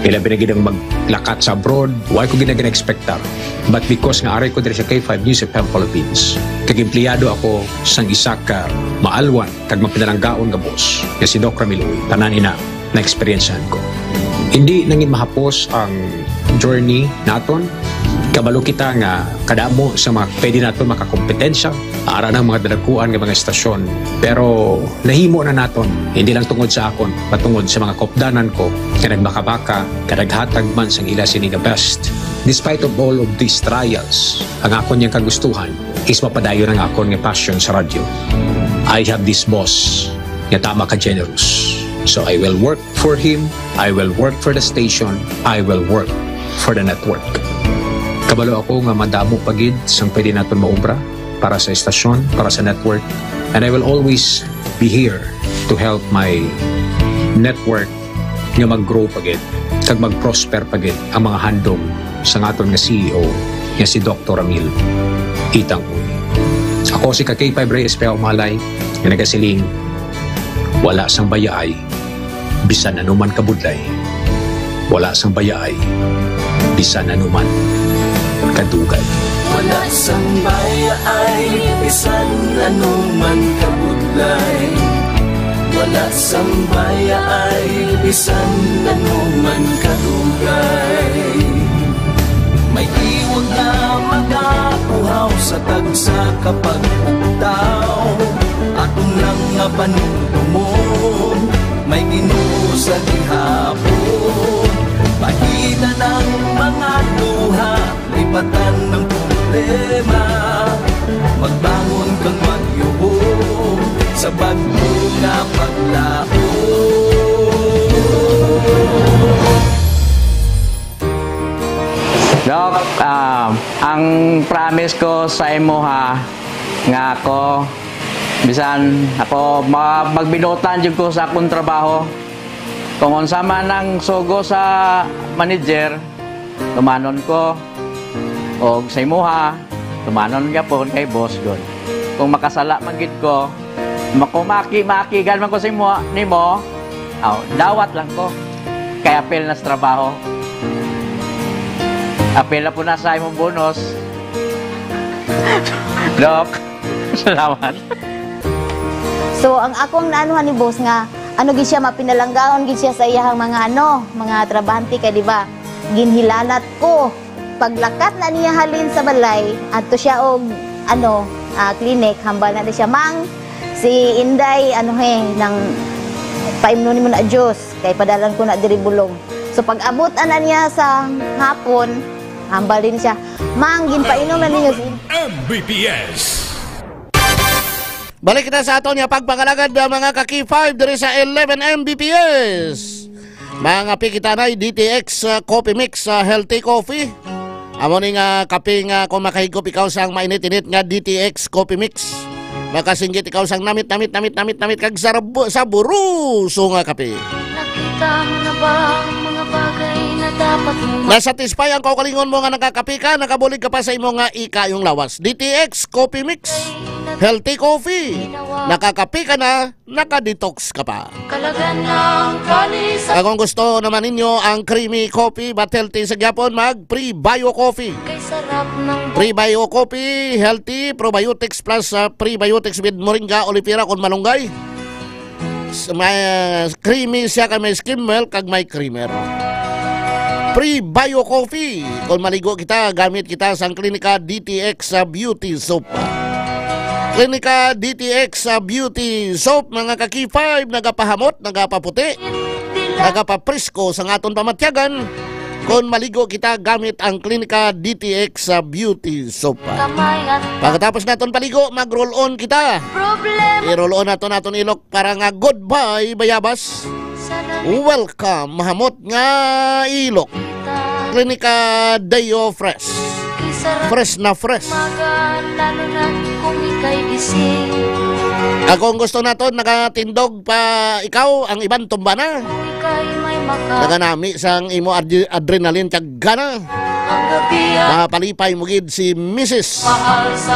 Kaya binagidang maglakat sa abroad, why ko ginag-expectar. But because nga aray ko diri sa K5 News FM Philippines, kag-empleyado ako sang isa ka maalwan kag mapinalanggaon nga boss, nga si Doc Ramil Uy. Tanan ina na experiencehan ko. Hindi nangin mahapos ang journey naton. Kabalo kita nga kadamo sa mga pwede naton makakompetensya, ara ng mga dalaguan ng mga estasyon. Pero nahimo na naton, hindi lang tungod sa akon, patungod sa mga kopdanan ko, na nagbaka-baka, kadaghatag man sang ila sini the best. Despite of all of these trials, ang akon niyang kagustuhan is mapadayon ang akon nga passion sa radyo. I have this boss nga tama ka generous. So I will work for him, I will work for the station, I will work for the network. Kabalo ako nga madamo pagid sang pwede naton maobra para sa estasyon, para sa network, and I will always be here to help my network nga mag-grow pagid kag mag-prosper pagid ang mga handom sa aton nga CEO nga si Dr. Ramil Itang Uy. Ako si K5 Reyes Peao Malay nga nagasiling wala sang bayaay bisan anuman kabudlay, wala sang bayaay bisan anuman kadugay. Wala sambaya ay bisan anuman kabudlay. Wala sambaya ay bisan anuman kadugay. May iwag na magapuhaw sa tagsa kapag ugtaw. Atong lang nga panuntumon, may Ginoo sa gihapon. Pahina ng mga luha, lipatan ng problema. Magbangon kang magyubo sa bago nga paglao. Dok, ang promise ko sa imo ha, nga ako, bisan ako magbinutan jud ko sa akong trabaho. Kung unsa man ang sugo sa manager, tumanon ko. O sa imo ha, tumanon gyapon kay boss god. Kung makasala man gid ko, makumaki-makigan man ko sa imo nimo, dawat lang ko. Kay apel na sa trabaho. Apel na po na sa imong bonus. Dok, salamat. So ang akong naanuhan ni boss nga ano gid siya mapinalanggaon gid siya sa iyang mga mga trabahante kay di ba? Ginhilanat ko paglakat na niya halin sa balay adto siya og clinic hambal na siya mang si Inday nang paimnon mo na Diyos kay padalan ko na diri bulong. So pag abot ana niya sa hapon hambal din siya mang ginpainom na ninyo si MBPS. Balik na sa ato niya pagpangalagad mga kaki-5 diri sa 11 Mbps. Mga pikitanay DTX Coffee Mix Healthy Coffee. Amo ni nga kape nga kung makahigop ikaw sang mainit-init nga DTX Coffee Mix. Makasinggit ikaw sang namit kag saburuso nga kape. Nakita mo na ba ang mga bagay na dapat mo nasatisfy ang kaukalingon mo nga nakakape ka, nakabulig ka pa sa imo nga ikayong lawas. DTX Coffee Mix Healthy Coffee. Nakakape ka na, nakadetox ka pa. Kalagan ng kalis. Kung gusto naman ninyo ang creamy coffee but healthy sa gyapon, mag Pre-Bio Coffee. Pre-Bio Coffee, healthy, probiotics plus prebiotics with moringa, olipira kung malunggay. May creamy siya kay may skim milk kag may creamer. Pre-Bio Coffee. Kung maligo kita, gamit kita sa Klinika DTX Beauty Soap. Klinika DTX Beauty Soap, mga kaki-5, nagapahamot, nagapaputi, nagapaprisko sa aton pamatyagan. Kung maligo kita, gamit ang Klinika DTX Beauty Soap. Pagkatapos naton paligo, mag-roll on kita. I-roll on naton ilok para nga goodbye bayabas. Welcome, mahamot nga ilok. Klinika Deo Fresh. Fresh na fresh. Kung gusto naton nagatindog pa ikaw ang ibang tumba na. Naganami sang imo adrenaline kag gana. Mapalipay mo gid si Mrs.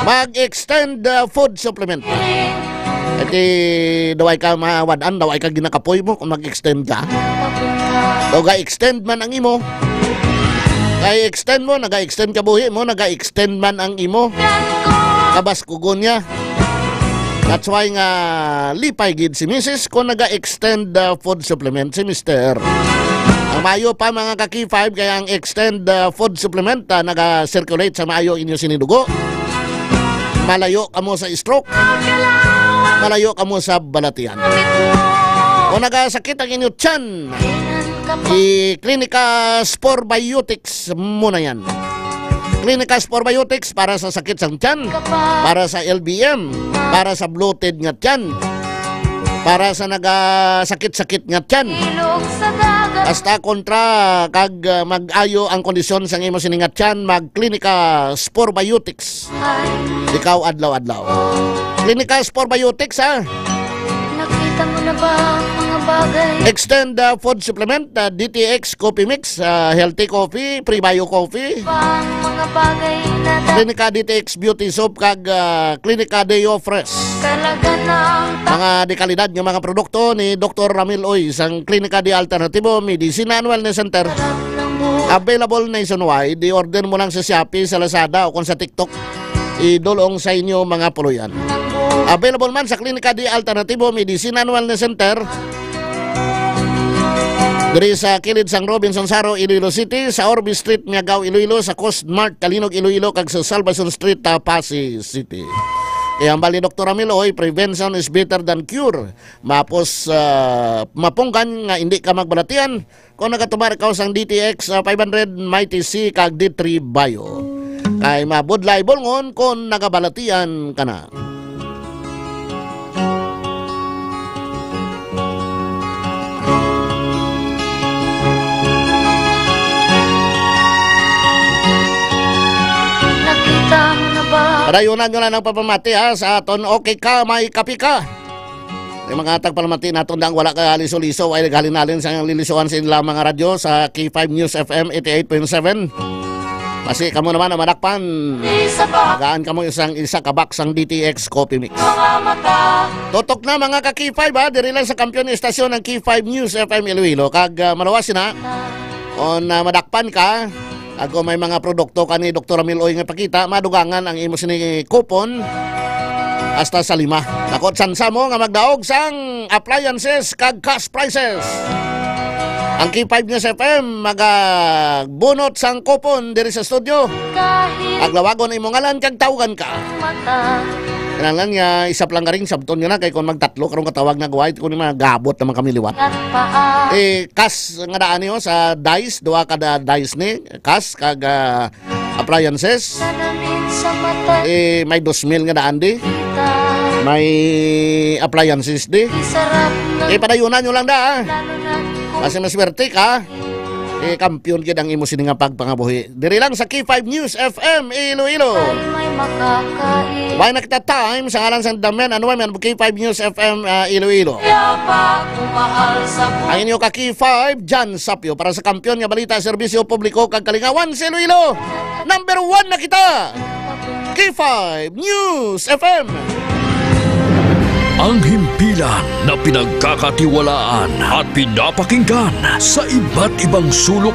Mag-extend food supplement. Iti daway ka mawadan, daway ka ginakapoy mo kung mag-extend ka. O ga-extend man ang imo. Kaya-extend mo, naga-extend ka buhi mo, naga-extend man ang imo. Kabaskugon niya. That's why nga lipay gid si Mrs. kung naga-extend food supplement si Mr. Ang maayo pa mga kaki-5 kaya ang extend food supplement naga-circulate sa maayo inyo sinidugo. Malayo ka mo sa stroke. Malayo ka mo sa balatian. Kung nagasakit ang inyo tiyan, Klinika Sporbiotics muna yan. Klinika Sporbiotics para sa sakit sa tiyan, para sa LBM, para sa bloated nga tiyan, para sa nagasakit-sakit nga tiyan. Basta kontra kag mag-ayo ang kondisyon sa imo siningat tiyan, mag-Klinika Sporbiotics. Ikaw adlaw-adlaw. Klinika Sporbiotics ha. Nakita mo na ba mga bagay? Extend food supplement, DTX Coffee Mix, Healthy Coffee, Pre-Bio Coffee. Mga bagay na Klinika DTX Beauty Soap kag Klinika Deo Fresh. Mga dekalidad ng mga produkto ni Dr. Ramil Oy sang Klinika de Alternativo Medicina and Wellness Center. Available nationwide. I-order mo lang sa Shopee, sa Lazada o kung sa TikTok. Idulong sa inyo mga puluyan. Available man sa Klinika di Alternativo Medicina and Wellness Center. Diri sa kilid sang Robinson Saro, Iloilo City, sa Orby Street, Miagao, Iloilo, sa Coast Mart, Kalinog, Iloilo, kag sa Salvason Street, Pasig City. Kaya ang bali Dr. Amiloy, prevention is better than cure. Mapos mapunggan nga hindi ka magbalatian kung nagatubar ka sang DTX 500 Mighty C kag D3 Bio. Kay mabudlay bolngon kung nagabalatian ka na. Padayunan nyo lang ng papamati sa aton okay ka, may kapi ka. Yung mga tagpalamati natin lang wala ka liso-liso ay naghalinalin sa lilisuan sa inila mga radyo sa K5 News FM 88.7. Kasi kamo naman na manakpan. Magaan kamo isa kabak sang DTX Coffee Mix. Totok na mga ka-K5 diri lang sa kampiyon ng istasyon ng K5 News FM Iloilo. Kag malawasin na on madakpan ka. Ako may mga produkto ka ni Dr. Amiloy nga pakita, madugangan ang imo sini coupon hasta sa 5. Takot sansa mo nga magdaog sang appliances kag cash prices. Ang K5 News FM magabunot sang coupon diri sa studio. Aglawagon imo ngalan kag tawagan ka. Kailangan nga isap lang ka rin, sabton nyo na kay kung magtatlo karong katawag na guway kung mga gabot naman kami liwat. Kas nga daan niyo sa dice, duwa kada dice ni, kas kag appliances. May 2,000 nga daan di. May appliances di. Padayunan nyo lang da. Kasi maswerte ka. Kampiyon gid ang imo sini nga pagpangabuhi. Diri lang sa K5 News FM Iloilo. Why na kita time sa ngalan sang Damen ano man K5 News FM Iloilo. Ang inyo ka K5 Jan Sapio para sa kampiyon nga balita, serbisyo publiko kag kalingawan sa Iloilo. Number 1 na kita. K5 News FM. Ang himpilan na pinagkakatiwalaan at pinapakinggan sa iba't ibang sulok